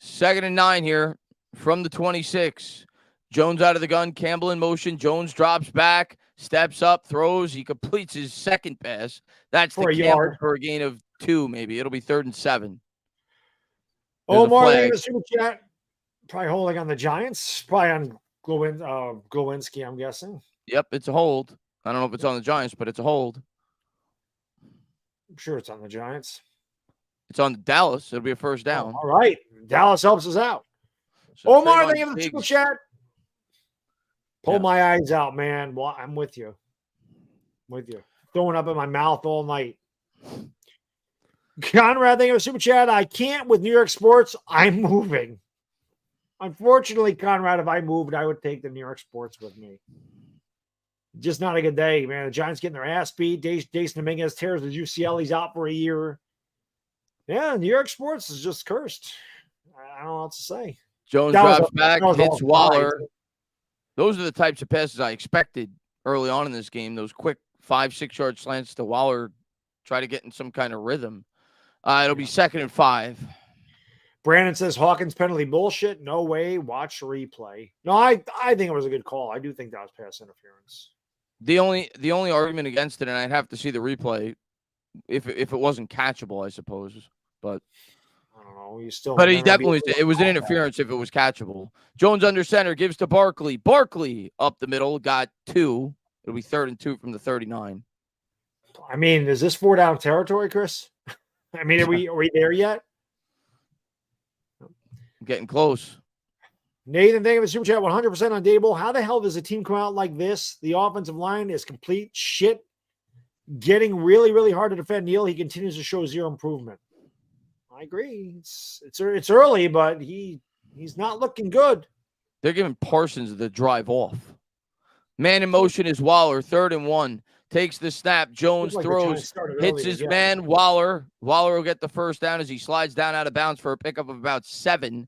2nd and 9 here from the 26. Jones out of the gun. Campbell in motion. Jones drops back, steps up, throws. He completes his second pass. That's for the Campbell for a gain of 2, maybe. It'll be 3rd and 7. Oh, Marley, the super chat. Probably holding on the Giants. Probably on Glowinski, I'm guessing. Yep, it's a hold. I don't know if it's on the Giants, but it's a hold. I'm sure it's on the Giants. It's on Dallas. It'll be a first down. All right. Dallas helps us out. So Omar, they have the super chat. Pull my eyes out, man. Well, I'm with you. Throwing up in my mouth all night. Conrad, they have a super chat. I can't with New York sports. I'm moving. Unfortunately, Conrad, if I moved, I would take the New York sports with me. Just not a good day, man. The Giants getting their ass beat. Jason Dominguez tears his UCL. He's out for a year. Yeah, New York sports is just cursed. I don't know what to say. Jones drops back, hits Waller. Those are the types of passes I expected early on in this game. Those quick 5-6 yard slants to Waller, try to get in some kind of rhythm. It'll be 2nd and 5. Brandon says Hawkins penalty bullshit. No way. Watch the replay. No, I think it was a good call. I do think that was pass interference. The only argument against it, and I'd have to see the replay if it wasn't catchable, I suppose. But I don't know. You still. But he definitely it was an interference if it was catchable. Jones under center gives to Barkley. Barkley up the middle got 2. It'll be 3rd and 2 from the 39. I mean, is this 4 down territory, Chris? I mean, are we there yet? Getting close. Nathan, thank you for super chat. 100% on Dable. How the hell does a team come out like this? The offensive line is complete shit. Getting really, really hard to defend Neal. He continues to show zero improvement. I agree. It's early, but he's not looking good. They're giving Parsons the drive off. Man in motion is Waller. 3rd and 1. Takes the snap. Jones throws. Hits his man. Waller. Waller will get the first down as he slides down out of bounds for a pickup of about 7.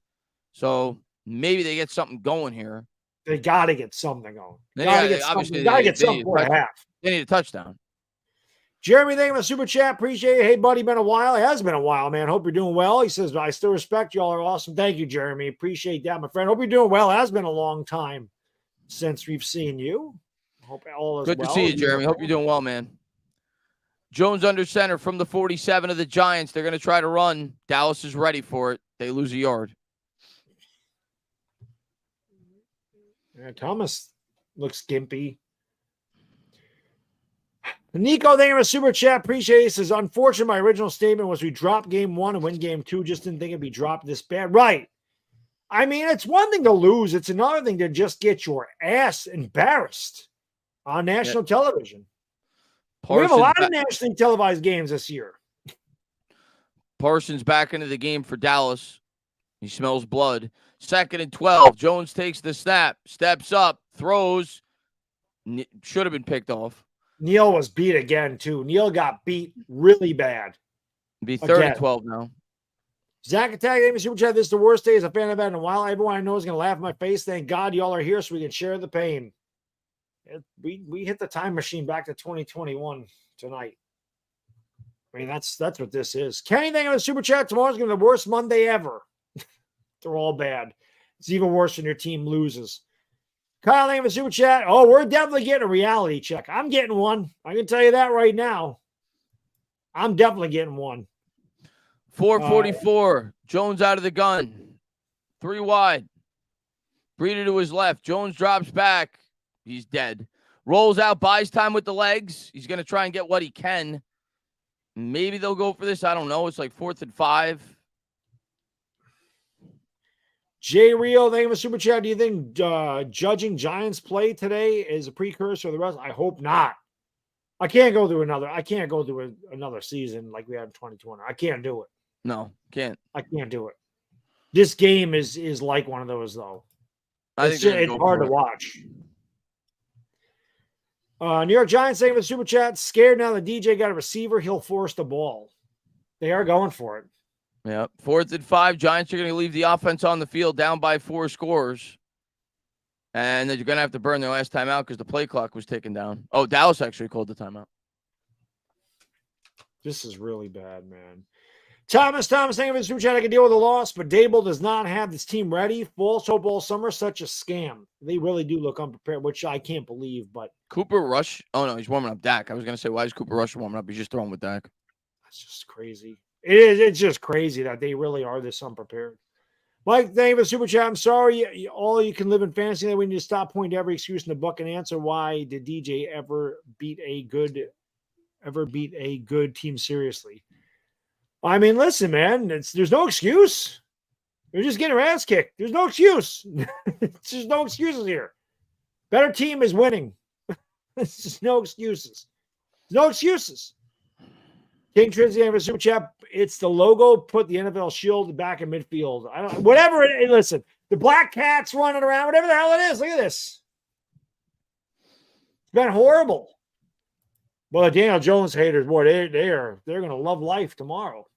So maybe they get something going here. They got to get something going. They got to get something for a half. They need a touchdown. Jeremy, thank you for the super chat. Appreciate it. Hey, buddy, been a while. It has been a while, man. Hope you're doing well. He says, I still respect you. All are awesome. Thank you, Jeremy. Appreciate that, my friend. Hope you're doing well. It has been a long time since we've seen you. Hope all is good well. To see you, Jeremy. Hope you're doing well, man. Jones under center from the 47 of the Giants. They're going to try to run. Dallas is ready for it. They lose a yard. Yeah, Thomas looks gimpy. Nico, thank you for a super chat. Appreciate it. He says, unfortunate, my original statement was we dropped game 1 and win game 2. Just didn't think it'd be dropped this bad. Right. I mean, it's one thing to lose. It's another thing to just get your ass embarrassed on national television. We have a lot of nationally televised games this year. Parsons back into the game for Dallas. He smells blood. 2nd and 12. Jones takes the snap, steps up, throws. Should have been picked off. Neal was beat again, too. Neal got beat really bad. It'll be 3rd and 12 now. Zach Attack, super chat. This is the worst day as a fan of that in a while. Everyone I know is going to laugh in my face. Thank God y'all are here so we can share the pain. We hit the time machine back to 2021 tonight. I mean, that's what this is. Kenny, thank you for the super chat. Tomorrow's going to be the worst Monday ever. They're all bad. It's even worse when your team loses. Kyle, thank you for the super chat. Oh, we're definitely getting a reality check. I'm getting one. I can tell you that right now. I'm definitely getting one. 444. Jones out of the gun. 3 wide. Breida to his left. Jones drops back. He's dead. Rolls out, buys time with the legs. He's going to try and get what he can. Maybe they'll go for this. I don't know. It's like 4th and 5. Jay Rio, thank you for super chat. Do you think judging Giants play today is a precursor of the rest? I hope not. I can't go through another season like we had in 2020. I can't do it. No, can't. I can't do it. This game is like one of those, though. It's hard to watch. New York Giants, thank you for the super chat. Scared now the DJ got a receiver. He'll force the ball. They are going for it. Yeah, 4th and 5. Giants are going to leave the offense on the field down by 4 scores. And they're going to have to burn their last timeout because the play clock was taken down. Oh, Dallas actually called the timeout. This is really bad, man. Thomas, thank you for the super chat. I can deal with a loss, but Dable does not have this team ready. False hope all summer, such a scam. They really do look unprepared, which I can't believe. But Cooper Rush. Oh, no, he's warming up Dak. I was going to say, why is Cooper Rush warming up? He's just throwing with Dak. That's just crazy. It is. It's just crazy that they really are this unprepared. Mike, thank you for the super chat. I'm sorry. All you can live in fantasy. That we need to stop pointing to every excuse in the book and answer why did DJ ever beat a good team seriously? I mean, listen, man. There's no excuse. They're just getting their ass kicked. There's no excuse. There's just no excuses here. Better team is winning. There's just no excuses. No excuses. King Trinity for super chat. It's the logo. Put the NFL shield back in midfield. I don't. Whatever. Listen, the black cat's running around. Whatever the hell it is. Look at this. It's been horrible. Well, the Daniel Jones haters, boy, they're going to love life tomorrow.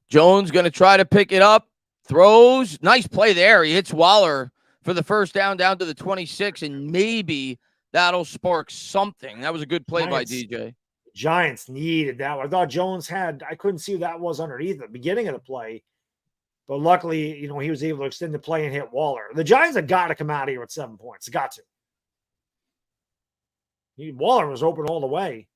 Jones going to try to pick it up. Throws. Nice play there. He hits Waller for the first down to the 26, and maybe that'll spark something. That was a good play by DJ. Giants needed that one. I thought Jones had, I couldn't see who that was underneath at the beginning of the play. But luckily, he was able to extend the play and hit Waller. The Giants have got to come out of here with 7 points. Got to. Waller was open all the way.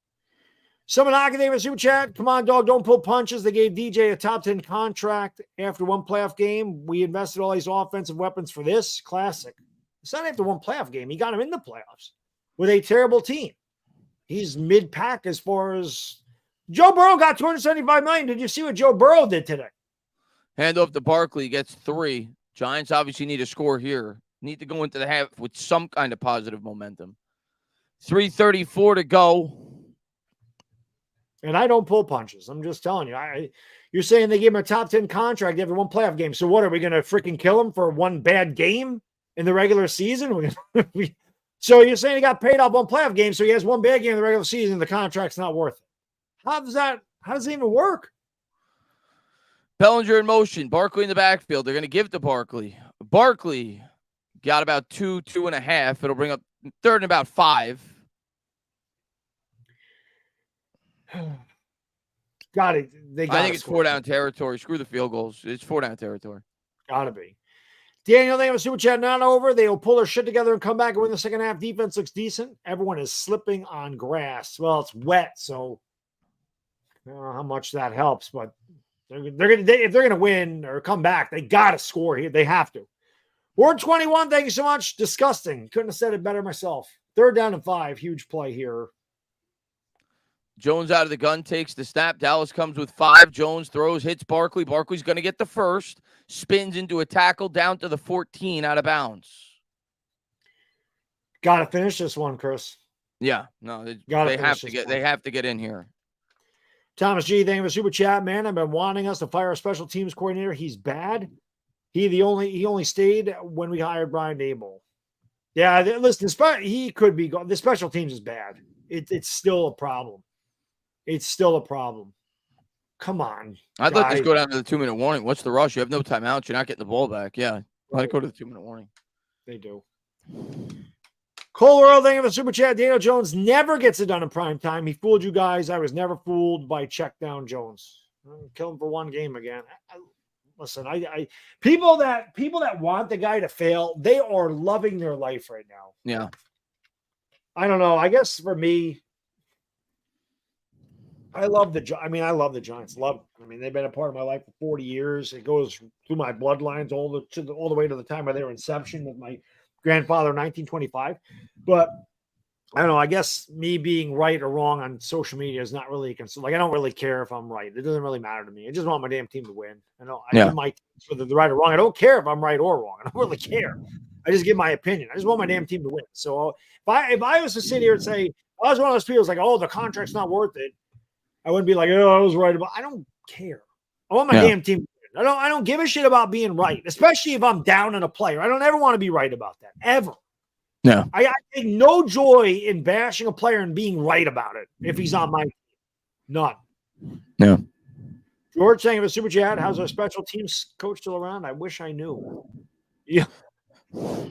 Someone gave a super chat. Come on, dog. Don't pull punches. They gave DJ a top 10 contract after one playoff game. We invested all these offensive weapons for this. Classic. It's not after one playoff game. He got him in the playoffs with a terrible team. He's mid-pack as far as Joe Burrow got $275 million. Did you see what Joe Burrow did today? Hand off to Barkley, gets 3. Giants obviously need a score here. Need to go into the half with some kind of positive momentum. 3:34 to go. And I don't pull punches. I'm just telling you. You're saying they gave him a top 10 contract every one playoff game. So what, are we going to freaking kill him for one bad game in the regular season? So you're saying he got paid off one playoff game, so he has one bad game in the regular season, the contract's not worth it. How does it even work? Bellinger in motion. Barkley in the backfield. They're going to give to Barkley. Barkley got about 2.5. It'll bring up third and about 5. Got it. I think it's 4-down territory. Screw the field goals. It's 4-down territory. Got to be. Daniel, they have a super chat not over. They will pull their shit together and come back and win the second half. Defense looks decent. Everyone is slipping on grass. Well, it's wet, so I don't know how much that helps, but if they're gonna win or come back, they gotta score here. They have to. Ward 21, thank you so much. Disgusting. Couldn't have said it better myself. 3rd down and 5. Huge play here. Jones out of the gun, takes the snap. Dallas comes with 5. Jones throws, hits Barkley. Barkley's going to get the first. Spins into a tackle down to the 14 out of bounds. Got to finish this one, Chris. Yeah, no, they have to get in here. Thomas G, thank you for super chat, man. I've been wanting us to fire a special teams coordinator. He's bad. He only stayed when we hired Brian Daboll. Yeah, listen, he could be gone. The special teams is bad. It's still a problem. It's still a problem. Come on. I'd let this go down to the 2-minute warning. What's the rush? You have no timeouts. You're not getting the ball back. Yeah. Let it go to the 2-minute warning. They do. Cole Earl, thank you for the super chat. Daniel Jones never gets it done in prime time. He fooled you guys. I was never fooled by check down Jones. Kill him for one game again. Listen, people that want the guy to fail, they are loving their life right now. Yeah. I don't know. I guess for me, I love the Giants. They've been a part of my life for 40 years. It goes through my bloodlines all the way to the time of their inception with my grandfather in 1925. But I don't know. I guess me being right or wrong on social media is not really a concern. Like, I don't really care if I'm right. It doesn't really matter to me. I just want my damn team to win. I give my teams whether they're right or wrong. I don't care if I'm right or wrong. I don't really care. I just give my opinion. I just want my damn team to win. So if I was to sit here and say, I was one of those people who's like, oh, the contract's not worth it, I wouldn't be like, oh, I was right about. I don't care. I want my damn team to win. I don't give a shit about being right, especially if I'm down on a player. I don't ever want to be right about that, ever. No. I take no joy in bashing a player and being right about it if he's on my team. None. No. George saying, of a super chat, how's our special teams coach still around? I wish I knew. Yeah.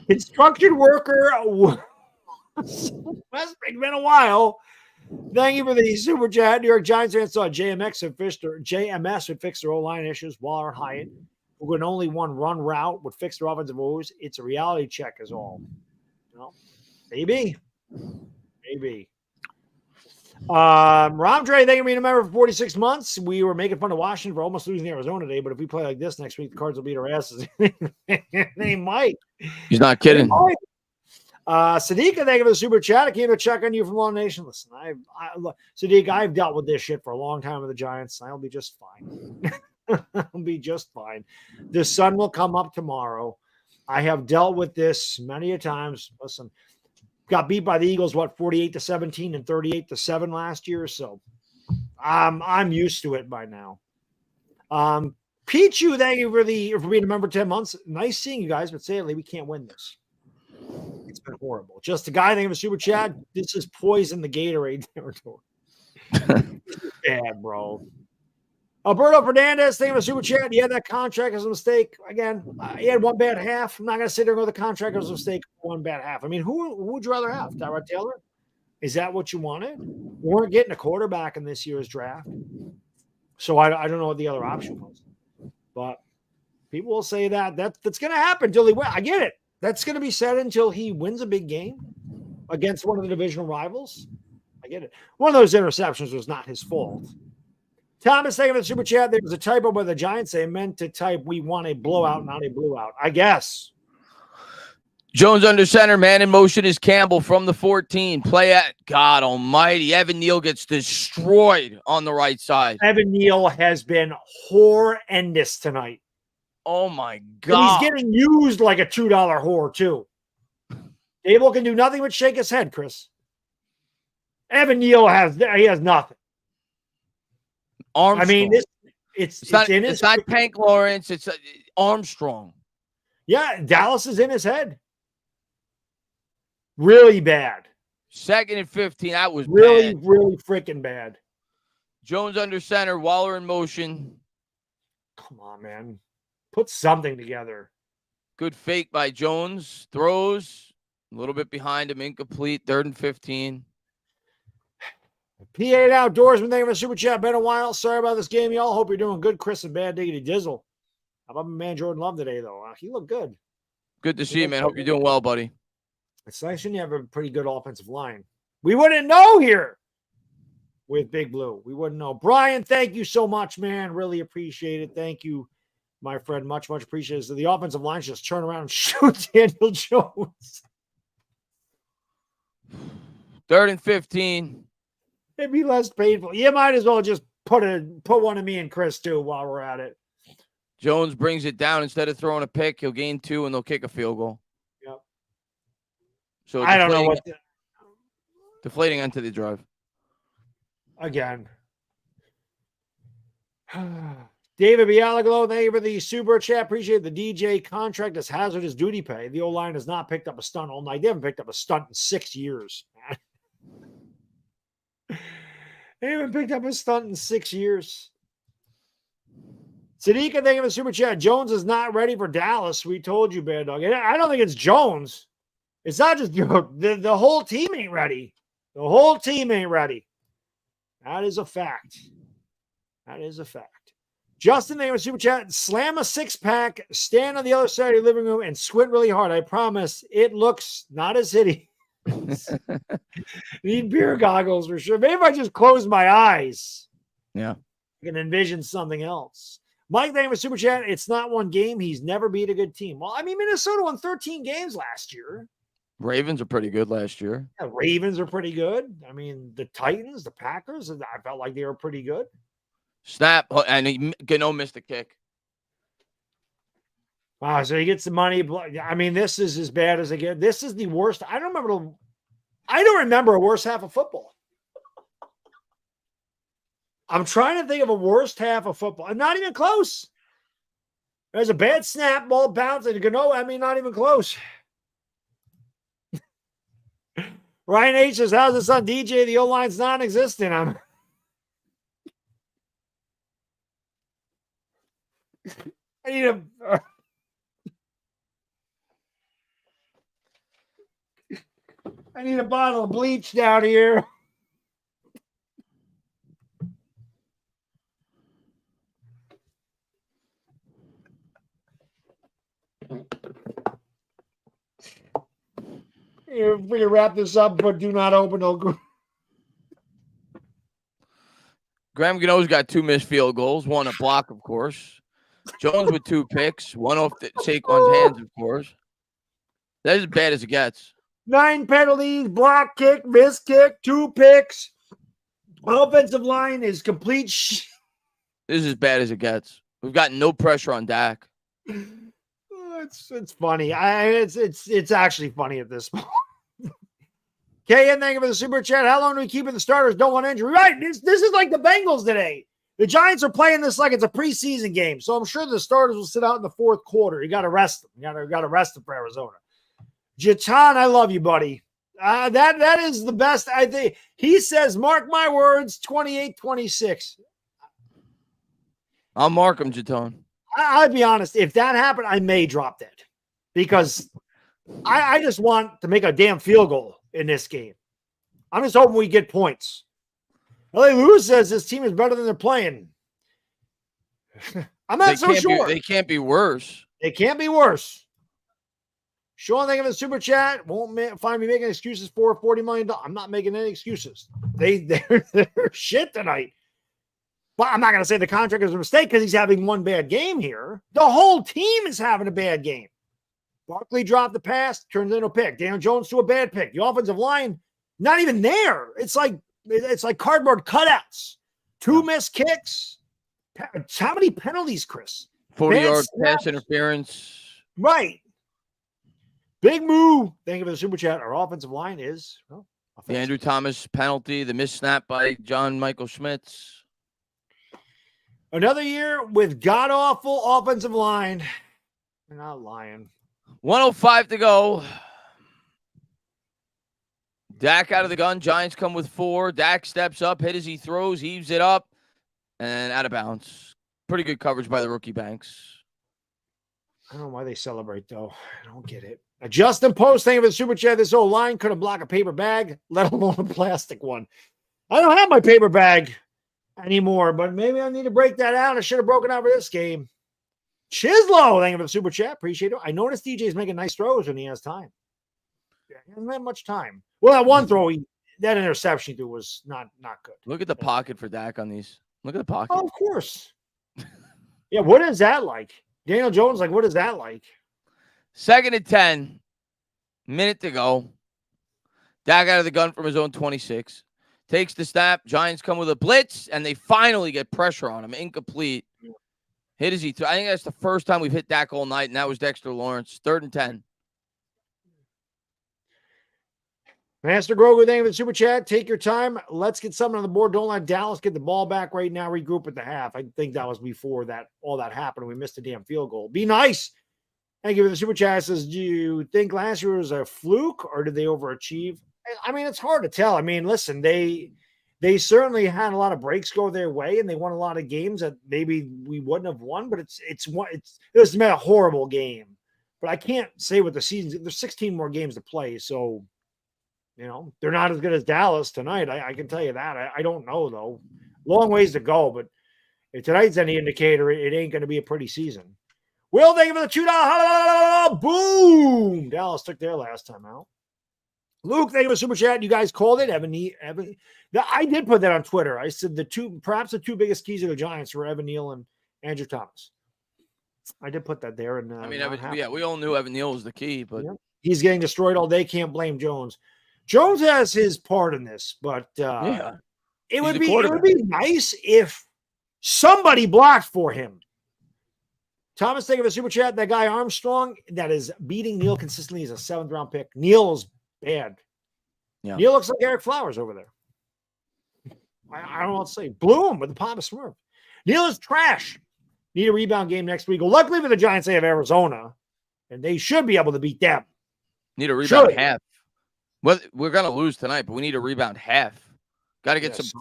Construction worker. It's been a while. Thank you for the super chat. New York Giants fans thought JMS would fix their O-line issues. Waller and Hyatt, who could only one run route, would fix their offensive woes. It's a reality check is all. Well, maybe. Ramdre, thank you for being a member for 46 months. We were making fun of Washington for almost losing Arizona today, but if we play like this next week, the Cards will beat our asses. They might. He's not kidding. Sadiqa, thank you for the super chat. I came to check on you from Long Nation. Listen, Sadiq, I've dealt with this shit for a long time with the Giants. I'll be just fine. I'll be just fine. The sun will come up tomorrow. I have dealt with this many a times. Listen, got beat by the Eagles, 48-17 and 38-7 last year. So I'm used to it by now. Pichu, thank you for being a member 10 months. Nice seeing you guys, but sadly, we can't win this. It's been horrible. Just a guy, thank you for super chat. This is poison the Gatorade territory. This is bad, bro. Alberto Fernandez, thank you for super chat. He had that contract as a mistake. Again, he had one bad half. I'm not going to sit there and go, the contract was a mistake, one bad half. I mean, who would you rather have? Tyrod Taylor? Is that what you wanted? We weren't getting a quarterback in this year's draft. So I don't know what the other option was. But People will say that's going to happen until he wins. I get it. That's going to be said until he wins a big game against one of the divisional rivals. I get it. One of those interceptions was not his fault. Thomas, thank you for the super chat. There was a typo by the Giants. They meant to type, "We want a blowout, not a blowout." I guess. Jones under center. Man in motion is Campbell from the 14. Play at God almighty. Evan Neal gets destroyed on the right side. Evan Neal has been horrendous tonight. Oh, my And God. he's getting used like a $2 whore, too. Abel can do nothing but shake his head, Chris. Evan Neal has nothing. Armstrong. I mean, it's not Hank Lawrence. It's Armstrong. Yeah, Dallas is in his head. Really bad. 2nd and 15. That was really, bad. really freaking bad. Jones under center. Waller in motion. Come on, man. Put something together. Good fake by Jones. Throws. A little bit behind him. Incomplete. 3rd and 15. P8 Outdoorsman, thank you for the super chat. Been a while. Sorry about this game, y'all. Hope you're doing good. Chris and Bad Diggity Dizzle. How about my man Jordan Love today, though? He looked good. Good to see you, man. Hope you're doing well, buddy. It's nice when you have a pretty good offensive line. We wouldn't know here with Big Blue. We wouldn't know. Brian, thank you so much, man. Really appreciate it. Thank you, my friend. Much, much appreciated. So the offensive line just turn around and shoot Daniel Jones. 3rd and 15. It'd be less painful. You might as well just put one of me and Chris, too, while we're at it. Jones brings it down. Instead of throwing a pick, he'll gain 2, and they'll kick a field goal. Yep. So I don't know what deflating end to the drive. Again. David Bialaglo, thank you for the super chat. Appreciate the DJ contract as hazardous duty pay. The O-line has not picked up a stunt all night. They haven't picked up a stunt in 6 years. They haven't picked up a stunt in 6 years. Sadiqa, thank you for the super chat. Jones is not ready for Dallas. We told you, Baddog. I don't think it's Jones. It's not just the whole team ain't ready. The whole team ain't ready. That is a fact. That is a fact. Justin, thank you for the super chat. Slam a 6-pack, stand on the other side of your living room, and squint really hard. I promise it looks not as hideous. Need beer goggles for sure. Maybe if I just close my eyes. Yeah. I can envision something else. Mike, thank you for super chat. It's not one game. He's never beat a good team. Well, I mean, Minnesota won 13 games last year. Ravens are pretty good last year. Yeah, Ravens are pretty good. I mean, the Titans, the Packers, I felt like they were pretty good. Snap, and Gano missed the kick. Wow, so he gets the money. I mean, this is as bad as they get. This is the worst. I don't remember a worse half of football. I'm trying to think of a worst half of football. I'm not even close. There's a bad snap, ball bouncing. Gano, I mean, not even close. Ryan H says, how's this on DJ? The O-line's non-existent. I need a bottle of bleach down here. We're going to wrap this up, but do not open no. Graham Gano's got 2 missed field goals, 1 a block, of course. Jones with 2 picks, 1 off Saquon's hands, of course. That's as bad as it gets. 9 penalties, block kick, missed kick, 2 picks. Offensive line is complete This is as bad as it gets. We've got no pressure on Dak. It's funny. It's actually funny at this point. KN, thank you for the super chat. How long do we keep in the starters? Don't want injury. Right. This is like the Bengals today. The Giants are playing this like it's a preseason game. So I'm sure the starters will sit out in the 4th quarter. You got to rest them. You got to rest them for Arizona. Jatan, I love you, buddy. That is the best. I think he says, mark my words, 28-26. I'll mark him, Jatan. I'll be honest. If that happened, I may drop that because I just want to make a damn field goal in this game. I'm just hoping we get points. LA Lewis says this team is better than they're playing. I'm not so sure. They can't be worse. They can't be worse. Sean, thank you for the super chat. Won't find me making excuses for $40 million. I'm not making any excuses. They're shit tonight. But I'm not going to say the contract is a mistake because he's having one bad game here. The whole team is having a bad game. Barkley dropped the pass, turns into a pick. Daniel Jones to a bad pick. The offensive line, not even there. It's like cardboard cutouts. 2 missed kicks. How many penalties, Chris? 40-yard pass interference. Right. Big move. Thank you for the super chat. Our offensive line is the Andrew Thomas penalty, the missed snap by John Michael Schmitz. Another year with god-awful offensive line. They're not lying. 1:05 to go. Dak out of the gun. Giants come with 4. Dak steps up, hit as he throws, heaves it up, and out of bounds. Pretty good coverage by the rookie Banks. I don't know why they celebrate, though. I don't get it. Justin Post, thank you for the super chat. This old line couldn't block a paper bag, let alone a plastic one. I don't have my paper bag anymore, but maybe I need to break that out. I should have broken out for this game. Chislo, thank you for the super chat. Appreciate it. I noticed DJ's making nice throws when he has time. He hasn't had much time. Well, that one throw, that interception too was not good. Look at the pocket for Dak on these. Look at the pocket. Oh, of course. Yeah, what is that like? Daniel Jones, what is that like? 2nd and 10. Minute to go. Dak out of the gun from his own 26. Takes the snap. Giants come with a blitz, and they finally get pressure on him. Incomplete. Hit as he threw. I think that's the first time we've hit Dak all night, and that was Dexter Lawrence. 3rd and 10. Master Grogu, thank you for the super chat. Take your time. Let's get something on the board. Don't let Dallas get the ball back right now. Regroup at the half. I think that was before all that happened. We missed a damn field goal. Be nice. Thank you for the super chat. It says, do you think last year was a fluke or did they overachieve? I mean, it's hard to tell. I mean, listen, they certainly had a lot of breaks go their way, and they won a lot of games that maybe we wouldn't have won. But it was a horrible game. But I can't say what the season. There's 16 more games to play, so they're not as good as Dallas tonight. I can tell you that. I don't know though. Long ways to go, but if tonight's any indicator, it ain't going to be a pretty season. Will, thank you for the $2. Boom! Dallas took their last time out. Luke, thank you for super chat. You guys called it. Evan. I did put that on Twitter. I said perhaps the 2 biggest keys of the Giants were Evan Neal and Andrew Thomas. I did put that there. And we all knew Evan Neal was the key, but he's getting destroyed all day. Can't blame Jones. Jones has his part in this, but it would be nice if somebody blocked for him. Thomas, thank you for the super chat. That guy Armstrong that is beating Neal consistently is a 7th round pick. Neal's bad. Yeah. Neal looks like Eric Flowers over there. I don't know what to say. Bloom with the Papa Smurf. Neal is trash. Need a rebound game next week. Well, luckily for the Giants, they have Arizona, and they should be able to beat them. Need a rebound half. Well, we're going to lose tonight, but we need a rebound half. Got to get some,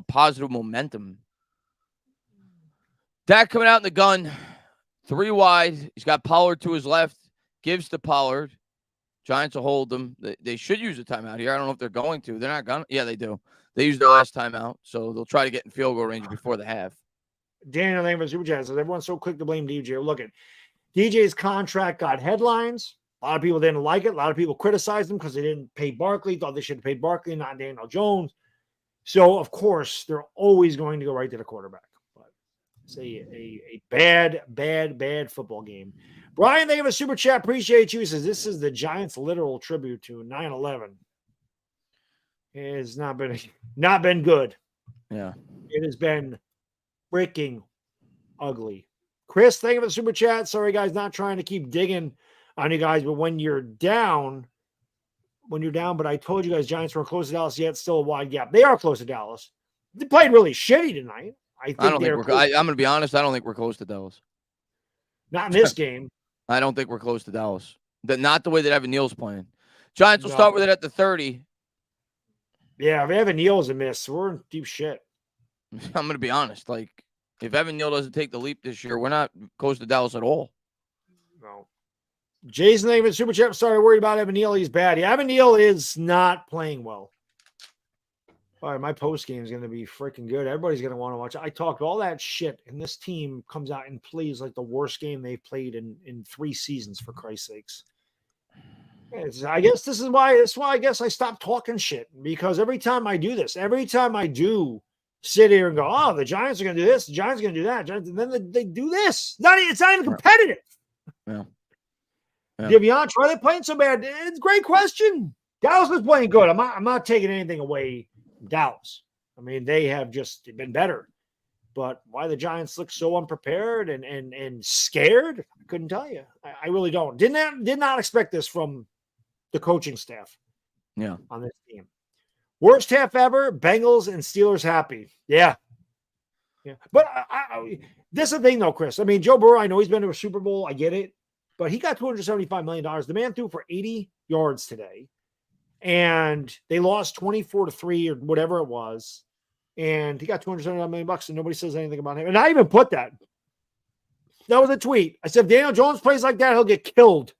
positive momentum. Dak coming out in the gun. 3 wide. He's got Pollard to his left. Gives to Pollard. Giants will hold them. They should use a timeout here. I don't know if they're going to. They're not going to. Yeah, they do. They used their last timeout, so they'll try to get in field goal range before the half. Daniel, thank you for the super chat. Says everyone's so quick to blame DJ. Look at DJ's contract got headlines. A lot of people didn't like it. A lot of people criticized him because they didn't pay Barkley. Thought they should have paid Barkley, not Daniel Jones. So, of course, they're always going to go right to the quarterback. But it's a bad football game. Brian, thank you for the super chat. Appreciate you. He says, this is the Giants' literal tribute to 9/11. It has not been good. Yeah. It has been freaking ugly. Chris, thank you for the super chat. Sorry, guys, not trying to keep digging on you guys, but when you're down, but I told you guys Giants weren't close to Dallas yet. Still a wide gap. They are close to Dallas. They played really shitty tonight. I'm going to be honest. I don't think we're close to Dallas. Not in this game. I don't think we're close to Dallas. Not the way that Evan Neal's playing. Giants will start with it at the 30. Yeah, if Evan Neal's a miss, we're in deep shit. I'm going to be honest. If Evan Neal doesn't take the leap this year, we're not close to Dallas at all. No. Jason, thank you for the super chat. Sorry, worried about Evan Neal. He's bad. Yeah, Evan Neal is not playing well. All right, my post game is going to be freaking good. Everybody's going to want to watch it. I talked all that shit, and this team comes out and plays like the worst game they've played in 3 seasons, for Christ's sakes. I guess this is why. That's why I guess I stopped talking shit, because every time I do this, every time I do sit here and go, oh, the Giants are going to do this, the Giants are going to do that, and then they do this. It's not even competitive. Yeah. Divion, why are they playing so bad? It's a great question. Dallas is playing good. I'm not taking anything away from Dallas. I mean, they have just been better. But why the Giants look so unprepared and scared, I couldn't tell you. I really don't. Did not expect this from the coaching staff. Yeah. On this team. Worst half ever, Bengals and Steelers happy. Yeah. But this is the thing, though, Chris. I mean, Joe Burrow, I know he's been to a Super Bowl. I get it. But he got $275 million. The man threw for 80 yards today. And they lost 24-3 or whatever it was. And he got $275 million and nobody says anything about him. And I even put that. That was a tweet. I said, if Daniel Jones plays like that, he'll get killed.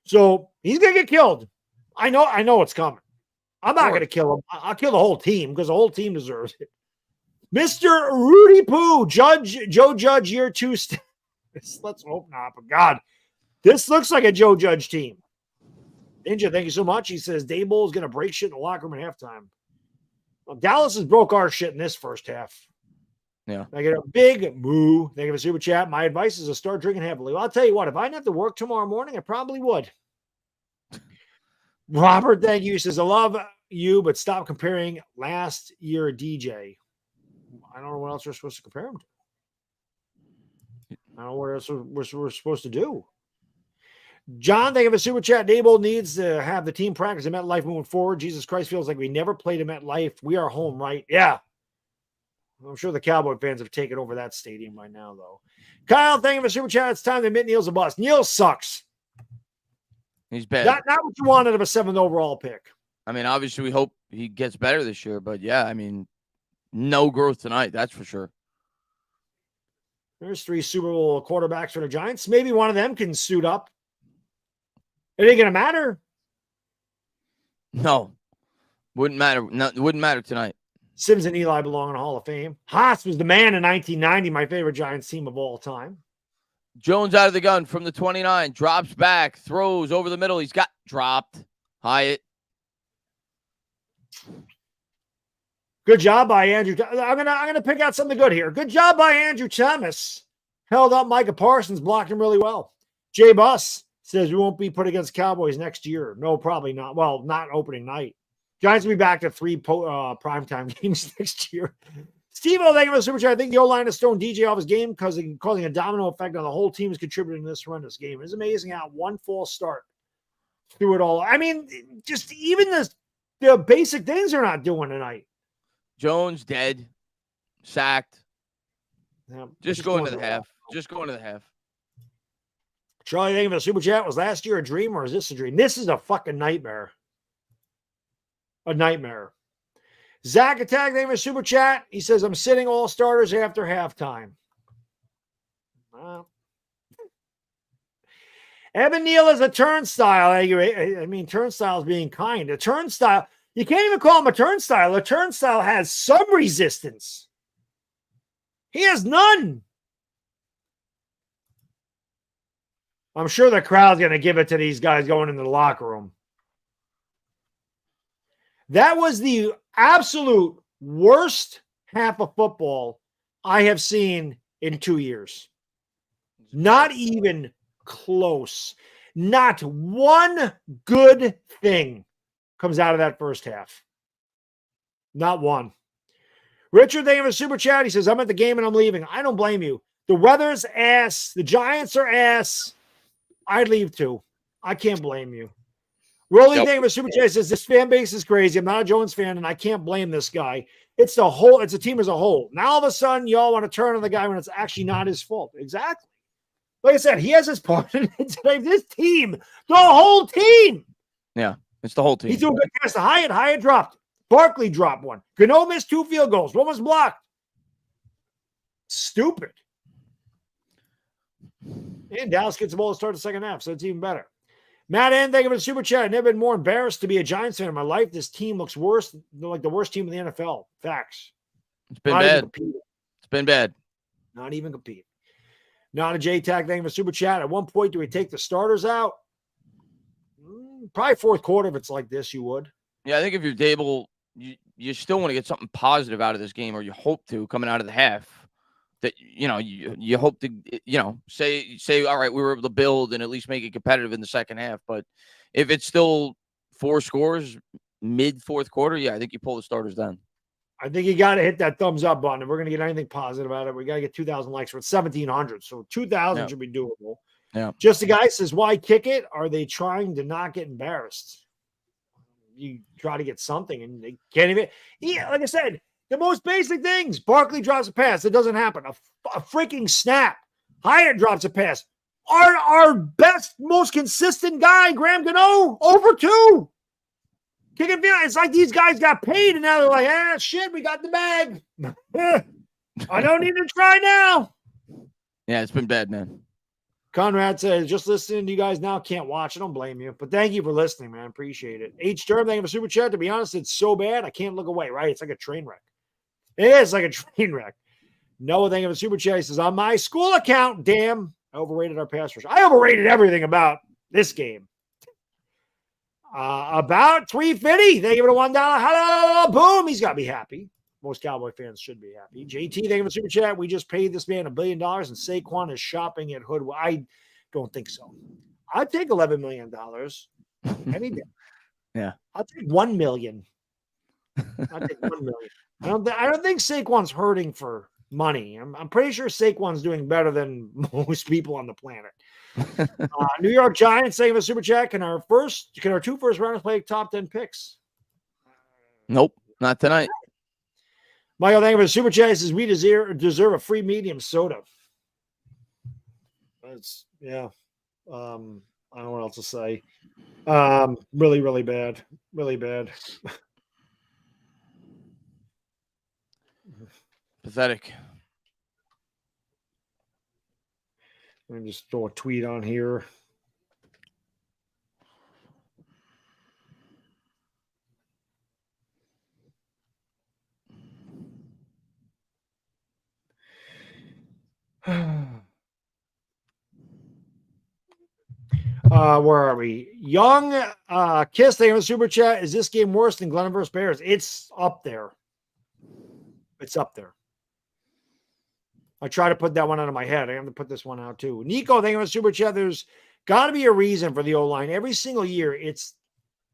So he's going to get killed. I know it's coming. I'm not going to kill him. I'll kill the whole team because the whole team deserves it. Mr. Rudy Poo, Joe Judge, year 2. Let's hope not. But God, this looks like a Joe Judge team. Ninja, thank you so much. He says Dable is going to break shit in the locker room at halftime. Well, Dallas has broke our shit in this first half. Yeah. I get a big moo. Thank you for super chat. My advice is to start drinking heavily. Well, I'll tell you what, if I didn't have to work tomorrow morning, I probably would. Robert, thank you. He says, I love you, but stop comparing last year DJ. I don't know what else we're supposed to compare him to. I don't know what else we're supposed to do. John, thank you for super chat. Dable needs to have the team practice at MetLife moving forward. Jesus Christ, feels like we never played at MetLife. We are home, right? Yeah. I'm sure the Cowboy fans have taken over that stadium by now, though. Kyle, thank you for super chat. It's time to admit Neil's a bust. Neil sucks. He's bad. Not what you wanted of a 7th overall pick. I mean, obviously, we hope he gets better this year. But, yeah, I mean, no growth tonight. That's for sure. There's 3 Super Bowl quarterbacks for the Giants. Maybe one of them can suit up. It ain't going to matter. No. Wouldn't matter. No, it wouldn't matter tonight. Sims and Eli belong in the Hall of Fame. Haas was the man in 1990, my favorite Giants team of all time. Jones out of the gun from the 29. Drops back. Throws over the middle. He's got dropped. Hyatt. Good job by Andrew. I'm gonna pick out something good here. Good job by Andrew Thomas. Held up Micah Parsons. Blocked him really well. Jay Buss says we won't be put against Cowboys next year. No, probably not. Well, not opening night. Giants will be back to 3 primetime games next year. Steve-O, thank you for the super chat. I think the O-line has thrown DJ off his game because causing a domino effect on the whole team is contributing to this horrendous game. It's amazing how one false start through it all. I mean, just even the basic things they're not doing tonight. Jones dead. Sacked. Yeah, just going to the half. Just going to the half. Charlie, thank you for the super chat. Was last year a dream or is this a dream? This is a fucking nightmare. A nightmare. Zach Attack, thank you for the super chat. He says, I'm sitting all starters after halftime. Well, Evan Neal is a turnstile. I mean, turnstile is being kind. A turnstile, you can't even call him a turnstile. A turnstile has some resistance. He has none. I'm sure the crowd's going to give it to these guys going into the locker room. That was the absolute worst half of football I have seen in 2 years. Not even close. Not one good thing comes out of that first half. Not one. Richard, thank you for the super chat. He says, I'm at the game and I'm leaving. I don't blame you. The weather's ass. The Giants are ass. I'd leave too. I can't blame you. Rolling thing with Super Chat says this fan base is crazy. I'm not a Jones fan, and I can't blame this guy. It's a team as a whole. Now all of a sudden, y'all want to turn on the guy when it's actually not his fault. Exactly. Like I said, he has his part in it today. This team, the whole team. Yeah, it's the whole team. He's doing good pass to Hyatt. Hyatt dropped. Barkley dropped one. Gano missed 2 field goals. One was blocked. Stupid. And Dallas gets the ball to start the second half, so it's even better. Matt N, thank you for the super chat. I've never been more embarrassed to be a Giants fan in my life. This team looks worse, like the worst team in the NFL. Facts. It's been bad. It's been bad. Not even compete. Not a J-Tag, thank you for the super chat. At one point, do we take the starters out? Probably fourth quarter if it's like this, you would. Yeah, I think if you're Dable, you still want to get something positive out of this game, or you hope to coming out of the half. That you hope to say all right, we were able to build and at least make it competitive in the second half. But if it's still 4 scores mid fourth quarter, yeah, I think you pull the starters down. I think you got to hit that thumbs up button. If we're going to get anything positive out of it, we got to get 2,000 likes. We're at 1,700, so 2,000 should be doable. Yeah. Just a guy says, why kick it? Are they trying to not get embarrassed? You try to get something, and they can't even. Yeah, like I said, the most basic things. Barkley drops a pass. It doesn't happen. A freaking snap. Hyatt drops a pass. Our best, most consistent guy, Graham Gano, over 2. Kicking field. It's like these guys got paid, and now they're like, shit, we got the bag. I don't need to try now. Yeah, it's been bad, man. Conrad says, just listening to you guys now, can't watch. I don't blame you. But thank you for listening, man. Appreciate it. H. Sturm, thank you for super chat. To be honest, it's so bad, I can't look away, right? It's like a train wreck. It is like a train wreck. Noah, thank you for super chat. He says, on my school account, damn, I overrated our pass rush. I overrated everything about this game. About 350. Thank you for the $1. Hello, boom. He's got to be happy. Most Cowboy fans should be happy. JT, thank you for the super chat. We just paid this man $1 billion, and Saquon is shopping at Hood. I don't think so. I'd take $11 million any day. Yeah, I'll take $1 million. I'll take $1 million. I don't think Saquon's hurting for money. I'm pretty sure Saquon's doing better than most people on the planet. New York Giants, thank you for the super chat. Can our 2 first rounders play top 10 picks? Nope, not tonight. Michael, thank you for the super chat. He says, we deserve a free medium soda. Yeah. I don't know what else to say. Really, really bad. Really bad. Pathetic. Let me just throw a tweet on here. Where are we? Young Kiss, thank you for the super chat. Is this game worse than Glenn versus Bears? It's up there. It's up there. I try to put that one out of my head. I have to put this one out too. Nico, thank you for the super chat. There's got to be a reason for the O-line. Every single year, it's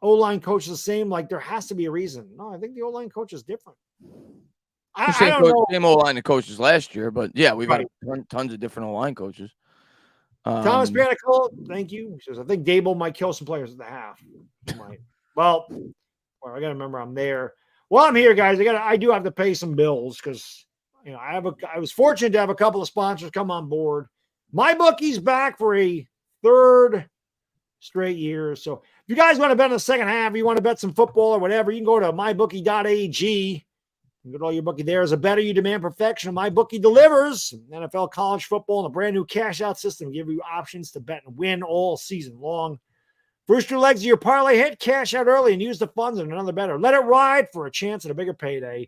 O-line coach the same. Like, there has to be a reason. No, I think the O-line coach is different. I don't know. Same O-line of coaches last year, but yeah, we've had tons of different O-line coaches. Thomas Panicle, thank you. He says, I think Dable might kill some players at the half. Well, I got to remember I'm there. Well, I'm here, guys. I do have to pay some bills because I was fortunate to have a couple of sponsors come on board. My bookie's back for a 3rd straight year. So if you guys want to bet in the second half, you want to bet some football or whatever, you can go to mybookie.ag. You can go to all your bookie there. As a better you demand perfection, MyBookie delivers. NFL, college football, and a brand new cash out system give you options to bet and win all season long. First 2 legs of your parlay hit, cash out early and use the funds on another better. Let it ride for a chance at a bigger payday.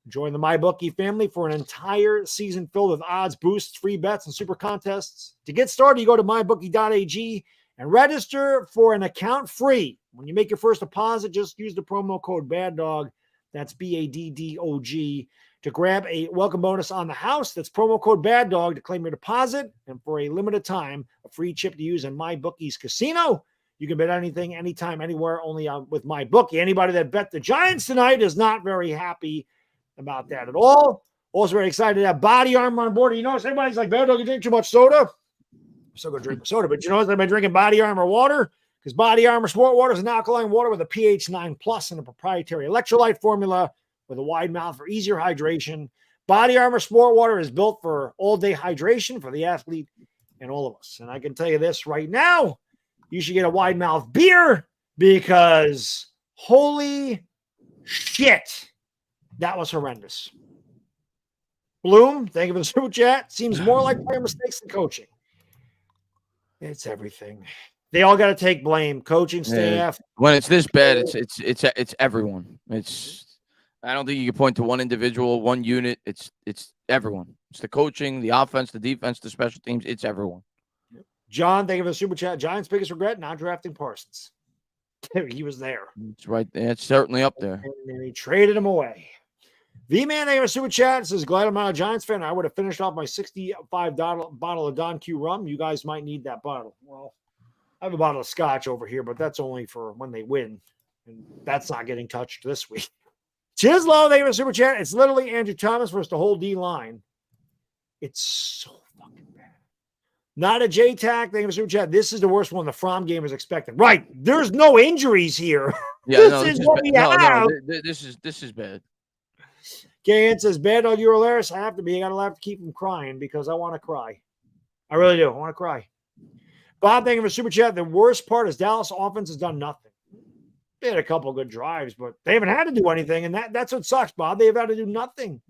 Join the MyBookie family for an entire season filled with odds, boosts, free bets, and super contests. To get started, you go to mybookie.ag and register for an account free. When you make your first deposit, just use the promo code BADDOG. That's BADDOG to grab a welcome bonus on the house. That's promo code BADDOG to claim your deposit. And for a limited time, a free chip to use in MyBookie's casino. You can bet anything, anytime, anywhere, only with MyBookie. Anybody that bet the Giants tonight is not very happy about that at all. Also very excited to have Body Armor on board. You notice everybody's like, BADDOG, you drink too much soda? I'm still going to drink soda. But you notice I've been drinking Body Armor water. Because Body Armor Sport Water is an alkaline water with a pH 9+ and a proprietary electrolyte formula with a wide mouth for easier hydration. Body Armor Sport Water is built for all-day hydration for the athlete and all of us. And I can tell you this right now, you should get a wide mouth beer because holy shit, that was horrendous. Bloom, thank you for the super chat. Seems more like player mistakes than coaching. It's everything. They all got to take blame. Coaching staff. When it's this bad, it's everyone. I don't think you can point to one individual, one unit. It's everyone. It's the coaching, the offense, the defense, the special teams. It's everyone. John, thank you for the super chat. Giants' biggest regret, not drafting Parsons. He was there. It's right there. It's certainly up there. And he traded him away. V-Man, thank you for the super chat. Says, glad I'm not a Giants fan. I would have finished off my $65 bottle of Don Q rum. You guys might need that bottle. Well, I have a bottle of scotch over here, but that's only for when they win. And that's not getting touched this week. Chislow, thank you for the super chat. It's literally Andrew Thomas versus the whole D line. It's so fucking bad. Not a J-Tac. Thank you for the super chat. This is the worst one the Fromm game is expected. Right. There's no injuries here. Yeah, this is what we have. This is bad. KN says, Baddog, you're hilarious. I have to be. I got to laugh to keep from crying because I want to cry. I really do. I want to cry. Bob, thank you for super chat. The worst part is Dallas offense has done nothing. They had a couple of good drives, but they haven't had to do anything, and that's what sucks, Bob. They've had to do nothing.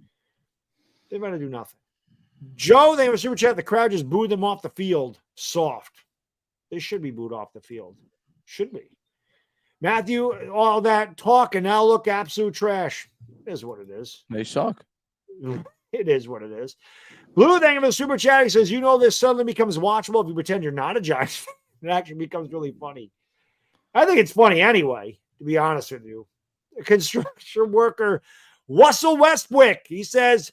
They've had to do nothing. Joe, thank you for super chat. The crowd just booed them off the field. Soft. They should be booed off the field. Should be. Matthew, all that talk and now look absolute trash. It is what it is. They suck. It is what it is. Blue, thank you for the super chat. He says, you know, this suddenly becomes watchable if you pretend you're not a Giants fan. It actually becomes really funny. I think it's funny anyway, to be honest with you. A construction worker, Russell Westwick, he says,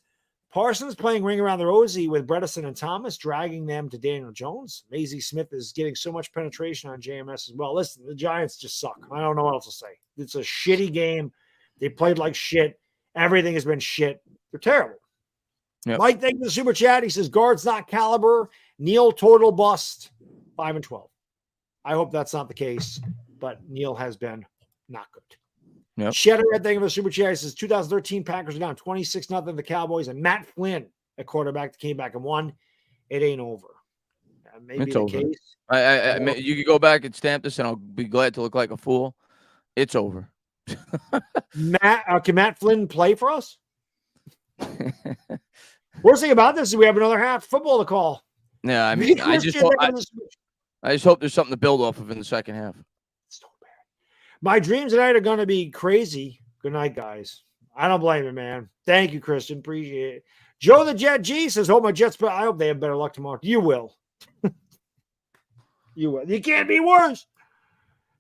Parsons playing ring around the rosy with Bredesen and Thomas, dragging them to Daniel Jones. Maisie Smith is getting so much penetration on JMS as well. Listen, the Giants just suck. I don't know what else to say. It's a shitty game. They played like shit. Everything has been shit. They're terrible. Yep. Mike, thank you for the super chat. He says, guards not caliber. Neil, total bust. 5-12. I hope that's not the case, but Neil has been not good. Yep. Cheddar, thank you for the super chat. He says, 2013 Packers are down 26-0 the Cowboys, and Matt Flynn, a quarterback that came back and won. It ain't over. Maybe it's the over. Case. You could go back and stamp this, and I'll be glad to look like a fool. It's over. Can Matt Flynn play for us? Worst thing about this is we have another half football to call. Yeah, I mean, I just hope there's something to build off of in the second half. So bad. My dreams tonight are going to be crazy. Good night, guys. I don't blame you, man. Thank you, Christian. Appreciate it. Joe the Jet G says, hope my Jets, but I hope they have better luck tomorrow. You will. You will. You can't be worse.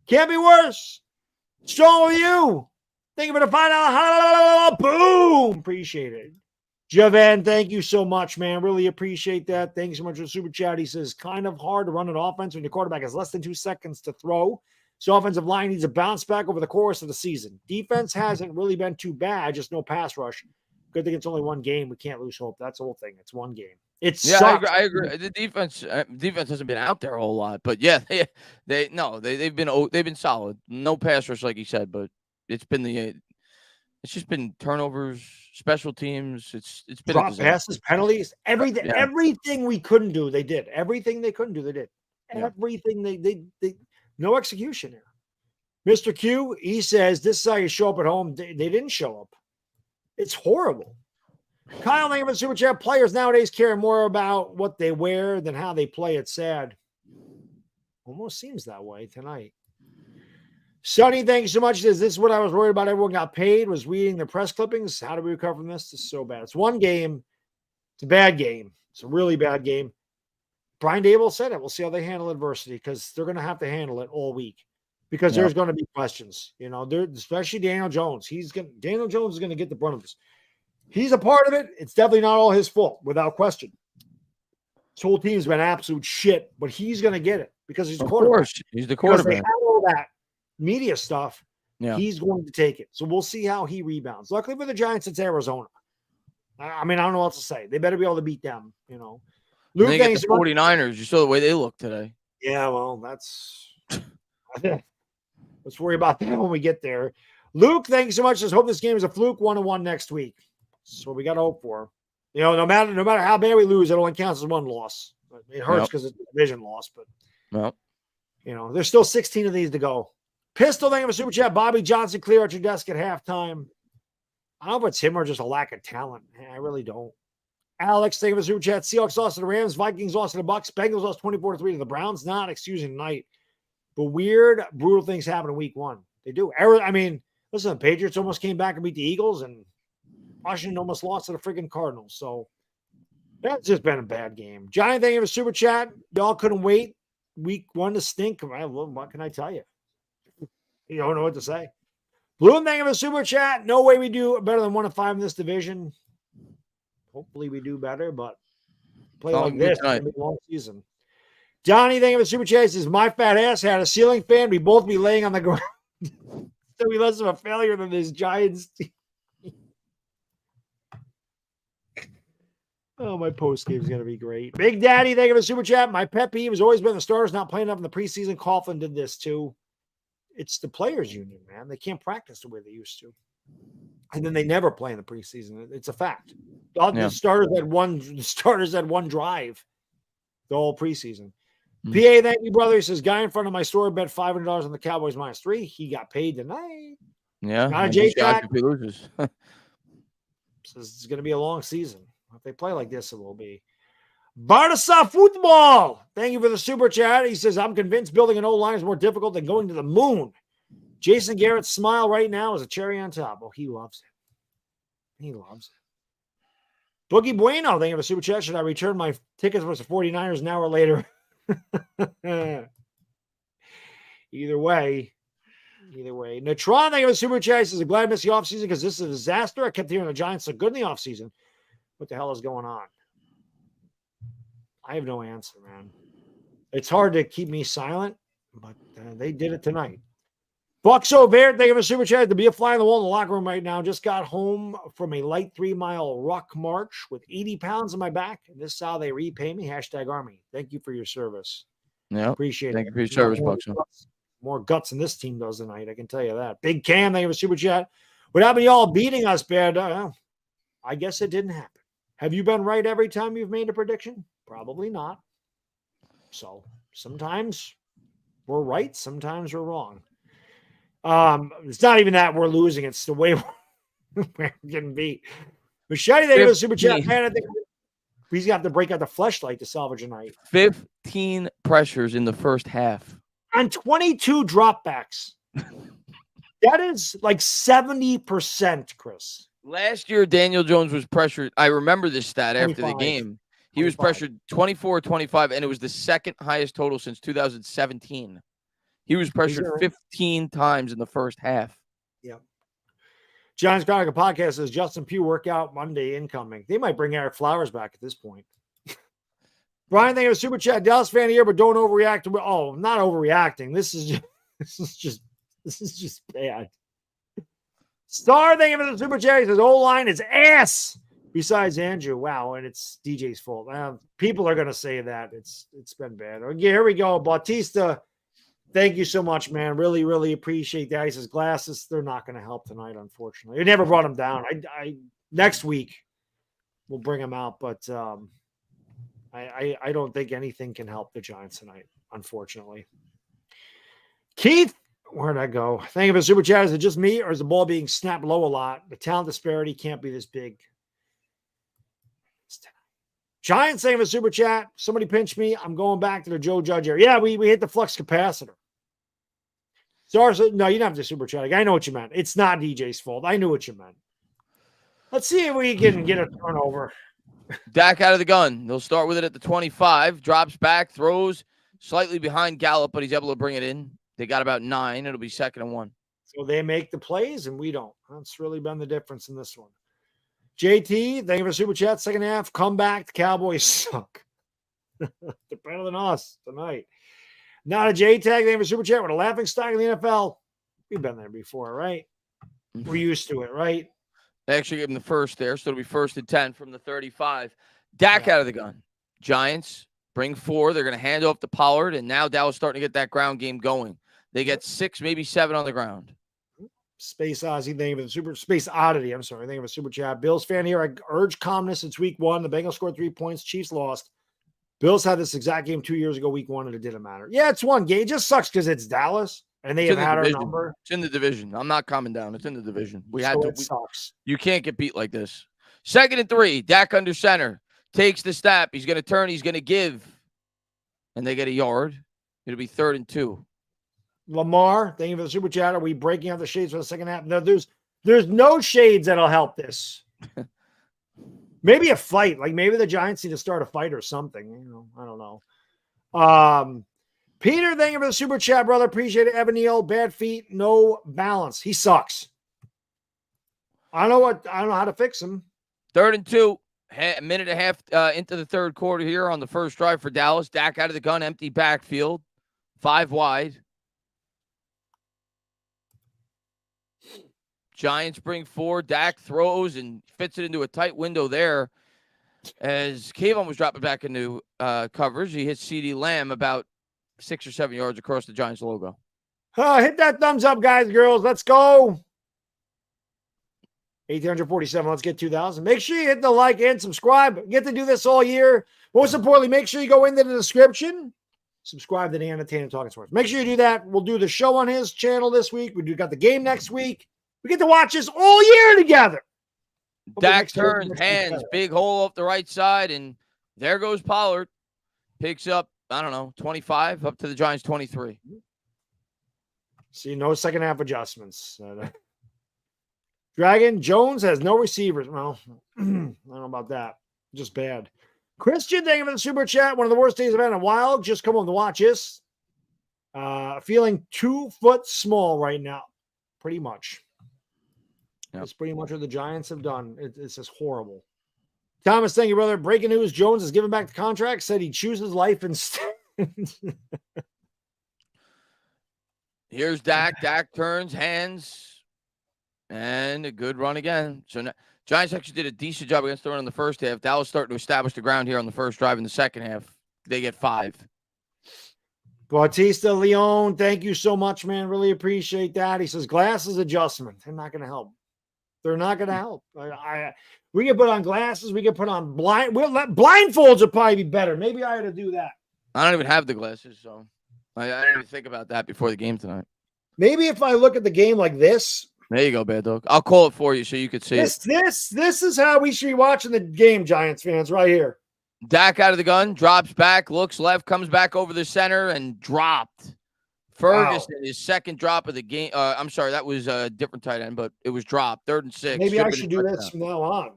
Can't be worse. Strong with you. Thank you for the $5. Boom. Appreciate it. Javan, thank you so much, man. Really appreciate that. Thanks so much for the super chat. He says, kind of hard to run an offense when your quarterback has less than 2 seconds to throw. So offensive line needs to bounce back over the course of the season. Defense hasn't really been too bad, just no pass rush. Good thing it's only one game. We can't lose hope. That's the whole thing. It's one game. I agree. The defense hasn't been out there a whole lot, but yeah, they've been solid. No pass rush, like you said, but it's just been turnovers, special teams. It's been drop passes, penalties, everything. Yeah. Everything we couldn't do, they did. Everything they couldn't do, they did. Yeah. Everything they no execution here. Mr. Q, he says this is how you show up at home. They didn't show up. It's horrible. Kyle, thank you for the super chat. Players nowadays care more about what they wear than how they play. It's sad. Almost seems that way tonight. Sonny, thank you so much. This is what I was worried about. Everyone got paid, was reading the press clippings. How do we recover from this? This is so bad. It's one game. It's a bad game. It's a really bad game. Brian Dable said it. We'll see how they handle adversity because they're going to have to handle it all week because there's going to be questions. You know, especially Daniel Jones. Daniel Jones is going to get the brunt of this. He's a part of it. It's definitely not all his fault, without question. This whole team's been absolute shit, but he's going to get it because he's the quarterback. Of course, he's the quarterback. Because they have all that media stuff. Yeah. He's going to take it. So we'll see how he rebounds. Luckily for the Giants, it's Arizona. I mean, I don't know what to say. They better be able to beat them, you know. Luke, they get the 49ers. You saw the way they look today. Yeah, well, that's let's worry about that when we get there. Luke, thank you so much. Just hope this game is a fluke 1-1 next week. That's what we got to hope for. You know, no matter how bad we lose, it only counts as one loss. It hurts because it's a division loss, but you know, there's still 16 of these to go. Pistol, thank you for super chat. Bobby Johnson, clear out your desk at halftime. I don't know if it's him or just a lack of talent. I really don't. Alex, thank you for super chat. Seahawks lost to the Rams. Vikings lost to the Bucks. Bengals lost 24-3 to the Browns. Not excusing tonight. But weird, brutal things happen in week one. They do. I mean, listen, the Patriots almost came back and beat the Eagles, and Washington almost lost to the freaking Cardinals. So that's just been a bad game. Giant, thank you for super chat. Y'all couldn't wait week one to stink. What can I tell you? You don't know what to say. Bloom, thank you for super chat. No way we do better than 1-5 in this division. Hopefully we do better, but play like this, it's gonna be a long season. Johnny, thank you for super chat. Says my fat ass had a ceiling fan. We both be laying on the ground. So we less of a failure than this Giants team. Oh, my post game is going to be great. Big Daddy, thank you for super chat. My pet peeve has always been the starters not playing enough in the preseason. Coughlin did this too. It's the players' union, man. They can't practice the way they used to. And then they never play in the preseason. It's a fact. The starters had one drive the whole preseason. PA, thank you, brother. He says, guy in front of my store bet $500 on the Cowboys -3. He got paid tonight. Yeah. Not a if he loses. Says it's going to be a long season. If they play like this, it will be. Barca football. Thank you for the super chat. He says, I'm convinced building an O-line is more difficult than going to the moon. Jason Garrett's smile right now is a cherry on top. Oh, he loves it. He loves it. Boogie Bueno, thank you for the super chat. Should I return my tickets for the 49ers an hour later? Either way. Natron, thank you for the super chat. He says, I'm glad I missed the offseason because this is a disaster. I kept hearing the Giants are good in the offseason. What the hell is going on? I have no answer, man. It's hard to keep me silent, but they did it tonight. Bucks O'Bear, thank you for super chat. To be a fly on the wall in the locker room right now. Just got home from a light 3-mile ruck march with 80 pounds on my back. And this is how they repay me. #Army. Thank you for your service. Yeah. Appreciate it. Thank you for your service, Bucks. More guts than this team does tonight. I can tell you that. Big Cam, thank you for super chat. Without y'all beating us, bad. I guess it didn't happen. Have you been right every time you've made a prediction? Probably not. So sometimes we're right. Sometimes we're wrong. It's not even that we're losing. It's the way we're getting beat. Machete, thank you for the super chat. Man, I think he's got to break out the fleshlight to salvage tonight. 15 pressures in the first half. On 22 dropbacks. That is like 70%, Chris. Last year, Daniel Jones was pressured. I remember this stat 25. after the game. He was pressured 24-25, and it was the second highest total since 2017. He was pressured 15 times in the first half. Yep. Giants Chronicle Podcast says Justin Pugh workout Monday incoming. They might bring Eric Flowers back at this point. Brian, thank you for super chat. Dallas fan here, but don't overreact. Not overreacting. This is just bad. Star, thank you for the super chat. He says, O-line is ass. Besides Andrew, wow, and it's DJ's fault. People are going to say that. It's been bad. Okay, here we go. Bautista, thank you so much, man. Really, really appreciate that. He says, glasses, they're not going to help tonight, unfortunately. It never brought him down. I next week, we'll bring him out, but I don't think anything can help the Giants tonight, unfortunately. Keith, where'd I go? Thank you for the super chat. Is it just me, or is the ball being snapped low a lot? The talent disparity can't be this big. Giants saying for super chat. Somebody pinch me. I'm going back to the Joe Judge area. Yeah, we hit the flux capacitor. Sorry, no, you don't have to super chat. I know what you meant. It's not DJ's fault. I knew what you meant. Let's see if we can get a turnover. Dak out of the gun. They'll start with it at the 25. Drops back, throws slightly behind Gallup, but he's able to bring it in. They got about 9. It'll be 2nd and 1. So they make the plays and we don't. That's really been the difference in this one. JT, thank you for super chat. Second half, comeback. The Cowboys suck. They're better than us tonight. Not a J-tag. Thank you for super chat. With a laughing stock in the NFL. We've been there before, right? We're used to it, right? They actually gave him the first there, so it'll be 1st and 10 from the 35. Dak out of the gun. Giants bring 4. They're going to hand off to Pollard, and now Dallas starting to get that ground game going. They get 6, maybe 7 on the ground. Space Ozzy, thank you for the super Space Oddity. I'm sorry, thank you for super chat. Bills fan here. I urge calmness. It's week 1. The Bengals scored 3 points. Chiefs lost. Bills had this exact game 2 years ago, week 1, and it didn't matter. Yeah, it's one game. It just sucks because it's Dallas and they have had our number. It's in the division. I'm not calming down. It's in the division. It sucks. You can't get beat like this. 2nd and 3. Dak under center. Takes the snap. He's going to turn. He's going to give. And they get a yard. It'll be 3rd and 2. Lamar, thank you for the super chat. Are we breaking out the shades for the second half? No, there's no shades that'll help this. Maybe a fight. Like maybe the Giants need to start a fight or something. I don't know. Peter, thank you for the super chat, brother. Appreciate it. Evan Neal, bad feet, no balance. He sucks. I don't know how to fix him. 3rd and 2. A minute and a half into the third quarter here on the first drive for Dallas. Dak out of the gun, empty backfield, 5 wide. Giants bring 4. Dak throws and fits it into a tight window there. As Kayvon was dropping back into coverage, he hits CeeDee Lamb about 6 or 7 yards across the Giants logo. Hit that thumbs up, guys, girls. Let's go. 1,847. Let's get 2,000. Make sure you hit the like and subscribe. You get to do this all year. Most importantly, make sure you go into the description. Subscribe to the Up Tainah Talking Sports. Make sure you do that. We'll do the show on his channel this week. We got the game next week. We get to watch this all year together. Dak turns, hands, big hole up the right side, and there goes Pollard. Picks up, 25, up to the Giants 23. See, no second half adjustments. Dragon Jones has no receivers. Well, I don't know about that. Just bad. Christian, thank you for the super chat. One of the worst days I've had in a while. Just come on to watch this. Feeling 2 foot small right now. Pretty much. Yep. That's pretty much what the Giants have done. It's just horrible. Thomas, thank you, brother. Breaking news. Jones is giving back the contract. Said he chooses life instead. Here's Dak. Dak turns, hands. And a good run again. So now, Giants actually did a decent job against the run in the first half. Dallas starting to establish the ground here on the first drive in the second half. They get 5. Bautista Leon, thank you so much, man. Really appreciate that. He says glasses adjustment. They're not going to help. They're not going to help. We can put on glasses. We can put on blindfolds would probably be better. Maybe I ought to do that. I don't even have the glasses, so I didn't even think about that before the game tonight. Maybe if I look at the game like this. There you go, Baddog. I'll call it for you so you could see it. This is how we should be watching the game, Giants fans, right here. Dak out of the gun, drops back, looks left, comes back over the center, and dropped. Ferguson, his second drop of the game. I'm sorry, that was a different tight end, but it was dropped. 3rd and 6. Maybe I should do this from now on.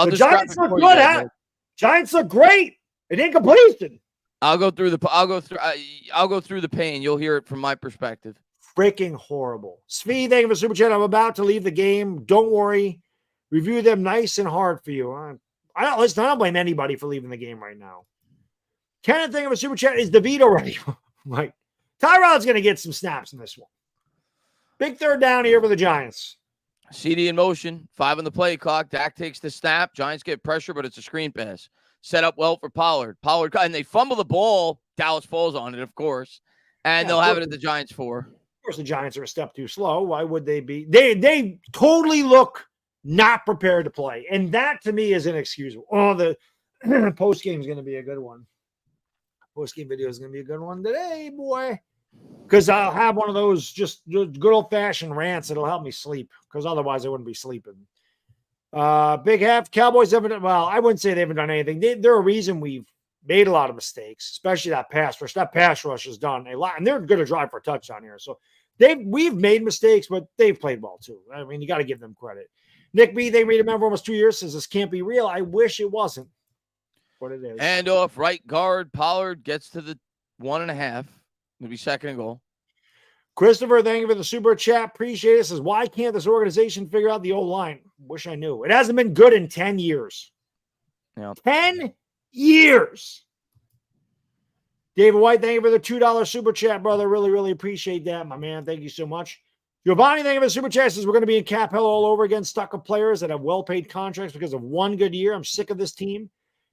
The Giants look good, huh? Giants look great. It ain't completion. I'll go through the pain. You'll hear it from my perspective. Freaking horrible. Svi, thank you for super chat. I'm about to leave the game. Don't worry. Review them nice and hard for you. I don't blame anybody for leaving the game right now. Kenneth, thank you for super chat. Is DeVito ready? Like, Tyrod's going to get some snaps in this one. Big third down here for the Giants. CD in motion. 5 on the play clock. Dak takes the snap. Giants get pressure, but it's a screen pass. Set up well for Pollard. And they fumble the ball. Dallas falls on it, of course. And they'll have it at the Giants 4. Of course, the Giants are a step too slow. Why would they be? They totally look not prepared to play. And that, to me, is inexcusable. Oh, the post-game is going to be a good one. Post-game video is going to be a good one today, boy. Because I'll have one of those just good old-fashioned rants that'll help me sleep. Because otherwise, I wouldn't be sleeping. Big half. Cowboys haven't, well, I wouldn't say they haven't done anything. They're a reason we've made a lot of mistakes, especially that pass rush. That pass rush has done a lot, and they're going to drive for a touchdown here. So we've made mistakes, but they've played well too. I mean, you got to give them credit. Nick B, they made him for almost 2 years, says this can't be real. I wish it wasn't. What it is. And off right guard, Pollard gets to the 1.5. Maybe 2nd and goal. Christopher, thank you for the super chat. Appreciate it. Says, why can't this organization figure out the old line? Wish I knew. It hasn't been good in 10 years. Yeah. 10 years. David White, thank you for the $2 super chat, brother. Really, really appreciate that, my man. Thank you so much. Giovanni, thank you for the super chat. Says we're going to be in cap hell all over again, stuck with players that have well-paid contracts because of one good year. I'm sick of this team.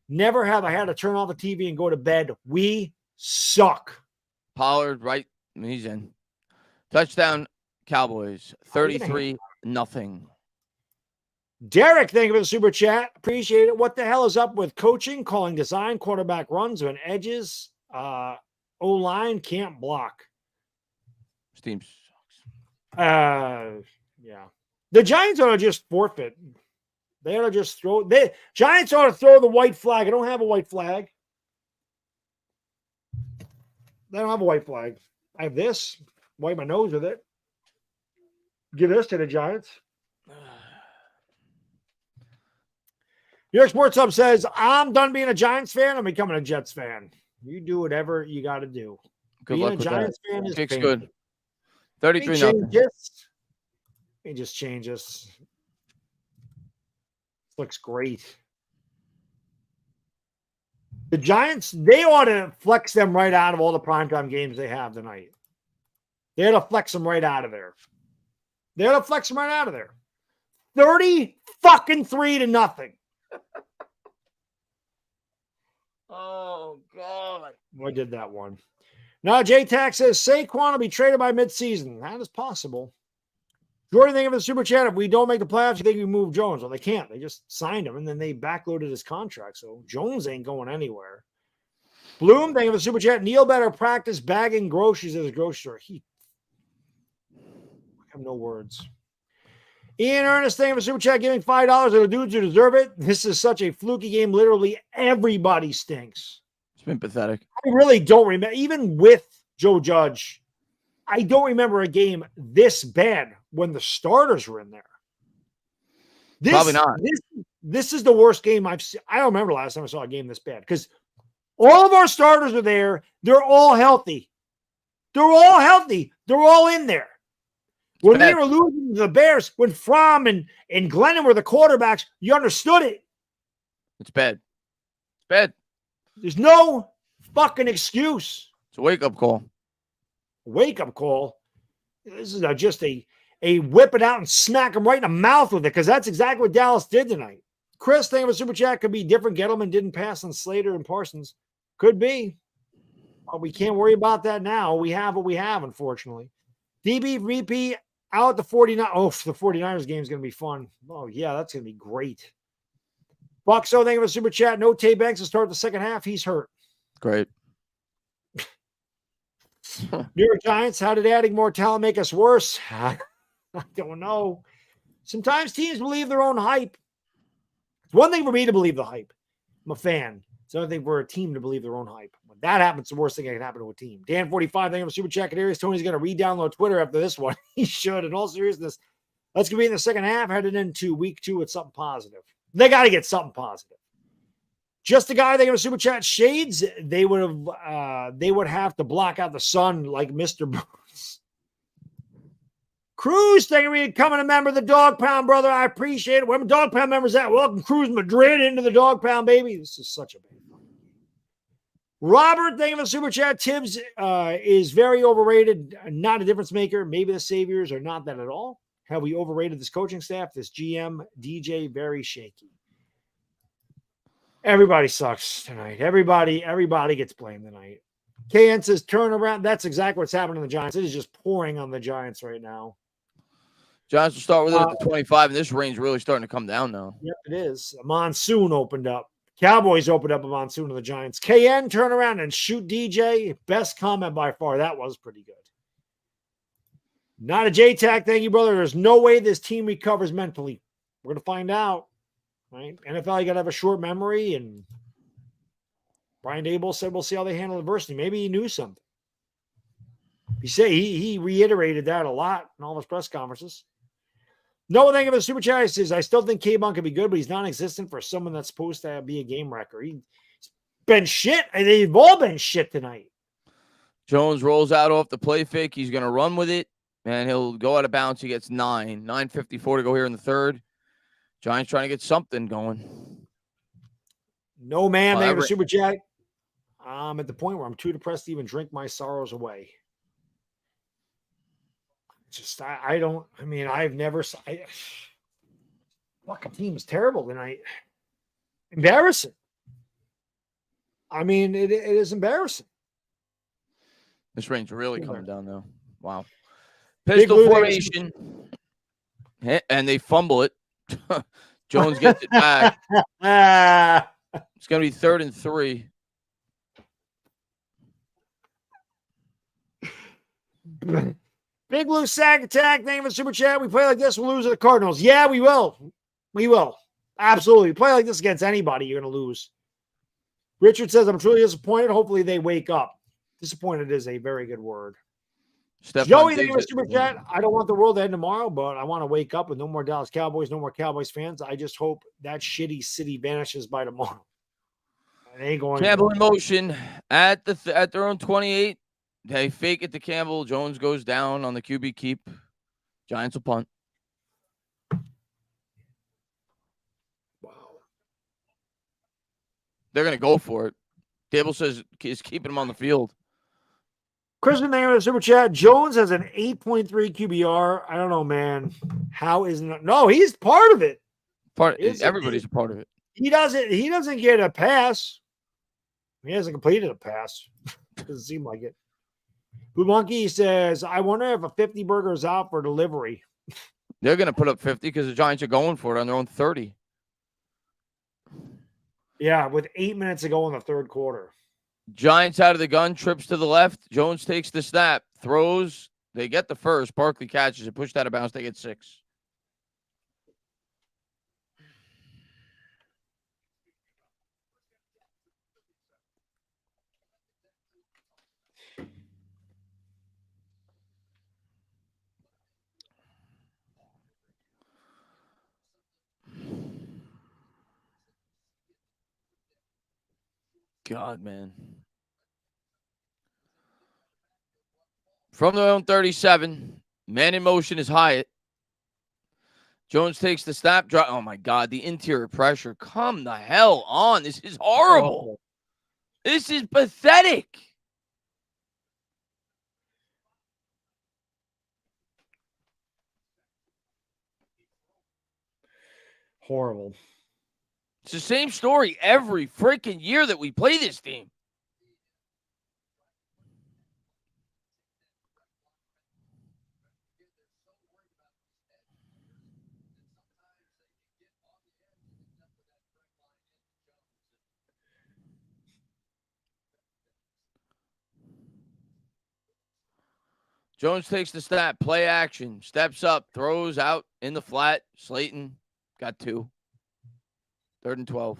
Never have I had to turn off the TV and go to bed. We suck. Pollard, right? He's in. Touchdown, Cowboys. 33-0. Derek, thank you for the super chat. Appreciate it. What the hell is up with coaching, calling design, quarterback runs, and edges? O-line can't block. This team sucks. Yeah. The Giants ought to just forfeit. They ought to just throw. Giants ought to throw the white flag. I don't have a white flag. They don't have a white flag. I have this. Wipe my nose with it. Give this to the Giants. New York Sports Hub says, I'm done being a Giants fan. I'm becoming a Jets fan. You do whatever you got to do. Good being luck a with Giants that. fan is Kick's painful. good. 33-0. Let me just change this. This looks great. The Giants, they ought to flex them right out of all the primetime games they have tonight. They ought to flex them right out of there. 30-3-0. Oh, God. I did that one. Now, J-Tax says, Saquon will be traded by midseason. That is possible. Jordan, think of the super chat. If we don't make the playoffs, you think we move Jones? Well, they can't. They just signed him, and then they backloaded his contract. So Jones ain't going anywhere. Bloom, think of the super chat. Neil better practice bagging groceries at the grocery store. I have no words. Ian Ernest, thank you for super chat, giving $5 to the dudes who deserve it. This is such a fluky game. Literally everybody stinks. It's been pathetic. I really don't remember, even with Joe Judge, I don't remember a game this bad when the starters were in there. Probably not. This is the worst game I've seen. I don't remember the last time I saw a game this bad because all of our starters are there. They're all healthy. They're all in there. When they were losing to the Bears, when Fromm and Glennon were the quarterbacks, you understood it. It's bad. There's no fucking excuse. It's a wake-up call. This is just a whip it out and smack him right in the mouth with it, because that's exactly what Dallas did tonight. Chris, thank you for super chat. Could be different. Gettleman didn't pass on Slater and Parsons. Could be. But we can't worry about that now. We have what we have, unfortunately. DBVP out the 49. Oh, the 49ers game is going to be fun. Oh, yeah, that's going to be great. Buxo, thank you for super chat. No Tay Banks to start the second half. He's hurt. Great. New York Giants, how did adding more talent make us worse? I don't know. Sometimes teams believe their own hype. It's one thing for me to believe the hype. I'm a fan. It's another thing for a team to believe their own hype. When that happens, the worst thing that can happen to a team. Dan45, thank you for super chat. Areas. Tony's going to re-download Twitter after this one. He should. In all seriousness, let's be in the second half, headed into week 2 with something positive. They got to get something positive. Just the guy they give a super chat shades, they would have to block out the sun like Mr. Bruce. Cruz, thank you for becoming a member of the Dog Pound, brother. I appreciate it. Where my Dog Pound members at? Welcome Cruz Madrid into the Dog Pound, baby. This is such a bad one. Robert, thank you for the super chat. Tibbs is very overrated, not a difference maker. Maybe the saviors are not that at all. Have we overrated this coaching staff? This GM, DJ, very shaky. Everybody sucks tonight. Everybody gets blamed tonight. KN says turnaround. That's exactly what's happening to the Giants. It is just pouring on the Giants right now. Giants will start with it at the 25, and this rain's really starting to come down now. Yep, it is. A monsoon opened up. Cowboys opened up a monsoon to the Giants. KN, turn around and shoot DJ. Best comment by far. That was pretty good. Not a J-Tac. Thank you, brother. There's no way this team recovers mentally. We're going to find out. Right? NFL, you got to have a short memory. And Brian Daboll said, we'll see how they handle adversity. Maybe he knew something. He reiterated that a lot in all his press conferences. No thing of a super chat says, I still think K-Bun could be good, but he's non-existent for someone that's supposed to be a game wrecker. He's been shit. And they've all been shit tonight. Jones rolls out off the play fake. He's going to run with it, and he'll go out of bounds. He gets 9:54 to go here in the third. Giants trying to get something going. No, man. They have a super chat. I'm at the point where I'm too depressed to even drink my sorrows away. Just, I've never, fucking team is terrible tonight. Embarrassing. It is embarrassing. This rain's really coming down now. Wow. Pistol formation. And they fumble it. Jones gets it back. It's going to be 3rd and 3. Big Blue Sack Attack, name of super chat. We play like this, we'll lose to the Cardinals. Yeah, we will. We will. Absolutely. We play like this against anybody, you're going to lose. Richard says, I'm truly disappointed. Hopefully they wake up. Disappointed is a very good word. Joey, thank you for super chat. I don't want the world to end tomorrow, but I want to wake up with no more Dallas Cowboys, no more Cowboys fans. I just hope that shitty city vanishes by tomorrow. It ain't going. Campbell in motion at their own 28. They fake it to Campbell. Jones goes down on the QB keep. Giants will punt. Wow. They're going to go for it. Dable says is keeping him on the field. Christian, thank you for the super chat. Jones has an 8.3 QBR. I don't know, man. How isn't it? No, he's part of it. Everybody's a part of it. He doesn't get a pass. He hasn't completed a pass. Doesn't seem like it. Blue Monkey says, I wonder if a 50 burger is out for delivery. They're going to put up 50 because the Giants are going for it on their own 30. Yeah, with 8 minutes to go in the third quarter. Giants out of the gun, trips to the left. Jones takes the snap, throws. They get the first. Barkley catches it, pushed out of bounds. They get 6. God, man. From their own 37, man in motion is Hyatt. Jones takes the snap, drop. Oh, my God, the interior pressure. Come the hell on. This is horrible. This is pathetic. Horrible. It's the same story every freaking year that we play this team. Jones takes the snap, play action, steps up, throws out in the flat. Slayton got 2. 3rd and 12.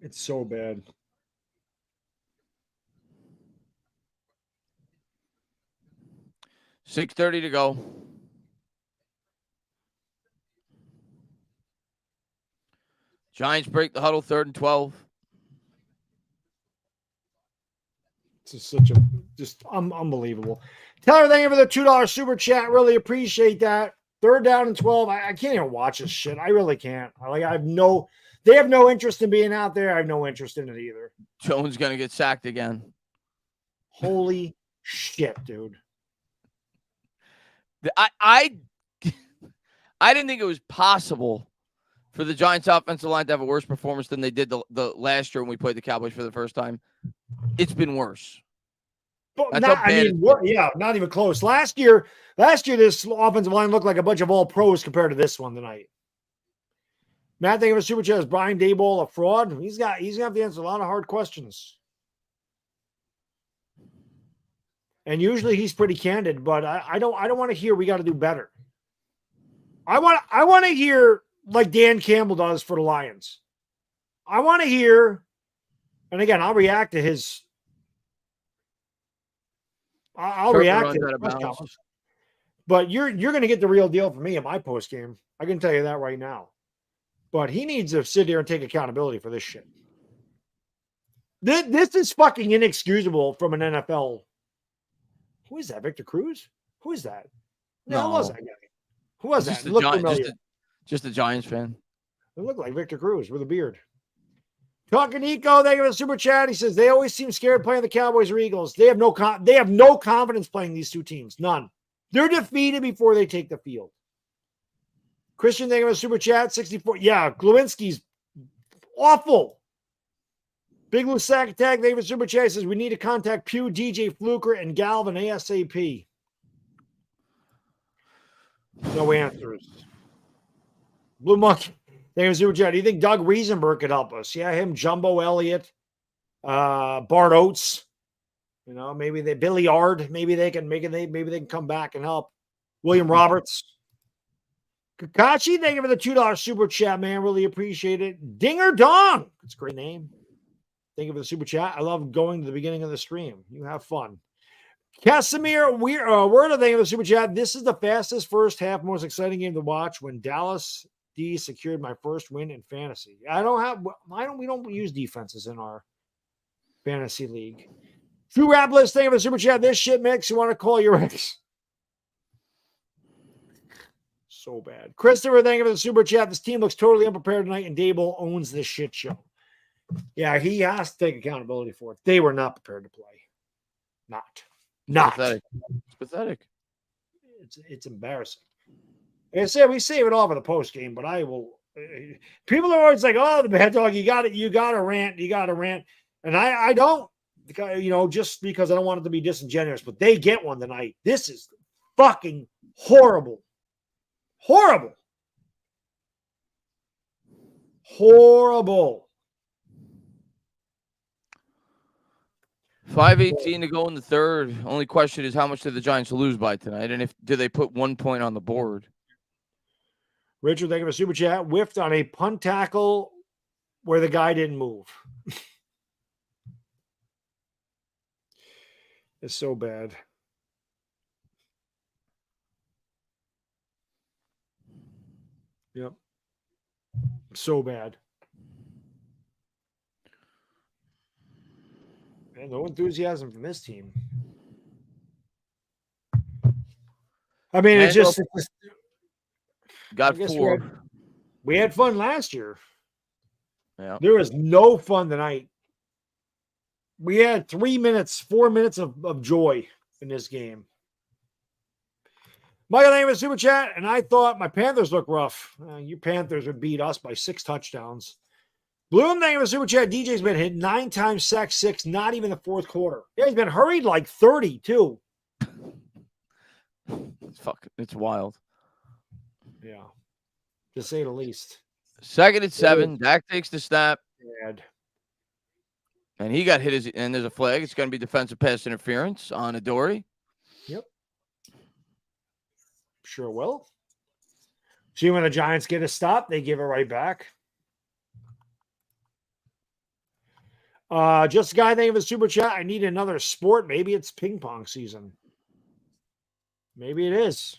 It's so bad. $6:30 to go. Giants break the huddle, 3rd and 12. It's just unbelievable. Tyler, thank you for the $2 super chat. Really appreciate that. 3rd down and 12. I can't even watch this shit. I really can't. They have no interest in being out there. I have no interest in it either. Jones going to get sacked again. Holy shit, dude. I didn't think it was possible for the Giants offensive line to have a worse performance than they did the last year when we played the Cowboys for the first time. It's been worse. But not even close. Last year, this offensive line looked like a bunch of all pros compared to this one tonight. Matt, thank you for super chat. Is Brian Daboll a fraud? He's gonna have to answer a lot of hard questions. And usually he's pretty candid, but I don't want to hear we got to do better. I want to hear like Dan Campbell does for the Lions. I want to hear, and again, I'll react to his. I'll react to his. But you're going to get the real deal from me in my post game. I can tell you that right now. But he needs to sit there and take accountability for this shit. This is fucking inexcusable from an NFL. Who is that? Victor Cruz? Who is that? No, who was that guy? Who was that? Look familiar. Just a Giants fan. It looked like Victor Cruz with a beard. Talking Nico, thank you for the super chat. He says they always seem scared playing the Cowboys or Eagles. They have no confidence playing these two teams. None. They're defeated before they take the field. Christian, thank you for the super chat. 64. Yeah, Glowinski's awful. Big Blue Sack Attack, thank you for the super chat. He says we need to contact Pugh, DJ Fluker, and Galvin ASAP. No answers. Blue Monkey, thank you for the super chat. Do you think Doug Riesenberg could help us? Yeah, him, Jumbo Elliott, Bart Oates. You know, maybe Billy Ard. Maybe they can come back and help. William Roberts. Kakashi, thank you for the $2 super chat, man. Really appreciate it. Dinger Dong. It's a great name. Thank you for the super chat. I love going to the beginning of the stream. You have fun. Casimir Word of thank you for the super chat. This is the fastest first half, most exciting game to watch when Dallas D secured my first win in fantasy. We don't use defenses in our fantasy league. True Rap List, thank you for the super chat. This shit mix, you want to call your ex. So bad. Christopher, thank you for the super chat. This team looks totally unprepared tonight, and Dable owns this shit show. Yeah, he has to take accountability for it. They were not prepared to play. Not. Pathetic. It's pathetic. It's embarrassing. Like I said, we save it all for the post game, but I will. People are always like, "Oh, the bad dog, you got to rant," and I don't, because, just because I don't want it to be disingenuous. But they get one tonight. This is fucking horrible. 5:18 to go in the third. Only question is how much did the Giants lose by tonight, and do they put 1 point on the board? Richard, thank you for super chat. Whiffed on a punt tackle where the guy didn't move. It's so bad. Yep. So bad. And no enthusiasm from this team. I mean, it's just got 4. We had fun last year. Yeah. There was no fun tonight. We had 4 minutes of joy in this game. Michael, thank you for super chat. And I thought my Panthers look rough. You Panthers would beat us by 6 touchdowns. Bloom, thank you for super chat. DJ's been hit 9 times, sacked 6, not even the fourth quarter. Yeah, he's been hurried like 30 too. It's wild. Yeah, to say the least. 2nd and 7. Dak takes the snap. Bad. And he got hit, and there's a flag. It's going to be defensive pass interference on Adoree. Yep. Sure will. See, when the Giants get a stop, they give it right back. Just a guy, thank you for the super chat. I need another sport. Maybe it's ping pong season. Maybe it is.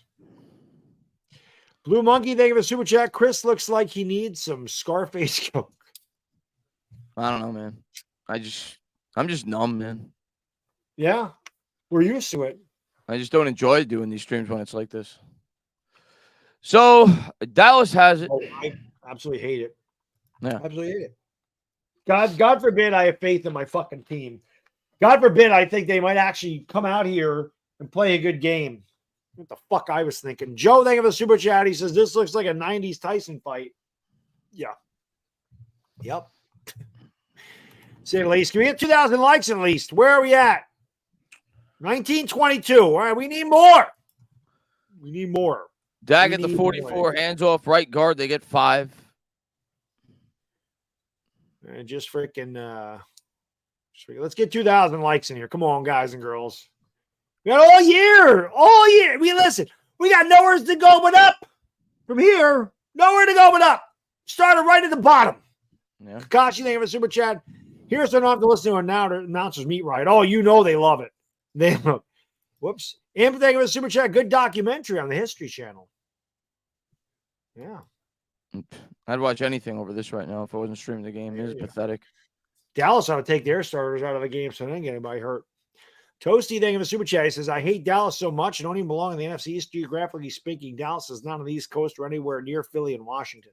Blue Monkey, thank you for the super chat. Chris looks like he needs some Scarface coke. I don't know, man. I'm just numb, man. Yeah, we're used to it. I just don't enjoy doing these streams when it's like this. So Dallas has it. Oh, I absolutely hate it. Yeah, absolutely hate it. God forbid I have faith in my fucking team. God forbid I think they might actually come out here and play a good game. What the fuck I was thinking. Joe, thank you for the super chat. He says, this looks like a 90s Tyson fight. Yeah. Yep. Say at least. Can we get 2,000 likes at least? Where are we at? 1922. All right, we need more. We need more. Dak at the 44, hands off right guard. They get 5. And just freaking, let's get 2,000 likes in here. Come on, guys and girls. We got all year. We got nowhere to go but up. From here, nowhere to go but up. Started right at the bottom. Yeah. Kakashi, thank you for super chat. Here's what I don't have to listen to announcers meet right. Oh, they love it. Whoops. And thank you for super chat. Good documentary on the History Channel. Yeah. I'd watch anything over this right now if I wasn't streaming the game. It is pathetic. Dallas ought to take their starters out of the game so they didn't get anybody hurt. Toasty, thank you for super chat. He says, I hate Dallas so much. I don't even belong in the NFC East. Geographically speaking, Dallas is not on the East Coast or anywhere near Philly and Washington.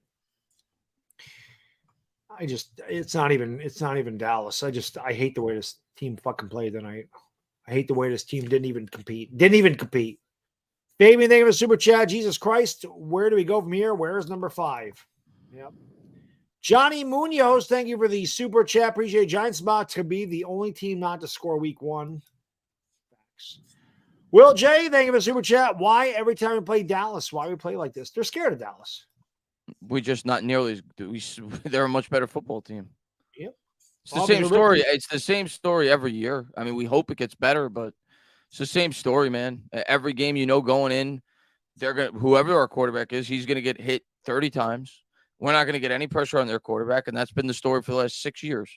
It's not even Dallas. I hate the way this team fucking played tonight. I hate the way this team didn't even compete. Fabian, thank you for super chat. Jesus Christ, where do we go from here? Where is number 5? Yep. Johnny Munoz, thank you for the super chat. Appreciate it. Giants about to be the only team not to score week 1. Thanks. Will J, thank you for the super chat. Why every time we play Dallas? Why we play like this? They're scared of Dallas. We just not nearly. They're a much better football team. Yep. It's the same story. It's the same story every year. I mean, we hope it gets better, but it's the same story, man. Every game, going in, whoever our quarterback is, he's gonna get hit 30 times. We're not gonna get any pressure on their quarterback, and that's been the story for the last 6 years.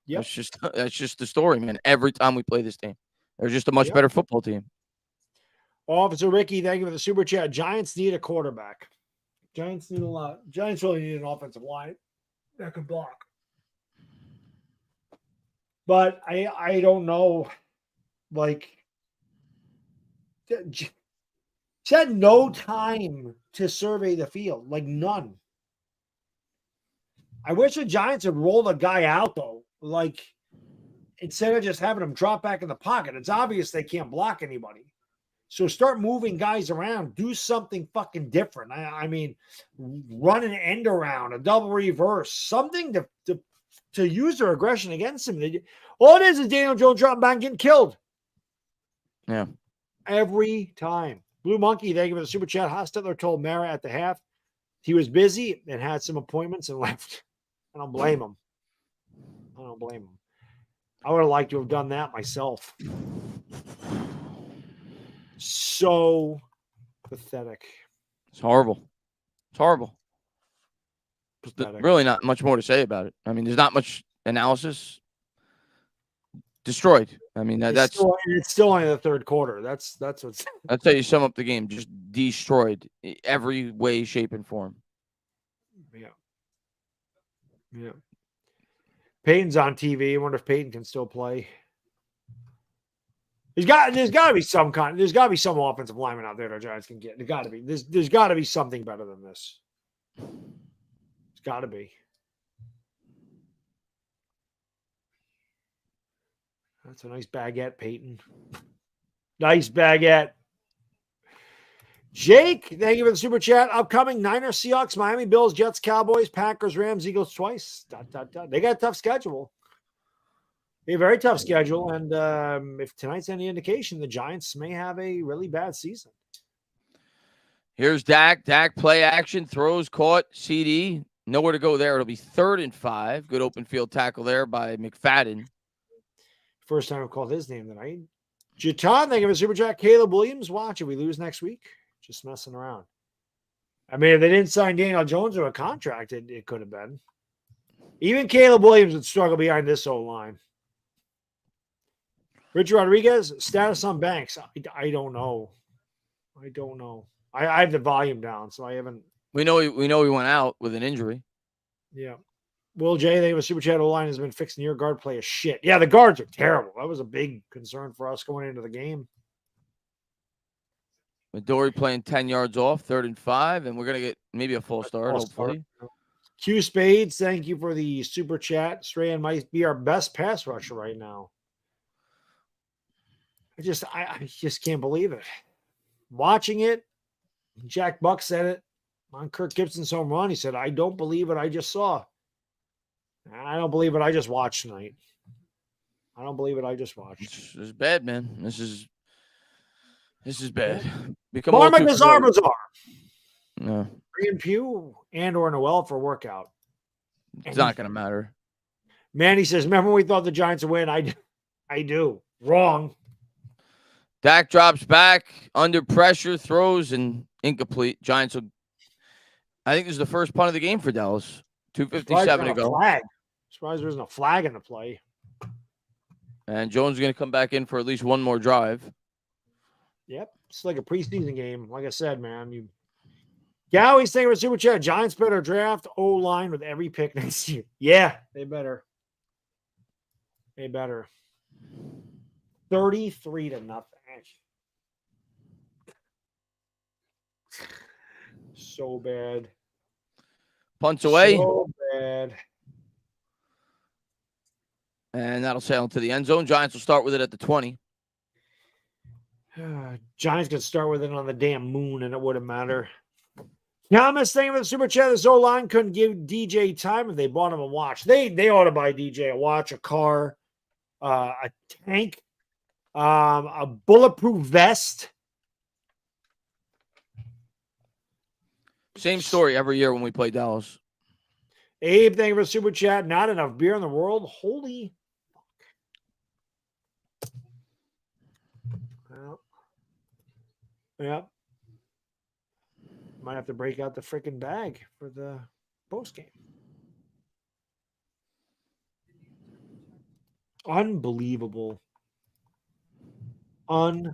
Yep. That's just the story, man. Every time we play this team, they're just a much better football team. Officer Ricky, thank you for the super chat. Giants need a quarterback. Giants need a lot. Giants really need an offensive line that can block. But I don't know. Like, she had no time to survey the field. Like, none. I wish the Giants had rolled a guy out, though. Like, instead of just having him drop back in the pocket. It's obvious they can't block anybody. So start moving guys around. Do something fucking different. I mean, run an end around, a double reverse, something to use their aggression against him. All it is Daniel Jones dropping back and getting killed. Yeah. Every time. Blue Monkey, thank you for the super chat. Hostetler told Mara at the half he was busy and had some appointments and left. I don't blame him. I don't blame him. I would have liked to have done that myself. So pathetic. It's horrible. It's horrible. Pathetic. Really not much more to say about it. I mean, there's not much analysis. Destroyed. I mean, it's still only the third quarter. That's what's. That's how you sum up the game. Just destroyed every way, shape, and form. Yeah. Peyton's on TV. I wonder if Peyton can still play. There's got to be some offensive lineman out there the Giants can get. There's got to be something better than this. It's got to be. That's a nice baguette, Peyton. Nice baguette. Jake, thank you for the super chat. Upcoming Niners, Seahawks, Miami, Bills, Jets, Cowboys, Packers, Rams, Eagles twice. They got a tough schedule. A very tough schedule. And if tonight's any indication, the Giants may have a really bad season. Here's Dak. Dak play action, throws, caught, CD. Nowhere to go there. It'll be 3rd and 5. Good open field tackle there by McFadden. First time I've called his name tonight. Jatan, thank you for super chat. Caleb Williams, watch it. We lose next week. Just messing around. I mean, if they didn't sign Daniel Jones to a contract, it could have been. Even Caleb Williams would struggle behind this O-line. Richard Rodriguez, status on Banks. I don't know. I have the volume down, so I haven't. We know he went out with an injury. Yeah. Will J, they have a super chat. O-line has been fixing your guard play as shit. Yeah, the guards are terrible. That was a big concern for us going into the game. Midori playing 10 yards off, 3rd and 5, and we're going to get maybe a full start, hopefully. Q Spades, thank you for the super chat. Strahan might be our best pass rusher right now. I just can't believe it. Watching it, Jack Buck said it on Kirk Gibson's home run. He said, I don't believe what I just saw. I don't believe what I just watched tonight. I don't believe what I just watched. This is bad, man. This is bad. Marmot Bizarre. No. Brian Pugh and or Noel for workout. It's not going to matter. Manny says, remember we thought the Giants would win? I do. Wrong. Dak drops back, under pressure, throws, and incomplete. Giants will. I think this is the first punt of the game for Dallas. 2:57 to go. Surprised there isn't a flag in the play. And Jones is going to come back in for at least one more drive. Yep. It's like a preseason game. Like I said, man. Gowie's thinking with super chat. Giants better draft O-line with every pick next year. Yeah, they better. 33-0. So bad. Punts away. So bad. And that'll sail into the end zone. Giants will start with it at the 20. Giants could start with it on the damn moon and it wouldn't matter. Thomas, thank you for the super chat. This O-line couldn't give DJ time if they bought him a watch. They ought to buy DJ a watch, a car, a tank, a bulletproof vest. Same story every year when we play Dallas. Abe, thank you for the super chat. Not enough beer in the world. Holy fuck. Yeah. Might have to break out the freaking bag for the post game. Unbelievable. It's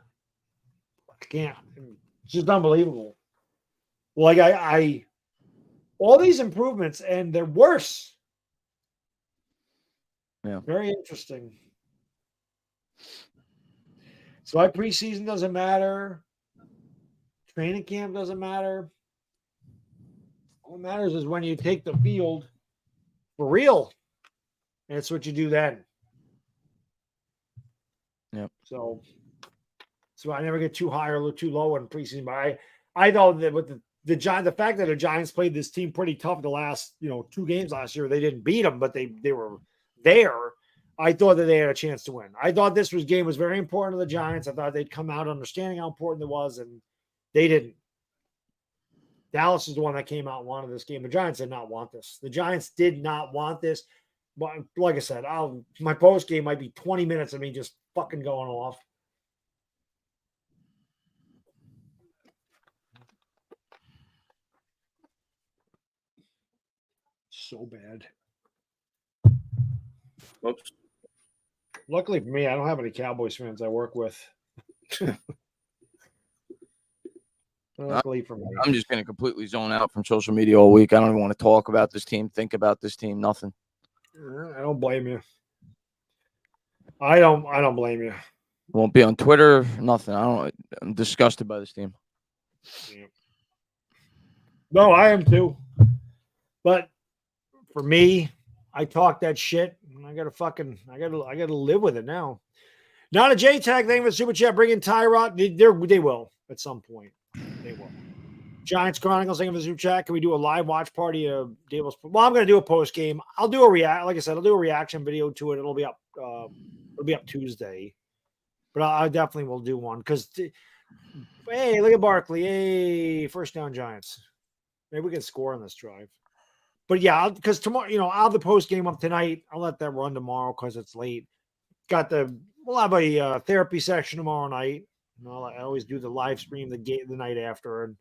just unbelievable. Like I all these improvements and they're worse. Yeah. Very interesting. So my preseason doesn't matter. Training camp doesn't matter. What matters is when you take the field for real. And it's what you do then. Yep. So I never get too high or too low in preseason. But I thought that with the fact that the Giants played this team pretty tough the last 2 games last year, they didn't beat them, but they were there. I thought that they had a chance to win. I thought this game was very important to the Giants. I thought they'd come out understanding how important it was, and they didn't. Dallas is the one that came out and wanted this game. The Giants did not want this. The Giants did not want this. But like I said, my post game might be 20 minutes of me just fucking going off. So bad. Oops. Luckily for me, I don't have any Cowboys fans I work with. Luckily for me. I'm just going to completely zone out from social media all week. I don't even want to talk about this team, think about this team, nothing. I don't blame you. I don't blame you. Won't be on Twitter, nothing. I'm disgusted by this team. Yeah. No, I am too. But for me, I talk that shit. I gotta live with it now. Not a J-Tag thing with Super Chat. Bring in Tyrod. They will at some point. They will. Giants Chronicles thing with Super Chat. Can we do a live watch party of Dabo's? Well, I'm gonna do a post game. I'll do like I said, I'll do a reaction video to it. It'll be up Tuesday. But I definitely will do one because hey, look at Barkley. Hey, first down Giants. Maybe we can score on this drive. But yeah, because tomorrow, I'll have the post game up tonight. I'll let that run tomorrow because it's late. We'll have a therapy session tomorrow night. I always do the live stream the night after, and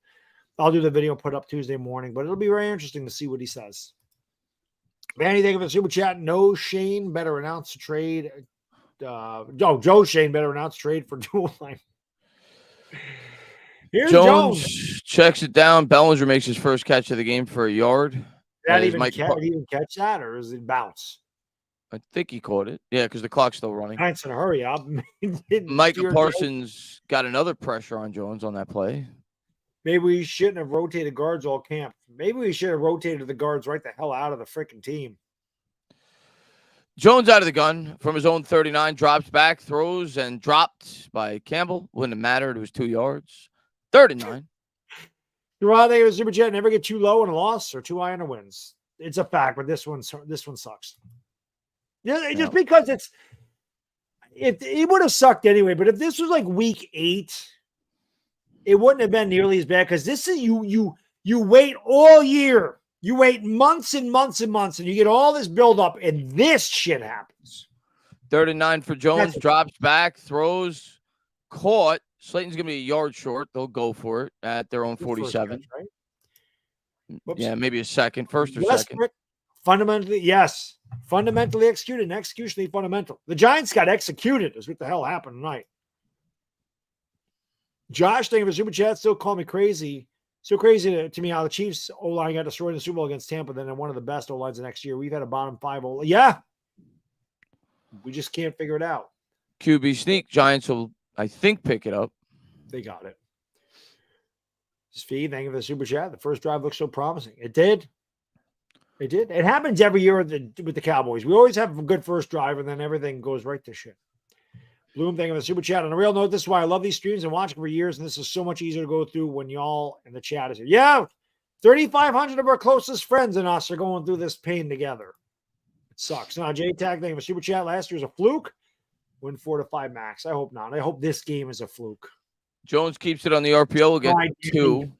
I'll do the video put up Tuesday morning. But it'll be very interesting to see what he says. Manny, thank you for the super chat. No, Shane better announce a trade. Joe Shane better announce trade for dual line. Here's Jones checks it down. Bellinger makes his first catch of the game for a yard. Did he even catch that, or is it bounce? I think he caught it. Yeah, because the clock's still running. Giants in a hurry up. Micah Parsons got another pressure on Jones on that play. Maybe we shouldn't have rotated guards all camp. Maybe we should have rotated the guards right the hell out of the freaking team. Jones out of the gun from his own 39, drops back, throws, and dropped by Campbell. Wouldn't have mattered. It was 2 yards. 39. Well, they super jet never get too low in a loss or too high in a wins. It's a fact, but this one sucks. Yeah, just because it would have sucked anyway. But if this was like week 8, it wouldn't have been nearly as bad because this is you wait all year, you wait months and months and months, and you get all this buildup, and this shit happens. 39 for Jones, drops back, throws, caught. Slayton's going to be a yard short. They'll go for it at their own 47. Catch, right? Yeah, maybe a second. First or second. Fundamentally, yes. Fundamentally executed and executionally fundamental. The Giants got executed is what the hell happened tonight. Josh, thank you for super chat. Still call me crazy. So crazy to me how the Chiefs O-line got destroyed in the Super Bowl against Tampa, then they're one of the best O-lines the next year. We've had a bottom 5 O-line. Yeah. We just can't figure it out. QB sneak. Giants will, I think, pick it up. They got it. Steve, thank you for the super chat. The first drive looks so promising. It did. It did. It happens every year with the Cowboys. We always have a good first drive, and then everything goes right to shit. Bloom, thank you for the super chat. On a real note, this is why I love these streams and watching for years, and this is so much easier to go through when y'all in the chat is here. Yeah, 3,500 of our closest friends and us are going through this pain together. It sucks. Now, J-Tag, thank you for super chat. Last year's a fluke. Win 4-5 max. I hope not. I hope this game is a fluke. Jones keeps it on the RPO again. 2.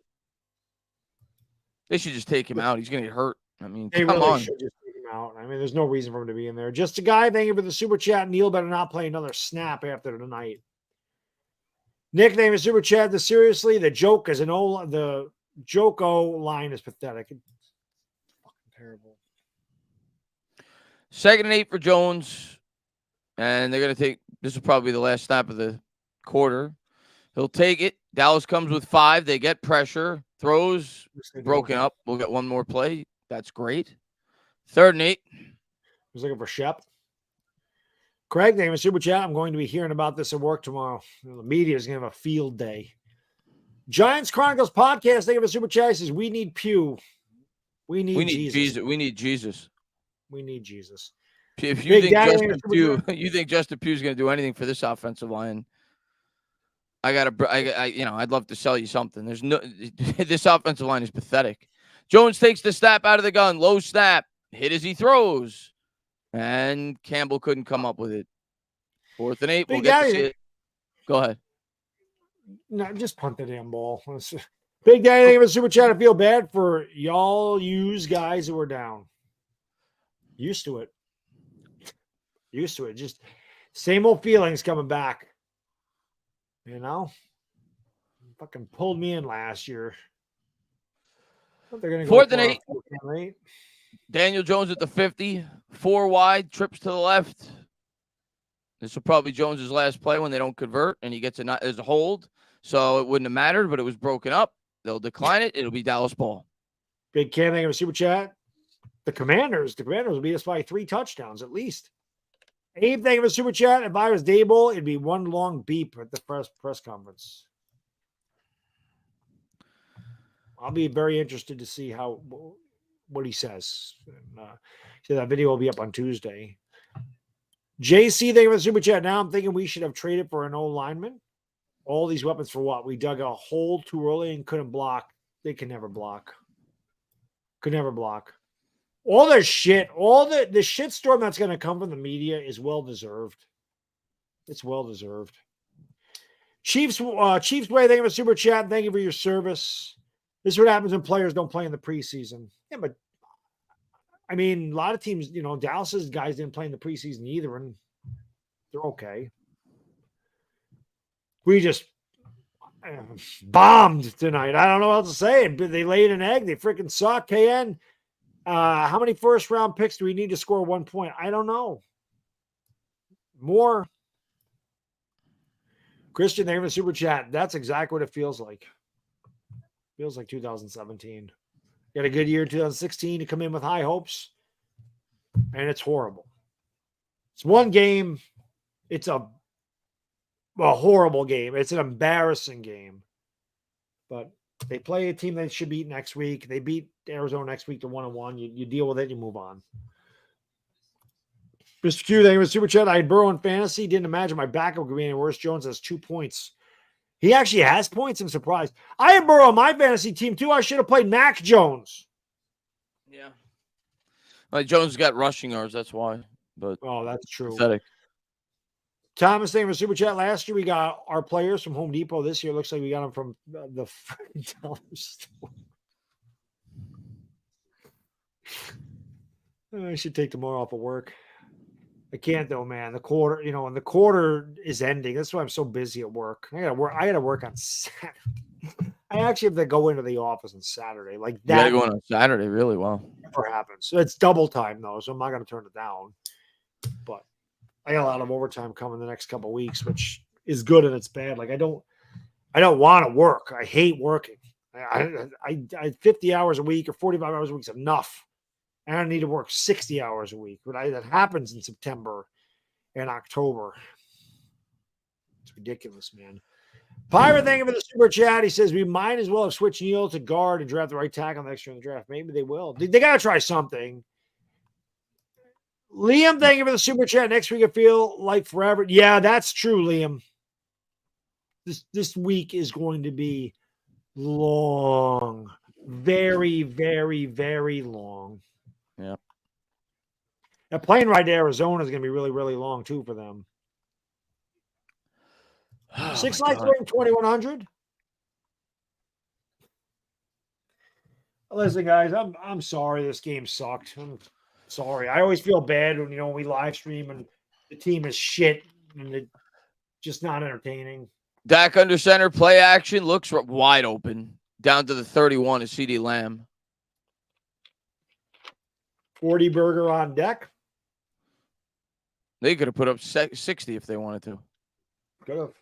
They should just take him out. He's going to get hurt. I mean, come on. Should just take him out. I mean, there's no reason for him to be in there. Just a guy. Thank you for the super chat. Neil better not play another snap after tonight. Nick, thank you for super chat. Seriously, the joke is the Joko line is pathetic. It's fucking terrible. 2nd and 8 for Jones. And they're going to take, this will probably be the last snap of the quarter. He'll take it. Dallas comes with 5. They get pressure. Throws broken up. We'll get one more play. That's great. 3rd and 8. He's looking for Shep. Craig, name is Super Chat. I'm going to be hearing about this at work tomorrow. The media is going to have a field day. Giants Chronicles podcast. Thank you for Super Chat. He says, we need Pew. We need Jesus. We need Jesus. We need Jesus. If you think Justin Pugh, you think Justin Pugh's going to do anything for this offensive line, I'd love to sell you something. There's no, this offensive line is pathetic. Jones takes the snap out of the gun, low snap, hit as he throws, and Campbell couldn't come up with it. 4th and 8. We'll get to see it. Go ahead. No, just punt the damn ball. Big Daddy, thank you for Super Chat. I feel bad for y'all use guys who are down. Used to it. Just same old feelings coming back. You know? Fucking pulled me in last year. They're gonna go 4th and 8. Daniel Jones at the 50. 4 wide. Trips to the left. This will probably be Jones's last play when they don't convert, and he gets there's a hold. So it wouldn't have mattered, but it was broken up. They'll decline it. It'll be Dallas ball. Big Cam, thank you for Super Chat. The Commanders will beat us by 3 touchdowns at least. Abe, thank you for Super Chat. If I was Dable, it'd be one long beep at the press conference. I'll be very interested to see what he says. So that video will be up on Tuesday. JC, thank you for Super Chat. Now I'm thinking we should have traded for an old lineman. All these weapons for what? We dug a hole too early and couldn't block. They can never block. Could never block. All the shit, all the shitstorm that's going to come from the media is well-deserved. It's well-deserved. Chiefs Way, thank you for Super Chat. Thank you for your service. This is what happens when players don't play in the preseason. Yeah, but, I mean, a lot of teams, Dallas's guys didn't play in the preseason either, and they're okay. We just bombed tonight. I don't know what else to say. They laid an egg. They freaking suck. KN. How many first-round picks do we need to score 1 point? I don't know. More. Christian, thank you for the Super Chat. That's exactly what it feels like. Feels like 2017. You had a good year in 2016 to come in with high hopes, and it's horrible. It's one game. It's a horrible game. It's an embarrassing game. But they play a team they should beat next week. They beat Arizona next week to 1-1. You deal with it, you move on. Mr. Q, thank you for Super Chat. I had Burrow in fantasy. Didn't imagine my backup could be any worse. Jones has 2 points. He actually has points. I'm surprised. I had Burrow on my fantasy team, too. I should have played Mac Jones. Yeah. Like Jones got rushing yards. That's why. But that's true. Pathetic. Thomas, thank you for Super Chat. Last year, we got our players from Home Depot. This year, looks like we got them from the dollar store. I should take tomorrow off of work. I can't though, man. The quarter, and the quarter is ending. That's why I'm so busy at work. I gotta work on Saturday. I actually have to go into the office on Saturday. Like that. You gotta go on Saturday, really? Wow. Never happens. So it's double time though, so I'm not gonna turn it down. But I got a lot of overtime coming the next couple of weeks, which is good and it's bad. Like I don't want to work. I hate working. I 50 hours a week or 45 hours a week is enough. I don't need to work 60 hours a week, but that happens in September and October. It's ridiculous, man. Pirate, thank you for the Super Chat. He says we might as well have switched Neal to guard and draft the right tackle next year in the draft. Maybe they will. They got to try something. Liam, thank you for the Super Chat. Next week, I feel like forever. Yeah, that's true, Liam. This week is going to be long. Very, very, very long. Yeah. That plane ride to Arizona is going to be really, really long, too, for them. 6 nights away from 2,100. Listen, guys, I'm sorry this game sucked. I'm sorry. I always feel bad when we live stream and the team is shit and it's just not entertaining. Dak under center, play action, looks wide open. Down to the 31 is CD Lamb. 40 burger on deck. They could have put up 60 if they wanted to. Could have.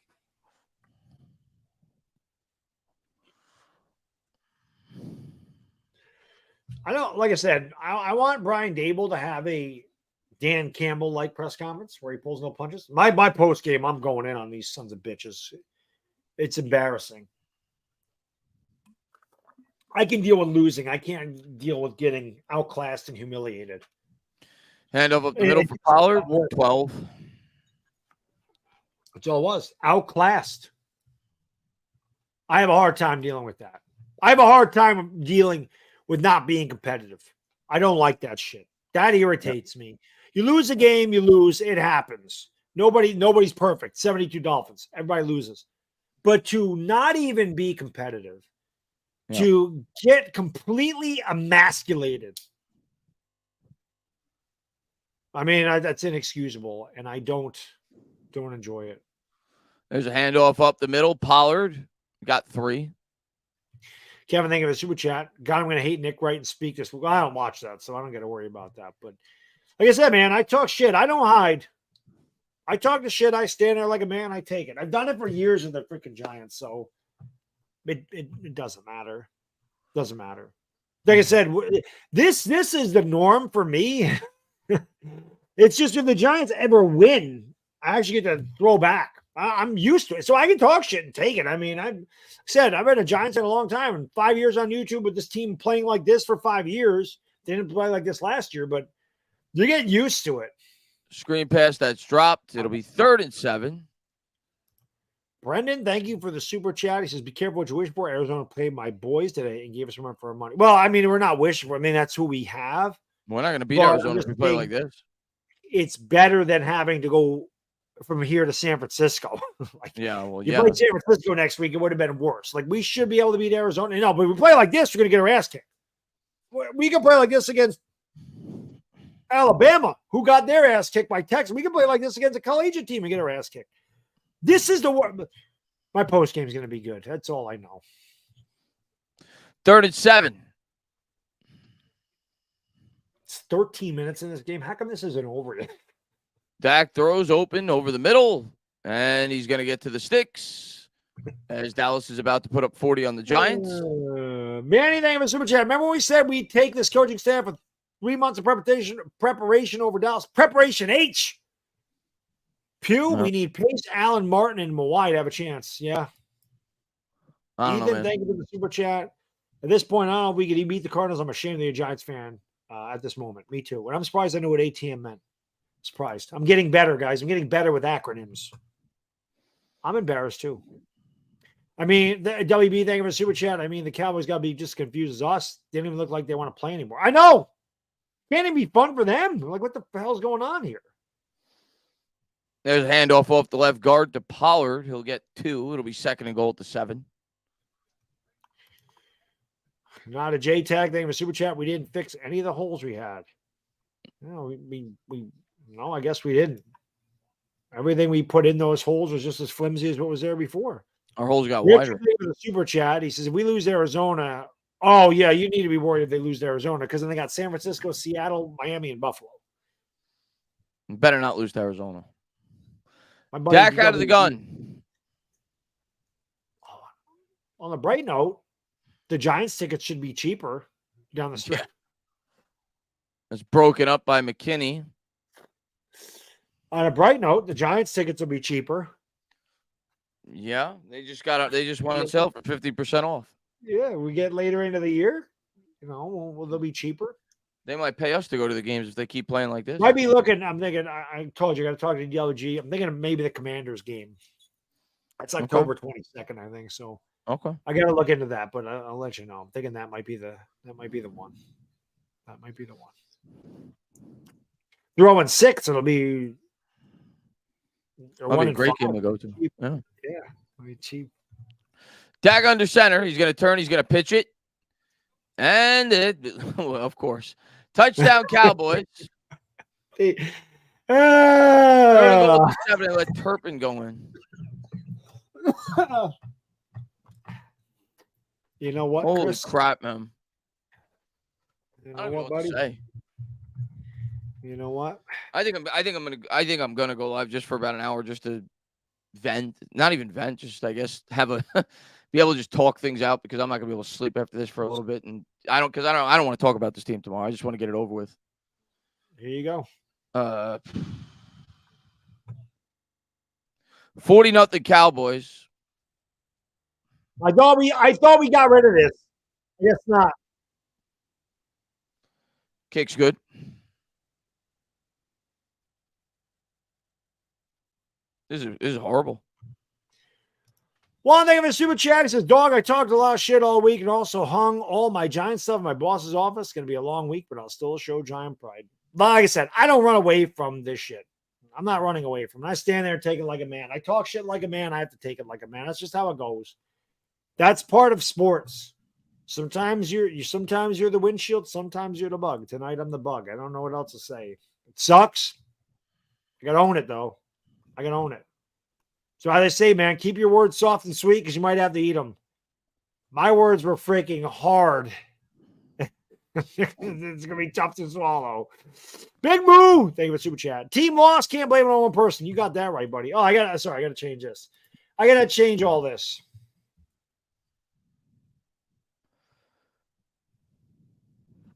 I don't, like I said, I want Brian Dable to have a Dan Campbell-like press conference where he pulls no punches. My post game, I'm going in on these sons of bitches. It's embarrassing. I can deal with losing. I can't deal with getting outclassed and humiliated. Hand over up the middle for Pollard, 12. That's all it was. Outclassed. I have a hard time dealing with that. I have a hard time dealing with not being competitive. I don't like that shit. That irritates me. You lose a game, you lose. It happens. Nobody's perfect. 72 Dolphins. Everybody loses. But to not even be competitive, to get completely emasculated, I mean, that's inexcusable, and I don't enjoy it. There's a handoff up the middle. Pollard got 3. Kevin, thank you for the super chat. God, I'm going to hate Nick Wright and speak this. Well, I don't watch that, so I don't got to worry about that. But like I said, man, I talk shit. I don't hide. I talk the shit. I stand there like a man. I take it. I've done it for years with the freaking Giants, so it doesn't matter. Doesn't matter. Like I said, this is the norm for me. It's just if the Giants ever win, I actually get to throw back. I'm used to it, so I can talk shit and take it. I mean, I've been a Giants in a long time, and 5 years on YouTube with this team playing like this for 5 years. They didn't play like this last year, but you get used to it. Screen pass that's dropped. It'll be 3rd and 7. Brendan, thank you for the super chat. He says, "Be careful what you wish for. Arizona played my boys today and gave us some for our money." Well, I mean, we're not wishing for. I mean, that's who we have. We're not going to beat Arizona if we play like this. It's better than having to go from here to San Francisco. You played San Francisco next week, it would have been worse. Like, we should be able to beat Arizona. No, but if we play like this, we're going to get our ass kicked. We can play like this against Alabama, who got their ass kicked by Texas. We can play like this against a collegiate team and get our ass kicked. This is the one. My post game is going to be good. That's all I know. 3rd and 7. It's 13 minutes in this game. How come this isn't over yet? Dak throws open over the middle, and he's going to get to the sticks as Dallas is about to put up 40 on the Giants. Manny, thank you for super chat. Remember when we said we'd take this coaching staff with 3 months of preparation over Dallas? Preparation H. Pew, we need Pace, Allen, Martin, and Mawai to have a chance. Yeah. Ethan, thank you for the super chat. At this point, I don't know if we could beat the Cardinals. I'm ashamed to be a Giants fan at this moment. Me too. And I'm surprised I knew what ATM meant. Surprised. I'm getting better, guys. I'm getting better with acronyms. I'm embarrassed too. I mean, the WB, thank you for the super chat. I mean, the Cowboys got to be just confused as us. They didn't even look like they want to play anymore. I know. Can't even be fun for them. Like, what the hell's going on here? There's a handoff off the left guard to Pollard. He'll get 2. It'll be 2nd and goal at the 7. Not a J tag. Thank you for super chat. We didn't fix any of the holes we had. No, no, I guess we didn't. Everything we put in those holes was just as flimsy as what was there before. Our holes got wider. The super chat. He says, if we lose Arizona, oh yeah, you need to be worried if they lose Arizona because then they got San Francisco, Seattle, Miami, and Buffalo. Better not lose to Arizona. Dak out of the gun. On a bright note, the Giants tickets should be cheaper down the street. Yeah. It's broken up by McKinney. On a bright note, the Giants tickets will be cheaper. Yeah, they just went on sale for 50% off. Yeah, we get later into the year. Will they be cheaper? They might pay us to go to the games if they keep playing like this. Might be looking. I'm thinking. I told you I got to talk to DLG. I'm thinking of maybe the Commanders game. It's October 22nd, I think. So okay, I got to look into that, but I'll let you know. I'm thinking that might be the one. That might be the one. They're 0-6. It'll be. That'll be a great game to go to. Yeah, it'll be cheap. Dak under center. He's going to turn. He's going to pitch it. And well, of course, touchdown Cowboys. Let Turpin go in. You know what, Holy Chris? crap, man. You I know don't know what, what buddy? to say. You know what? I think I'm gonna go live just for about an hour just to vent. Not even vent, just I guess have a be able to just talk things out because I'm not gonna be able to sleep after this for a little bit. And I don't want to talk about this team tomorrow. I just want to get it over with. Here you go. 40-0 Cowboys. I thought we got rid of this. I guess not. Kick's good. This is horrible. One thing of a super chat. He says, "Dog, I talked a lot of shit all week and also hung all my Giant stuff in my boss's office. It's gonna be a long week, but I'll still show Giant pride." Like I said, I don't run away from this shit. I'm not running away from it. I stand there and take it like a man. I talk shit like a man. I have to take it like a man. That's just how it goes. That's part of sports. Sometimes you're the windshield. Sometimes you're the bug. Tonight I'm the bug. I don't know what else to say. It sucks. I gotta own it though. I gotta own it. So as I say, man, keep your words soft and sweet because you might have to eat them. My words were freaking hard. It's gonna be tough to swallow. Big Moo, thank you for super chat. Team lost, can't blame it on one person. You got that right, buddy. Oh, I gotta change this. I gotta change all this.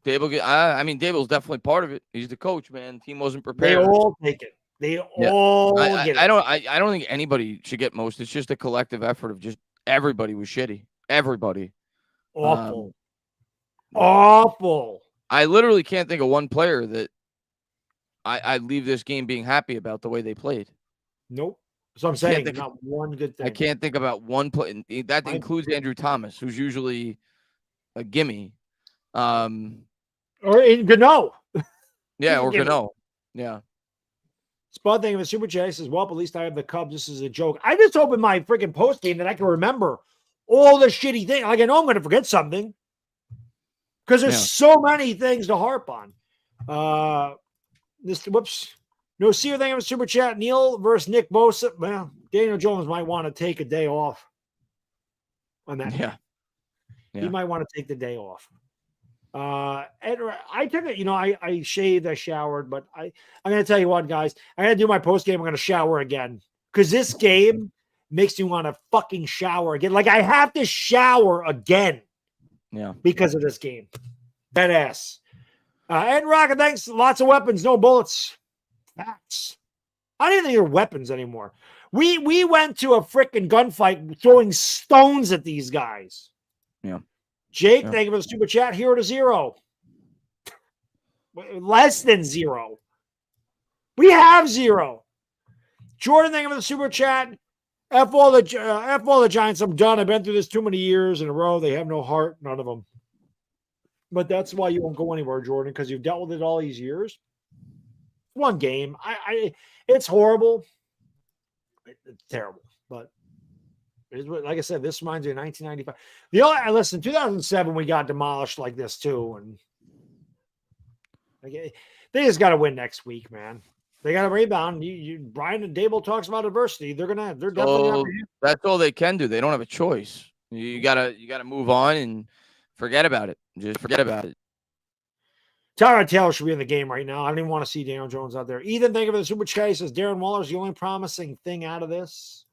Dable's definitely part of it. He's the coach, man. The team wasn't prepared. They all take it. They all get it. I don't think anybody should get most. It's just a collective effort of just everybody was shitty. Everybody. Awful. Awful. I literally can't think of one player that I leave this game being happy about the way they played. Nope. So I'm saying not one good thing. I can't think about one play. That includes Andrew Thomas, who's usually a gimme. Or in Gano. Yeah, or Gano. Yeah. Spud thing of a super chat says, well, at least I have the Cubs. This is a joke. I just hope in my freaking post game that I can remember all the shitty things. Like I know I'm going to forget something because there's so many things to harp on. No seer thing of a super chat. Neil versus Nick Bosa. Well, Daniel Jones might want to take a day off on that. Yeah. He might want to take the day off. And I took it, I shaved, I showered, but I'm going to tell you what, guys, I got to do my post game. I'm going to shower again because this game makes me want to fucking shower again. Like I have to shower again. Yeah. Because of this game. Badass. Ed Rocket, thanks. Lots of weapons, no bullets. Facts. I don't even think they're weapons anymore. We went to a freaking gunfight throwing stones at these guys. Yeah. Jake, thank you for the super chat. Hero to 0. Less than 0. We have 0. Jordan, thank you for the super chat. F all the Giants. I'm done. I've been through this too many years in a row. They have no heart. None of them. But that's why you won't go anywhere, Jordan, because you've dealt with it all these years. One game. It's horrible. It's terrible. But like I said, this reminds me of 1995. Listen, 2007, we got demolished like this too. And they just got to win next week, man. They got to rebound. Brian and Dable talks about adversity. They're definitely. That's all they can do. They don't have a choice. You gotta move on and forget about it. Just forget about it. Tyrod Taylor should be in the game right now. I don't even want to see Daniel Jones out there. Ethan, thank you for the super chat. He says Darren Waller's the only promising thing out of this.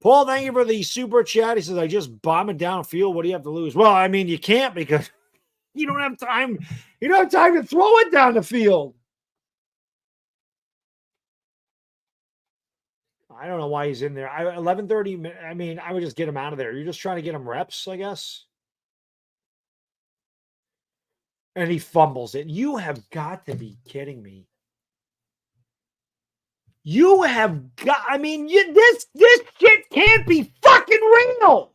Paul, thank you for the super chat. He says, I just bomb it downfield. What do you have to lose? Well, I mean, you can't because you don't have time. You don't have time to throw it down the field. I don't know why he's in there. 11:30. I mean, I would just get him out of there. You're just trying to get him reps, I guess. And he fumbles it. You have got to be kidding me. You have got, I mean, this shit can't be fucking real.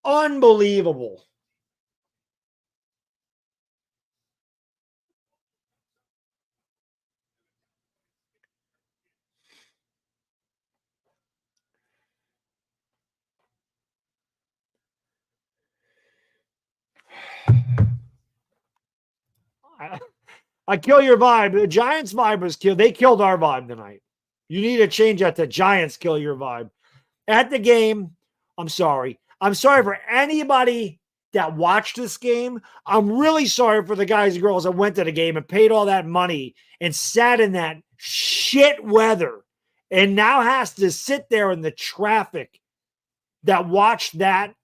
Unbelievable. I kill your vibe. The Giants vibe was killed. They killed our vibe tonight. You need to change that to Giants kill your vibe. At the game, I'm sorry. I'm sorry for anybody that watched this game. I'm really sorry for the guys and girls that went to the game and paid all that money and sat in that shit weather and now has to sit there in the traffic that watched that.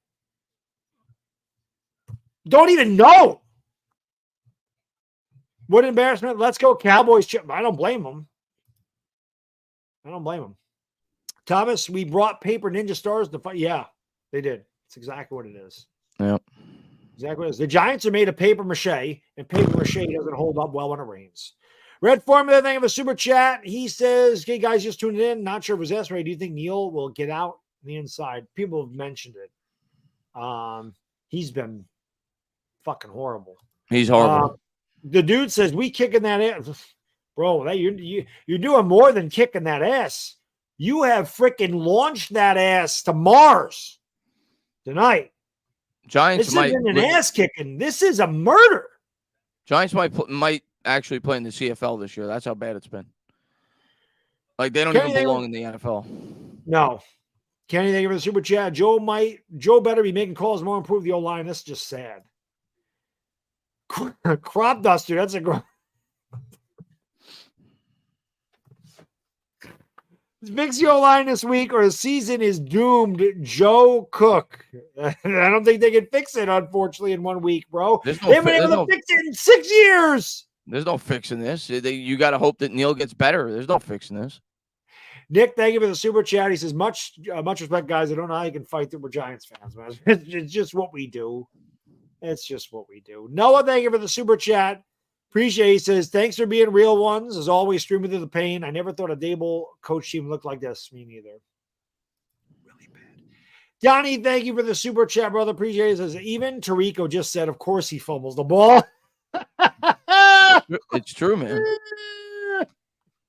Don't even know. What embarrassment. Let's go Cowboys. I don't blame them. Thomas, we brought paper ninja stars to fight. Yeah, they did. It's exactly what it is. Yep. Exactly what it is. The Giants are made of paper mache, and paper mache doesn't hold up well when it rains. Red Formula, thank you for the super chat. He says, hey, guys, just tuned in. Not sure if it was yesterday. Do you think Neil will get out the inside? People have mentioned it. He's been fucking horrible. He's horrible. The dude says, we kicking that ass. Bro, you're doing more than kicking that ass. You have freaking launched that ass to Mars tonight. Giants this isn't an ass kicking. This is a murder. Giants might actually play in the CFL this year. That's how bad it's been. Like, they don't even belong in the NFL. No. Kenny, thank you for the super chat. Joe better be making calls more, improve the O-line. That's just sad. Crop duster. That's a fix your line this week or the season is doomed. Joe Cook. I don't think they can fix it, unfortunately, in 1 week, bro. They've been able to fix it in 6 years. There's no fixing this. You got to hope that Neil gets better. There's no fixing this. Nick, thank you for the super chat. He says, much respect, guys. I don't know how you can fight that we're Giants fans, man. It's just what we do. It's just what we do. Noah, thank you for the super chat. Appreciate it. He says, thanks for being real ones. As always, streaming through the pain. I never thought a Dable coach team looked like this. Me neither. Really bad. Donnie, thank you for the super chat, brother. Appreciate it. He says, even Tarico just said, of course he fumbles the ball. It's true, man.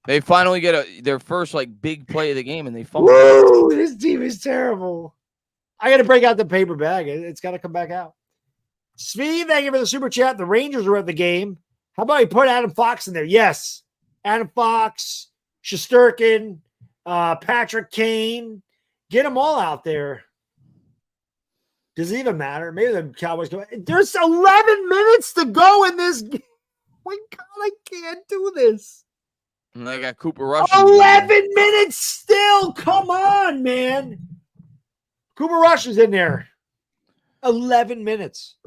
They finally get their first big play of the game, and they fumble. Whoa, this team is terrible. I got to break out the paper bag. It's got to come back out. Steve, thank you for the super chat. The Rangers are at the game. How about you put Adam Fox in there? Yes. Adam Fox, Shesterkin, Patrick Kane. Get them all out there. Does it even matter? Maybe the Cowboys go. There's 11 minutes to go in this game. Oh my God, I can't do this. And they got Cooper Rush. 11 minutes still. Come on, man. Cooper Rush is in there. 11 minutes.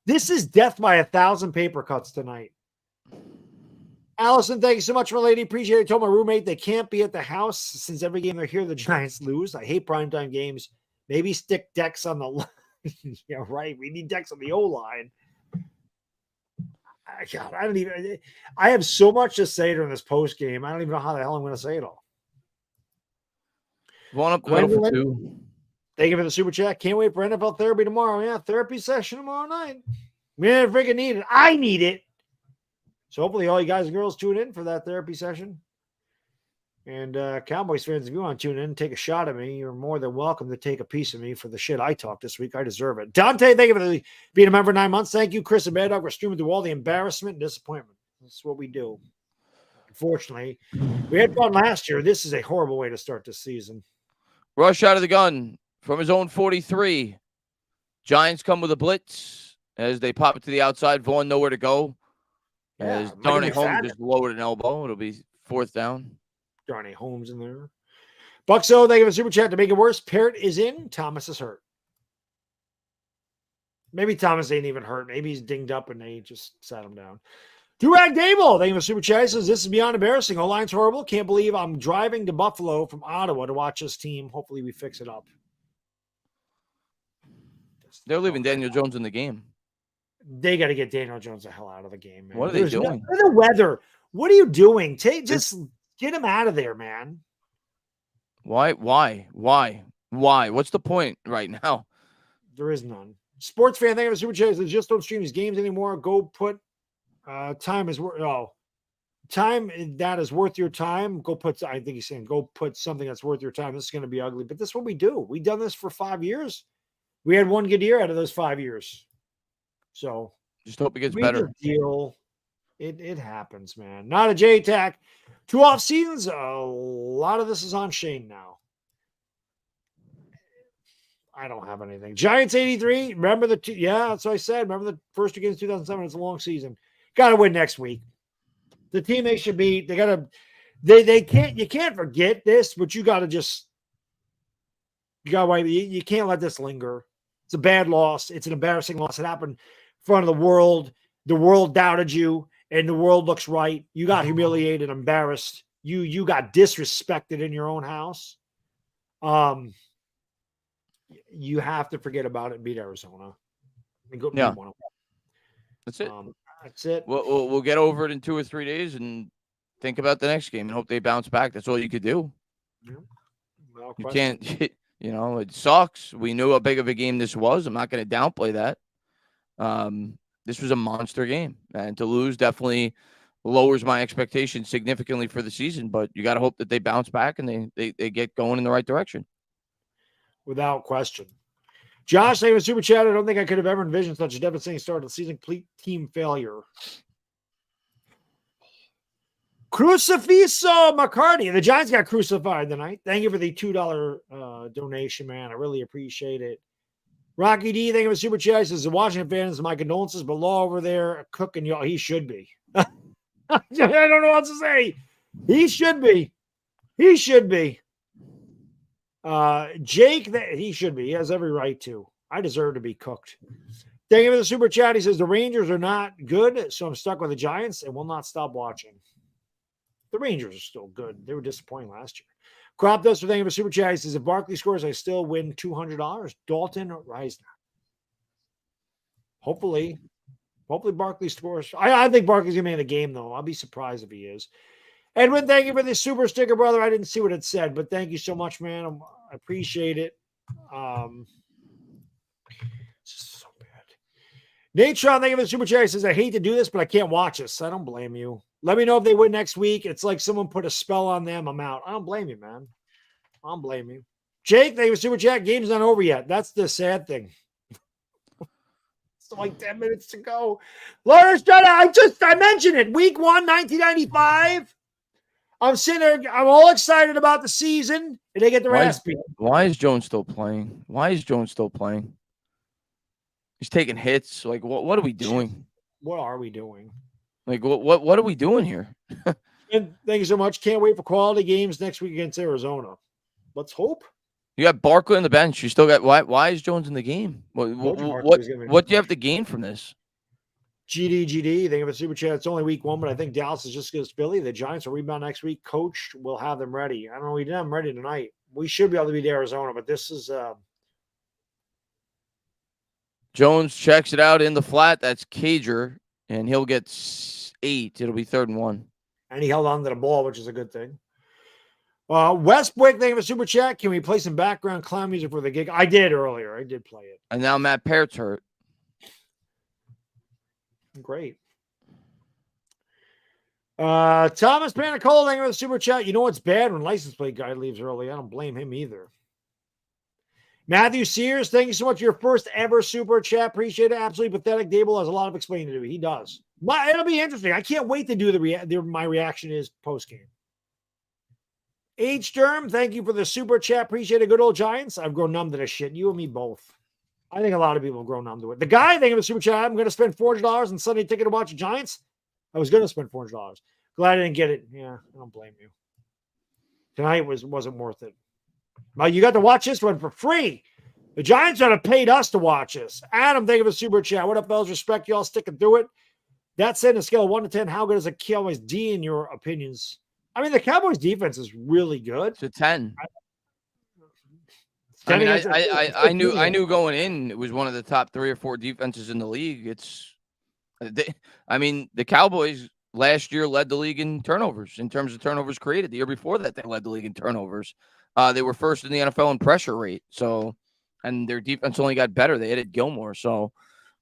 This is death by 1,000 paper cuts tonight. Allison, thank you so much, my lady. Appreciate it. I told my roommate they can't be at the house since every game they're here, the Giants lose. I hate primetime games. Maybe stick Dex on the line. Yeah, right. We need Dex on the O-line. God, I have so much to say during this post game. I don't even know how the hell I'm going to say it all. One up, for two. Thank you for the super chat. Can't wait for NFL therapy tomorrow. Yeah, therapy session tomorrow night. We didn't freaking need it. I need it. So hopefully all you guys and girls tune in for that therapy session. And Cowboys fans, if you want to tune in and take a shot at me, you're more than welcome to take a piece of me for the shit I talked this week. I deserve it. Dante, thank you for being a member for 9 months. Thank you, Chris and Baddog, for streaming through all the embarrassment and disappointment. That's what we do. Unfortunately, we had fun last year. This is a horrible way to start this season. Rush out of the gun from his own 43. Giants come with a blitz as they pop it to the outside. Vaughn nowhere to go. As Darnay Holmes just lowered an elbow. It'll be 4th down. Darnay Holmes in there. Buxo, thank you for the super chat. To make it worse, Parrott is in. Thomas is hurt. Maybe Thomas ain't even hurt. Maybe he's dinged up and they just sat him down. Durag Dable, thank you for the super chat. He says, this is beyond embarrassing. O-line's horrible. Can't believe I'm driving to Buffalo from Ottawa to watch this team. Hopefully we fix it up. They're leaving Daniel Jones in the game. They got to get Daniel Jones the hell out of the game, man. What are they doing? The weather. What are you doing? Just get him out of there, man. Why? What's the point right now? There is none. Sports fan, thank you for super chat. They just don't stream these games anymore. Go put time that is worth your time. Go put. I think he's saying go put something that's worth your time. This is going to be ugly, but this is what we do. We've done this for 5 years. We had one good year out of those 5 years. So just hope it gets better. Deal. It happens, man. Not a J-Tac. 2 off seasons. A lot of this is on Shane now. I don't have anything. Giants 83. Remember yeah, that's what I said. Remember the first 2 games 2007. It's a long season. Got to win next week. The team they should beat. They got to. They can't. You can't forget this, but you got to just. You can't let this linger. It's a bad loss. It's an embarrassing loss. It happened in front of the world. The world doubted you, and the world looks right. You got humiliated, embarrassed. You got disrespected in your own house. You have to forget about it and beat Arizona. And go Yeah. That's it. That's it. We'll get over it in 2 or 3 days and think about the next game and hope they bounce back. That's all you could do. Yeah. You can't, it sucks. We knew how big of a game this was. I'm not going to downplay that. This was a monster game, and to lose definitely lowers my expectations significantly for the season, but you got to hope that they bounce back and they get going in the right direction. Without question. Josh, saying with Super Chat, I don't think I could have ever envisioned such a devastating start to the season. Complete team failure. Crucifiso McCarty. The Giants got crucified tonight. Thank you for the $2 donation, man. I really appreciate it. Rocky D, thank you for Super Chat. He says, the Washington fans, my condolences, but Law over there cooking y'all. He should be. I don't know what to say. He should be. He should be. Jake, he should be. He has every right to. I deserve to be cooked. Thank you for the Super Chat. He says, the Rangers are not good, so I'm stuck with the Giants and will not stop watching. The Rangers are still good. They were disappointing last year. Crop Duster, thank you for Super Chat. He says, if Barkley scores, I still win $200. Dalton Reisner. Hopefully Barkley scores. I think Barkley's going to be in the game, though. I'll be surprised if he is. Edwin, thank you for the super sticker, brother. I didn't see what it said, but thank you so much, man. I appreciate it. It's so bad. Natron, thank you for the super chat. He says, I hate to do this, but I can't watch this. I don't blame you. Let me know if they win next week. It's like someone put a spell on them. I'm out. I don't blame you, man. I don't blame you. Jake, thank you for super chat. Game's not over yet. That's the sad thing. It's like 10 minutes to go. Lawrence Jetta, I mentioned it. Week 1, 1995. I'm sitting there. I'm all excited about the season, and they get the rest. Why is Jones still playing? He's taking hits. Like, what are we doing? What are we doing? Like, what are we doing here? And thank you so much. Can't wait for quality games next week against Arizona. Let's hope. You got Barkley on the bench. You still got why is Jones in the game? What do you have to gain from this? GD. They have a super chat. It's only week 1, but I think Dallas is just against Philly. The Giants will rebound next week. Coach will have them ready. I don't know. We didn't have them ready tonight. We should be able to beat Arizona, but this is Jones checks it out in the flat. That's Cager, and he'll get 8. It'll be 3rd and 1. And he held on to the ball, which is a good thing. Westbrook, thank you for super chat. Can we play some background clown music for the gig? I did earlier. I did play it. And now Matt Parrott's hurt. Great. Thomas Panicola, thank you for the super chat. You know what's bad when license plate guy leaves early? I don't blame him either. Matthew Sears, thank you so much for your first ever super chat. Appreciate it. Absolutely pathetic. Dable has a lot of explaining to do. He does. But it'll be interesting. I can't wait to do my reaction is post game. H. Derm, thank you for the super chat. Appreciate it. Good old Giants. I've grown numb to this shit. You and me both. I think a lot of people have grown numb to it. The guy, thank you for the super chat. I'm going to spend $400 on Sunday ticket to watch the Giants. I was going to spend $400. Glad I didn't get it. Yeah, I don't blame you. Tonight wasn't worth it. Well, you got to watch this one for free. The Giants would have paid us to watch this. Adam, thank you for the super chat. What up, fellas? Respect y'all sticking through it. That said, on a scale of 1 to 10, how good is a Cowboys D in your opinions? I mean, the Cowboys defense is really good. It's a 10. I knew going in it was one of the top 3 or 4 defenses in the league. The Cowboys last year led the league in turnovers in terms of turnovers created. The year before that, they led the league in turnovers. They were first in the NFL in pressure rate. So, and their defense only got better. They added Gilmore. So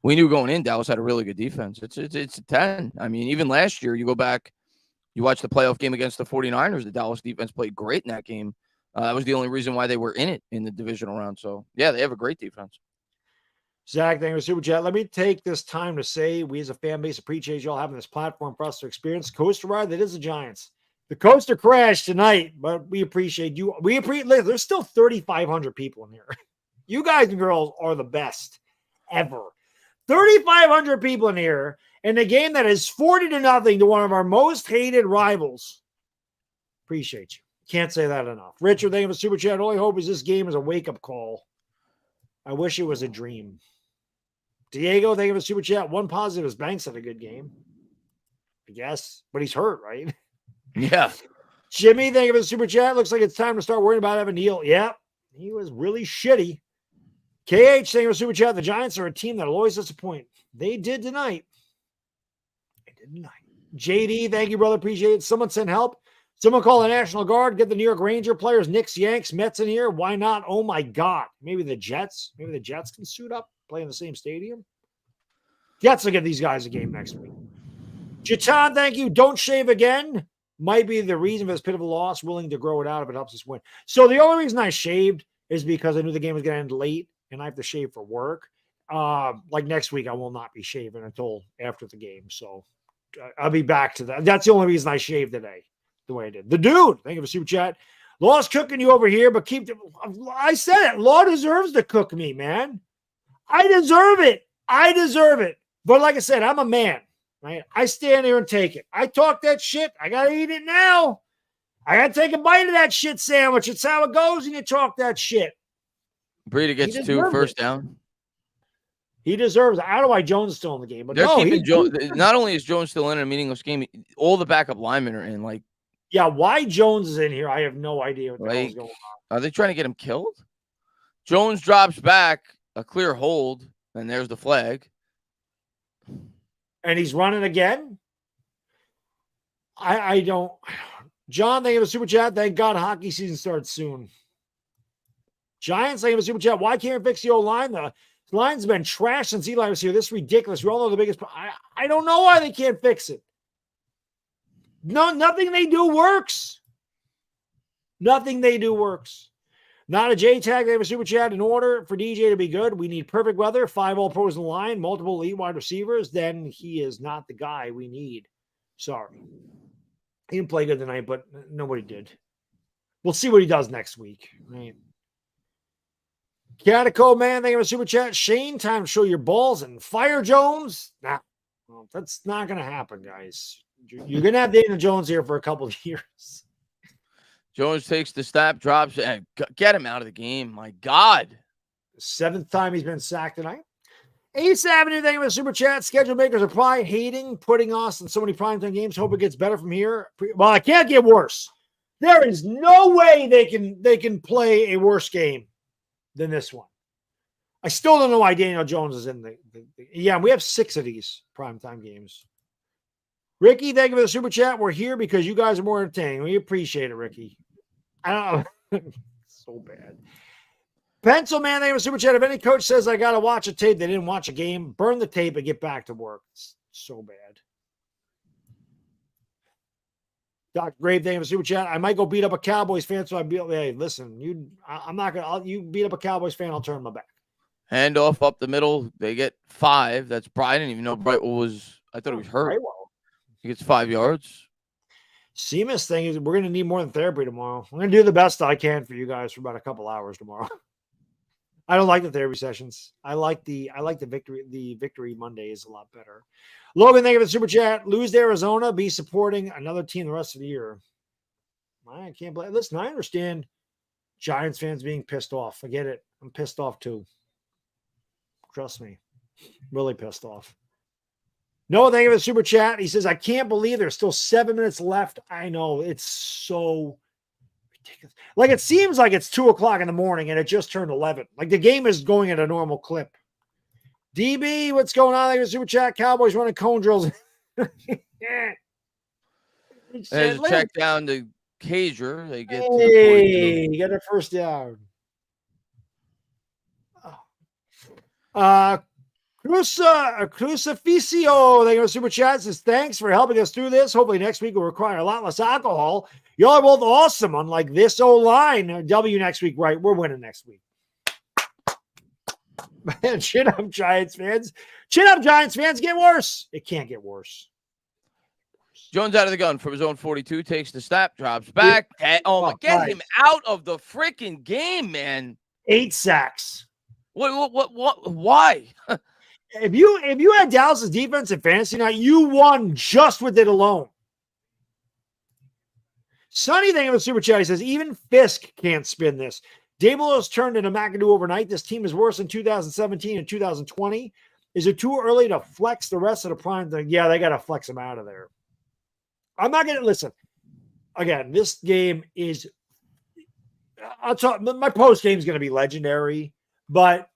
we knew going in, Dallas had a really good defense. It's a 10. I mean, even last year, you go back, you watch the playoff game against the 49ers, the Dallas defense played great in that game. That was the only reason why they were in it in the divisional round. So, yeah, they have a great defense. Zach, thank you for Super Chat. Let me take this time to say we as a fan base appreciate y'all having this platform for us to experience coaster ride that is the Giants. The coaster crashed tonight, but we appreciate you. There's still 3,500 people in here. You guys and girls are the best ever. 3,500 people in here in a game that is 40-0 to one of our most hated rivals. Appreciate you. Can't say that enough. Richard, thank you for Super Chat. Only hope is this game is a wake-up call. I wish it was a dream. Diego, thank you for Super Chat. One positive is Banks had a good game. I guess. But he's hurt, right? Yeah. Jimmy, thank you for the Super Chat. Looks like it's time to start worrying about Evan Neal. Yeah, he was really shitty. KH, thank you for Super Chat. The Giants are a team that'll always disappoint. They did tonight. JD, thank you, brother. Appreciate it. Someone send help. Someone call the National Guard. Get the New York Ranger players, Knicks, Yanks, Mets in here. Why not? Oh, my God. Maybe the Jets. Maybe the Jets can suit up, play in the same stadium. Jets will get these guys a game next week. Jatan, thank you. Don't shave again. Might be the reason for this pitiful loss. Willing to grow it out if it helps us win. So the only reason I shaved is because I knew the game was going to end late and I have to shave for work. Like next week, I will not be shaving until after the game. So I'll be back to that. That's the only reason I shaved today, the way I did. The dude, thank you for Super Chat. Law's cooking you over here, but I said it. Law deserves to cook me, man. I deserve it. I deserve it. But like I said, I'm a man, right? I stand here and take it. I talk that shit. I got to eat it now. I got to take a bite of that shit sandwich. It's how it goes when you talk that shit. Breida gets 2 first down. He deserves it. I don't know why Jones is still in the game. But they're keeping Jones. Not only is Jones still in a meaningless game, all the backup linemen are in. Like, yeah, why Jones is in here, I have no idea what the hell's going on. Are they trying to get him killed? Jones drops back, a clear hold, and there's the flag. And he's running again? I don't. John, thank you for Super Chat. Thank God hockey season starts soon. Giants, thank you for Super Chat. Why can't we fix the O-line? The line's been trashed since Eli was here. This is ridiculous. We all know the biggest. I don't know why they can't fix it. No, nothing they do works. Nothing they do works. Not a J tag. They have a Super Chat. In order for DJ to be good, we need perfect weather, 5 all-pros in the line, multiple elite wide receivers. Then he is not the guy we need. Sorry. He didn't play good tonight, but nobody did. We'll see what he does next week. Right. Catico, man, thank you for a Super Chat. Shane, time to show your balls and fire Jones. Nah, well, that's not going to happen, guys. You're going to have Daniel Jones here for a couple of years. Jones takes the snap, drops, and get him out of the game. My God. 7th time he's been sacked tonight. 8th Avenue, thank you for the Super Chat. Schedule makers are probably hating putting us in so many primetime games. Hope it gets better from here. Well, it can't get worse. There is no way they can play a worse game than this one. I still don't know why Daniel Jones is in the yeah, we have 6 of these primetime games. Ricky, thank you for the Super Chat. We're here because you guys are more entertaining. We appreciate it, Ricky. I don't know. So bad. Pencil Man, thank you for the Super Chat. If any coach says I got to watch a tape, they didn't watch a game, burn the tape and get back to work. It's so bad. Dr. Grave, thank you for the Super Chat. I might go beat up a Cowboys fan, so hey, listen, I'm not going to, you beat up a Cowboys fan, I'll turn my back. Handoff up the middle. They get 5. That's Brian. I didn't even know Brightwell was, I thought he was hurt. He gets 5 yards. Seamus thing is we're going to need more than therapy tomorrow. I'm going to do the best I can for you guys for about a couple hours tomorrow. I don't like the therapy sessions. I like the victory Mondays a lot better. Logan, thank you for the Super Chat. Lose to Arizona, be supporting another team the rest of the year. I can't believe. Listen, I understand Giants fans being pissed off. I get it. I'm pissed off too. Trust me. Really pissed off. No, thank you for the Super Chat. He says, I can't believe there's still 7 minutes left. I know. It's so ridiculous. Like, it seems like it's 2 o'clock in the morning and it just turned 11. Like, the game is going at a normal clip. DB, what's going on? Thank you for the Super Chat. Cowboys running cone drills. There's a check down to Cager. They get to the you got a first down. Crucificio, thank you for Super Chat. Says, thanks for helping us through this. Hopefully next week will require a lot less alcohol. Y'all are both awesome, unlike this O-line. W next week, right? We're winning next week. Man, chin up, Giants fans. Chin up, Giants fans. Get worse. It can't get worse. Jones out of the gun from his own 42, takes the snap, drops back. Oh my! Get him out of the freaking game, man. 8 sacks. What? Why? If you had Dallas's defense in fantasy night, you won just with it alone. Sonny thing of the super chat, he says, even Fisk can't spin this. Dable has turned into McAdoo overnight. This team is worse in 2017 and 2020. Is it too early to flex the rest of the prime thing? Yeah, they got to flex him out of there. I'm not going to listen. Again, this game is, I'll talk, my post game is going to be legendary, but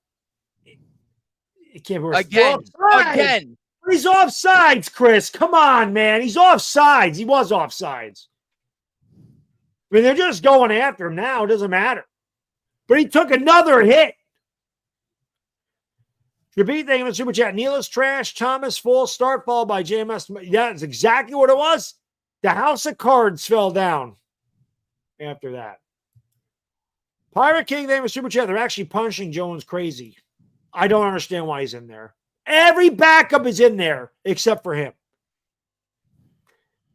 it can't be worse. Again. He's offsides, Chris. Come on, man. He's offsides. He was offsides. I mean, they're just going after him now. It doesn't matter. But he took another hit. Repeat thing in the super chat. Neil is trash. Thomas full start followed by JMS. That's exactly what it was. The house of cards fell down after that. Pirate King thing in the super chat. They're actually punishing Jones crazy. I don't understand why he's in there. Every backup is in there except for him.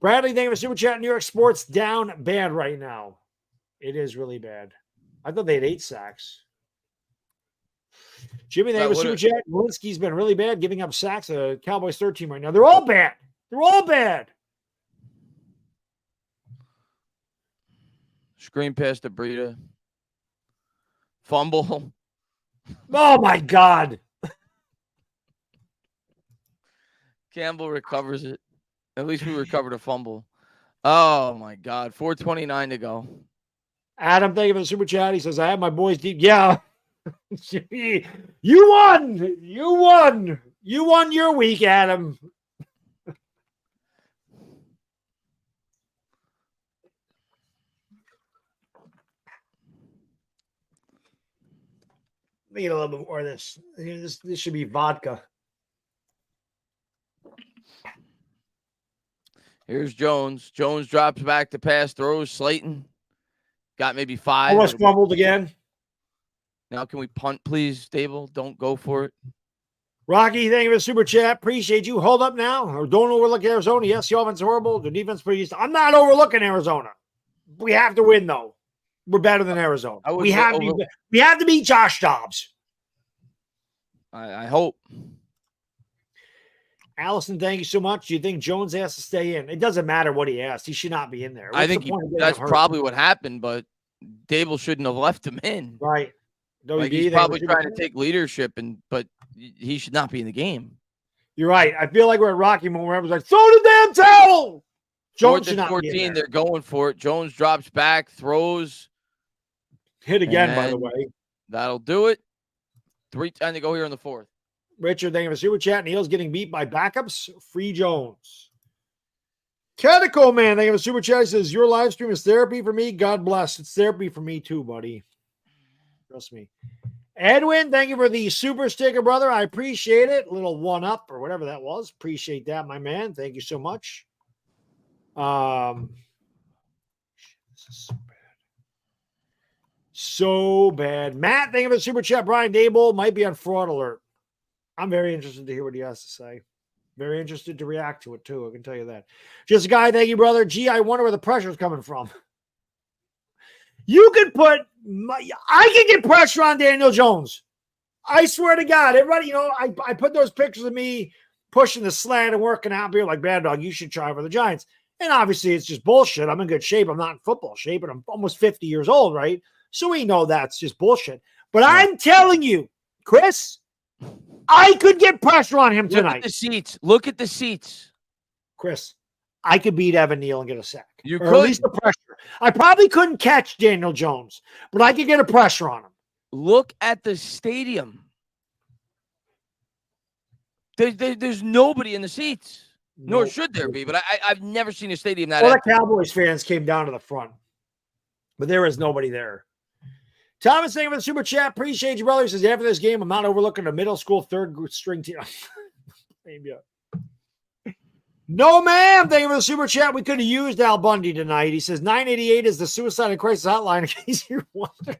Bradley, thank you for super chat. New York sports down bad right now. It is really bad. I thought they had 8 sacks. Jimmy, thank you for super chat. Lewinsky's been really bad, giving up sacks. The Cowboys third team right now. They're all bad. They're all bad. Screen pass to Breida. Fumble. Oh my God. Campbell recovers it. At least we recovered a fumble. Oh, my God. 4:29 to go. Adam, thank you for the super chat. He says, I have my boys deep. Yeah. You won. You won. You won your week, Adam. Need a little bit more of this. This should be vodka. Here's Jones. Jones drops back to pass, throws. Slayton got maybe 5. Almost fumbled again. Now can we punt, please, Stable? Don't go for it. Rocky, thank you for the super chat. Appreciate you. Hold up now. Or don't overlook Arizona. Yes, the offense is horrible. The defense pretty decent. I'm not overlooking Arizona. We have to win, though. We're better than Arizona. We have to beat Josh Dobbs. I hope. Allison, thank you so much. Do you think Jones has to stay in? It doesn't matter what he asked. He should not be in there. I think that's probably what happened, but Dable shouldn't have left him in. Right. Like he's probably trying to take leadership, but he should not be in the game. You're right. I feel like we're at Rocky moment where everyone's like, throw the damn towel. Jones should not 14, be in there. They're going for it. Jones drops back, throws. Hit again, by the way. That'll do it. 3:10 to go here in the fourth. Richard, thank you for super chat. Neil's getting beat by backups. Free Jones. Catico Man, thank you for super chat. He says, your live stream is therapy for me. God bless. It's therapy for me too, buddy. Trust me. Edwin, thank you for the super sticker, brother. I appreciate it. A little one up or whatever that was. Appreciate that, my man. Thank you so much. This is so bad. So bad. Matt, thank you for the super chat. Brian Dable might be on fraud alert. I'm very interested to hear what he has to say. Very interested to react to it, too. I can tell you that. Just a guy, thank you, brother. Gee, I wonder where the pressure is coming from. You could put I can get pressure on Daniel Jones. I swear to God. Everybody, I put those pictures of me pushing the sled and working out here like Baddog. You should try for the Giants. And obviously, it's just bullshit. I'm in good shape. I'm not in football shape, and I'm almost 50 years old, right? So we know that's just bullshit. But I'm telling you, Chris, I could get pressure on him tonight. Look at the seats. Look at the seats. Chris, I could beat Evan Neal and get a sack. You or could. At least the pressure. I probably couldn't catch Daniel Jones, but I could get a pressure on him. Look at the stadium. There's nobody in the seats. Nor should there be, but I've never seen a stadium that Well, empty. the Cowboys fans came down to the front, but there was nobody there. Thomas, thank you for the super chat. Appreciate you, brother. He says, after this game, I'm not overlooking a middle school third string team. Maybe. No, ma'am. Thank you for the super chat. We could have used Al Bundy tonight. He says 988 is the suicide and crisis hotline in case you're wondering.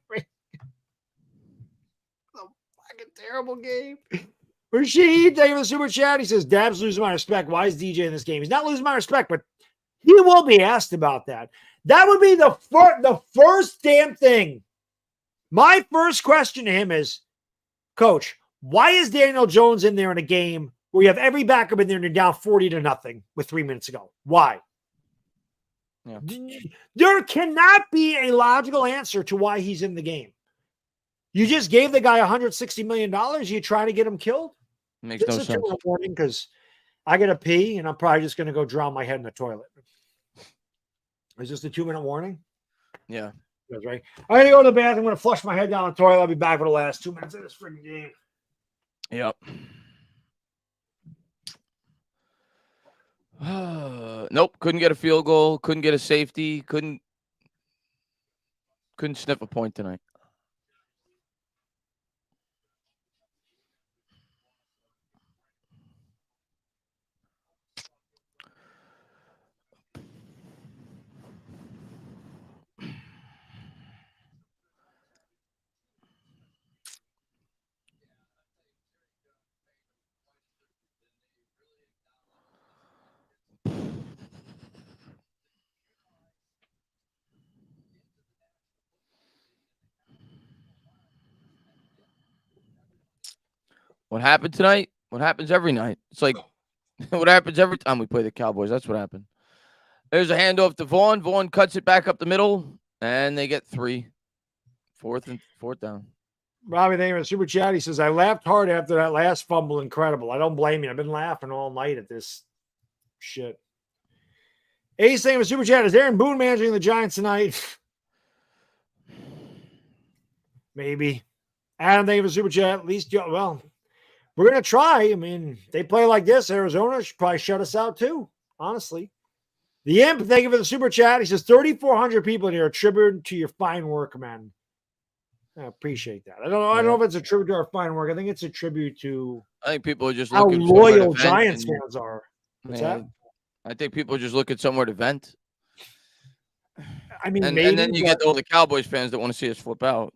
Terrible game. Rashid, thank you for the super chat. He says, Dab's losing my respect. Why is DJ in this game? He's not losing my respect, but he will be asked about that. That would be the first damn thing. My first question to him is, Coach, why is Daniel Jones in there in a game where you have every backup in there and you're down 40-0 with 3 minutes to go? Why? Yeah. There cannot be a logical answer to why he's in the game. You just gave the guy $160 million. You try to get him killed? Makes no sense. It's a warning because I got to pee and I'm probably just going to go drown my head in the toilet. Is this a 2-minute warning? Yeah. That's right. I'm going to go to the bathroom. I'm going to flush my head down the toilet. I'll be back for the last 2 minutes of this freaking game. Yep. Nope. Couldn't get a field goal. Couldn't get a safety. Couldn't sniff a point tonight. What happened tonight? What happens every night? It's like what happens every time we play the Cowboys. That's what happened. There's a handoff to Vaughn. Vaughn cuts it back up the middle, and they get 3. Fourth down. Robbie, thank you for the super chat. He says, I laughed hard after that last fumble. Incredible. I don't blame you. I've been laughing all night at this shit. Ace, thank you for the super chat. Is Aaron Boone managing the Giants tonight? Maybe. Adam, thank you for the super chat. At least, well, we're going to try. I mean, they play like this. Arizona should probably shut us out too, honestly. The Imp, thank you for the super chat. He says, 3,400 people in here, a tribute to your fine work, man. I appreciate that. I don't know if it's a tribute to our fine work. I think it's a tribute to I think people are just how looking loyal Giants fans are. What's that? I think people are just looking somewhere to vent. I mean, and maybe, then you get all the Cowboys fans that want to see us flip out.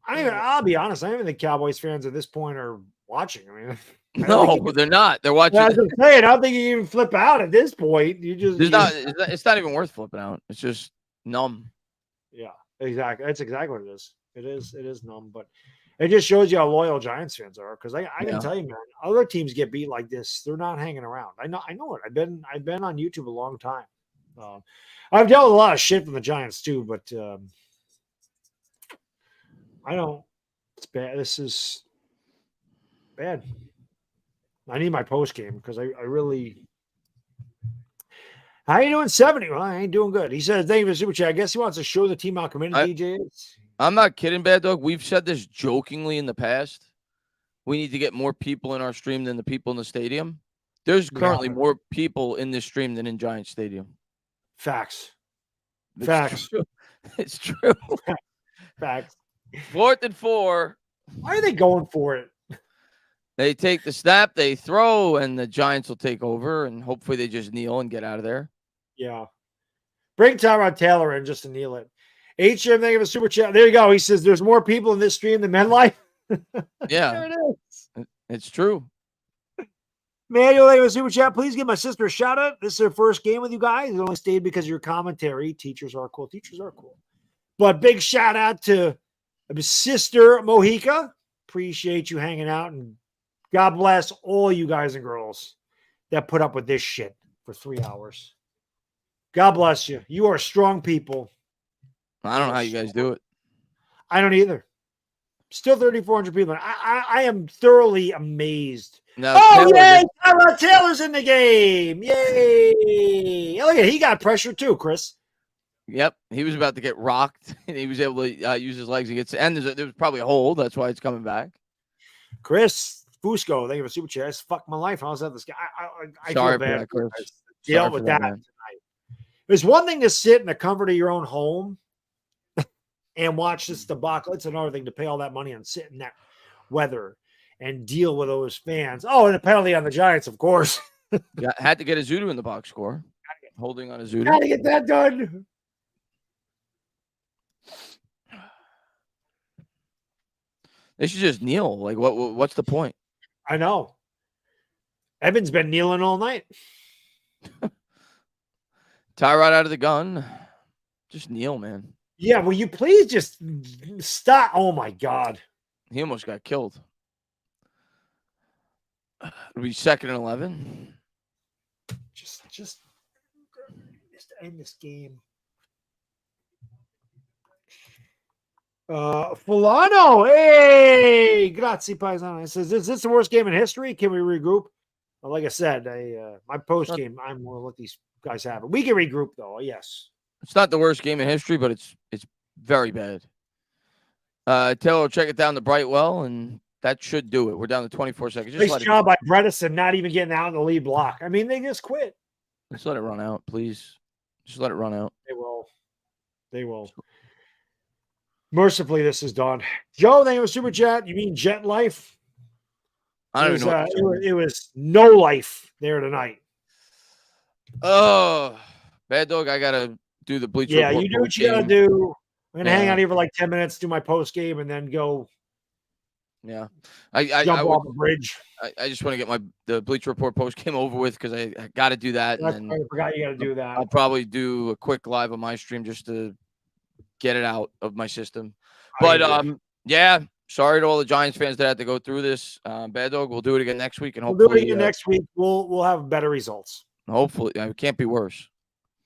I'll be honest. I don't even think Cowboys fans at this point are watching. I mean, no, they're not. They're watching. I was saying, I don't think you even flip out at this point. It's not even worth flipping out. It's just numb. Yeah, exactly. That's exactly what it is. It is numb, but it just shows you how loyal Giants fans are. Because I can tell you, man, other teams get beat like this. They're not hanging around. I know it. I've been on YouTube a long time. I've dealt with a lot of shit from the Giants too, but I don't. It's bad. This is bad. I need my post game because I really. How you doing, 70? Well, I ain't doing good. He says, thank you for the super chat. I guess he wants to show the team how committed DJ is. I'm not kidding, Baddog. We've said this jokingly in the past. We need to get more people in our stream than the people in the stadium. There's currently more people in this stream than in Giant Stadium. Facts. It's true. Facts. 4th and 4. Why are they going for it? They take the snap, they throw, and the Giants will take over, and hopefully they just kneel and get out of there. Yeah. Bring Tyrod Taylor in just to kneel it. HM, thank you for super chat. There you go. He says there's more people in this stream than MetLife. Yeah. There it is. It's true. Manuel, thank you for super chat. Please give my sister a shout out. This is her first game with you guys. It only stayed because of your commentary. Teachers are cool. But big shout out to Sister Mojica. Appreciate you hanging out, and God bless all you guys and girls that put up with this shit for 3 hours. God bless you. You are strong people. I don't know how you guys do it. I don't either. Still 3,400 people. I am thoroughly amazed. Now, yay! Tyrod Taylor's in the game. Yay! Oh, yeah, he got pressure too, Chris. Yep, he was about to get rocked, and he was able to use his legs and and there was probably a hold. That's why it's coming back. Chris Fusco, thank you for super chat. That's fucked my life. How's that? This guy, I Sorry feel bad. That, Chris. Deal with that tonight. There's one thing to sit in the comfort of your own home and watch this debacle. It's another thing to pay all that money and sit in that weather and deal with those fans. Oh, and a penalty on the Giants, of course. Had to get a Zudu in the box score. Holding on a Zudu. Gotta get that done. They should just kneel. Like, what's the point? I know. Evan's been kneeling all night. Tyrod out of the gun. Just kneel, man. Yeah, will you please just stop? Oh my God. He almost got killed. It'll be 2nd and 11. Just end this game. Fulano, hey, grazie paisano. It says, is this the worst game in history? Can we regroup? Well, like I said, my post game, I'm going to let these guys have it. We can regroup though. Yes, it's not the worst game in history, but it's very bad. Taylor will check it down to Brightwell, and that should do it. We're down to 24 seconds. Nice job by Bredesen not even getting out in the lead block. I mean, they just quit. Let's let it run out, please. Just let it run out. They will. Mercifully, this is done. Joe, thank you for super chat. You mean Jet Life? I don't know. It was no life there tonight. Oh, Baddog, I gotta do the bleacher. Yeah, you do what you gotta do. I'm gonna hang out here for like 10 minutes, do my post game, and then go. Yeah, jump off the bridge. I just want to get the Bleacher Report post game over with because I got to do that. I forgot you got to do that. I'll probably do a quick live on my stream just to get it out of my system. But yeah, sorry to all the Giants fans that had to go through this. Bad Dog, we'll do it again next week, and hopefully we'll do it again next week. We'll have better results. Hopefully, it can't be worse.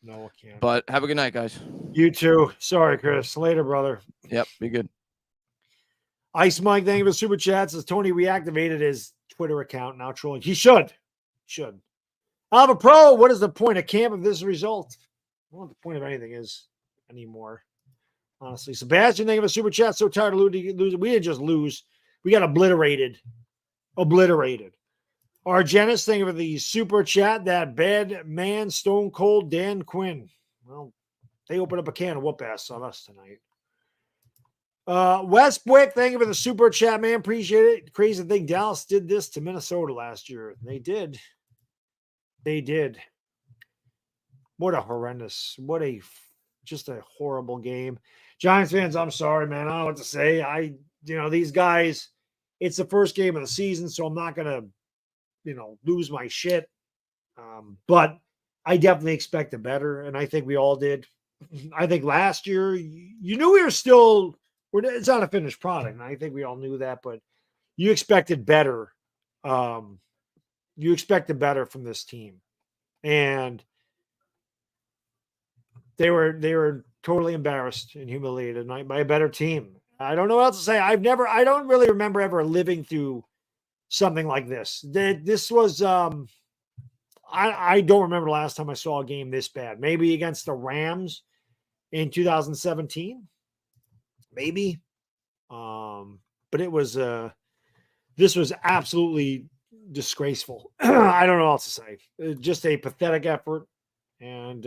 No, it can't. But have a good night, guys. You too. Sorry, Chris. Later, brother. Yep, be good. Ice Mike, thank you for the super chats. As Tony reactivated his Twitter account, now trolling. He should. Alva Pro, what is the point of camp of this result? I don't know what the point of anything is anymore. Honestly. Sebastian, thank you for the super chat. So tired of losing. We didn't just lose. We got obliterated. Argenis, thank you for the super chat. That bad man, Stone Cold Dan Quinn. Well, they opened up a can of whoop ass on us tonight. Westwick, thank you for the super chat, man. Appreciate it. Crazy to think Dallas did this to Minnesota last year. They did. What a horrendous, just a horrible game. Giants fans, I'm sorry, man. I don't know what to say. These guys, it's the first game of the season, so I'm not gonna, lose my shit. But I definitely expected better, and I think we all did. I think last year, you knew we were still. It's not a finished product, and I think we all knew that, but you expected better. You expected better from this team. And they were totally embarrassed and humiliated tonight by a better team. I don't know what else to say. I don't really remember ever living through something like this. This was I don't remember the last time I saw a game this bad. Maybe against the Rams in 2017. Maybe. But it was this was absolutely disgraceful. I don't know what else to say. Just a pathetic effort, and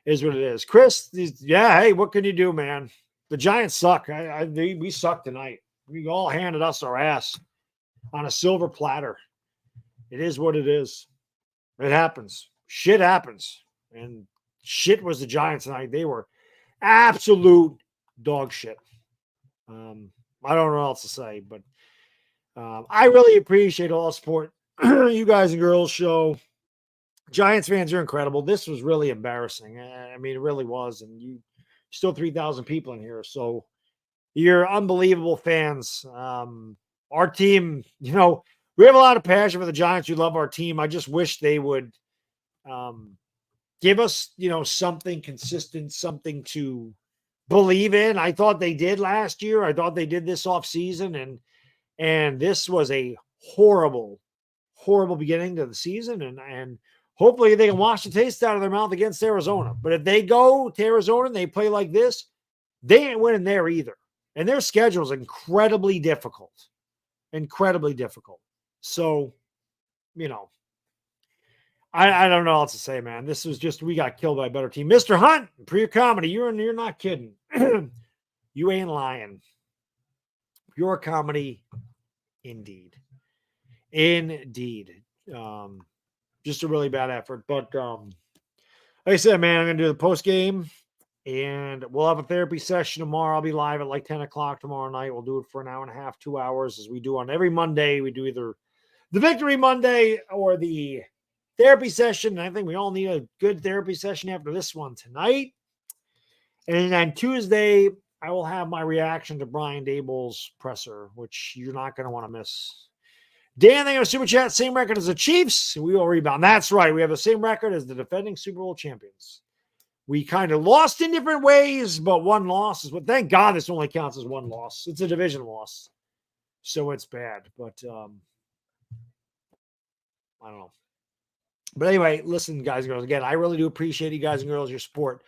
is what it is. Chris, hey, what can you do, man? The Giants suck. We suck tonight. We all handed us our ass on a silver platter. It is what it is. It happens. Shit happens. And shit was the Giants tonight. They were absolute dog shit. I don't know what else to say, but I really appreciate all the support you guys and girls show. Giants fans are incredible. This was really embarrassing. I mean, it really was. And you still 3,000 people in here. So you're unbelievable fans. Our team, we have a lot of passion for the Giants. We love our team. I just wish they would give us, something consistent, something to believe in. I thought they did last year. I thought they did this off season, and this was a horrible, horrible beginning to the season. And hopefully they can wash the taste out of their mouth against Arizona. But if they go to Arizona and they play like this, they ain't winning there either. And their schedule is incredibly difficult. Incredibly difficult. So, I don't know what else to say, man. This was just, we got killed by a better team. Mr. Hunt, pure comedy. You're not kidding. You ain't lying. Pure comedy, indeed. Indeed. Just a really bad effort. But like I said, man, I'm gonna do the post game. And we'll have a therapy session tomorrow. I'll be live at like 10 o'clock tomorrow night. We'll do it for an hour and a half, 2 hours, as we do on every Monday. We do either the Victory Monday or the therapy session. And I think we all need a good therapy session after this one tonight. And on Tuesday, I will have my reaction to Brian Dable's presser, which you're not going to want to miss. Dan, they have a super chat, same record as the Chiefs. We will rebound. That's right. We have the same record as the defending Super Bowl champions. We kind of lost in different ways, but one loss is what. Thank God this only counts as one loss. It's a division loss, so it's bad. But I don't know. But anyway, listen, guys and girls. Again, I really do appreciate you guys and girls, your support.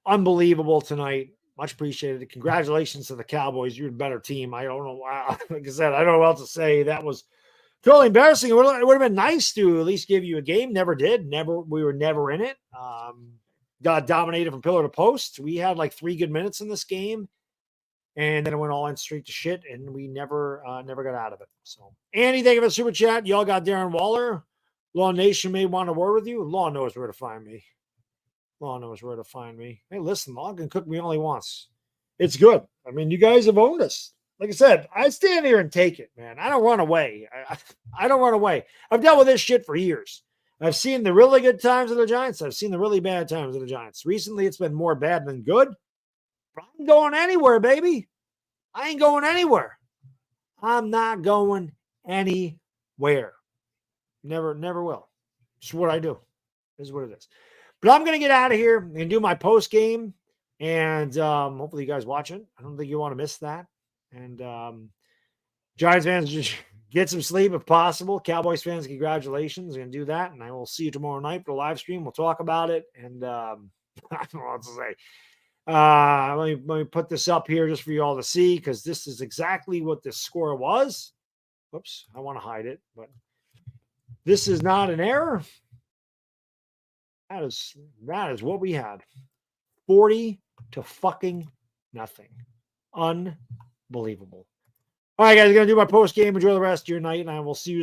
Unbelievable tonight. Much appreciated. Congratulations to the Cowboys. You're a better team. I don't know. Like I said, I don't know what else to say. That was totally embarrassing. It would have been nice to at least give you a game. Never did. We were never in it. Got dominated from pillar to post. We had like 3 good minutes in this game, and then it went all in straight to shit, and we never got out of it. So, Andy, thank you for the super chat. Y'all got Darren Waller. Law Nation may want to word with you. Law knows where to find me. Law knows where to find me. Hey, listen, Law can cook me all he wants. It's good. I mean, you guys have owned us. Like I said, I stand here and take it, man. I don't run away. I don't run away. I've dealt with this shit for years. I've seen the really good times of the Giants. I've seen the really bad times of the Giants. Recently, it's been more bad than good. But I ain't going anywhere, baby. I ain't going anywhere. I'm not going anywhere. Never will. It's what I do. This is what it is. But I'm going to get out of here and do my post game. And hopefully you guys watch it. I don't think you want to miss that. And Giants fans, just get some sleep if possible. Cowboys fans, congratulations. I'm going to do that. And I will see you tomorrow night for the live stream. We'll talk about it. And I don't know what to say. Let me put this up here just for you all to see, because this is exactly what the score was. Whoops, I want to hide it, but this is not an error. That is what we had. 40-0. Unbelievable. All right, guys, I'm going to do my post game. Enjoy the rest of your night, and I will see you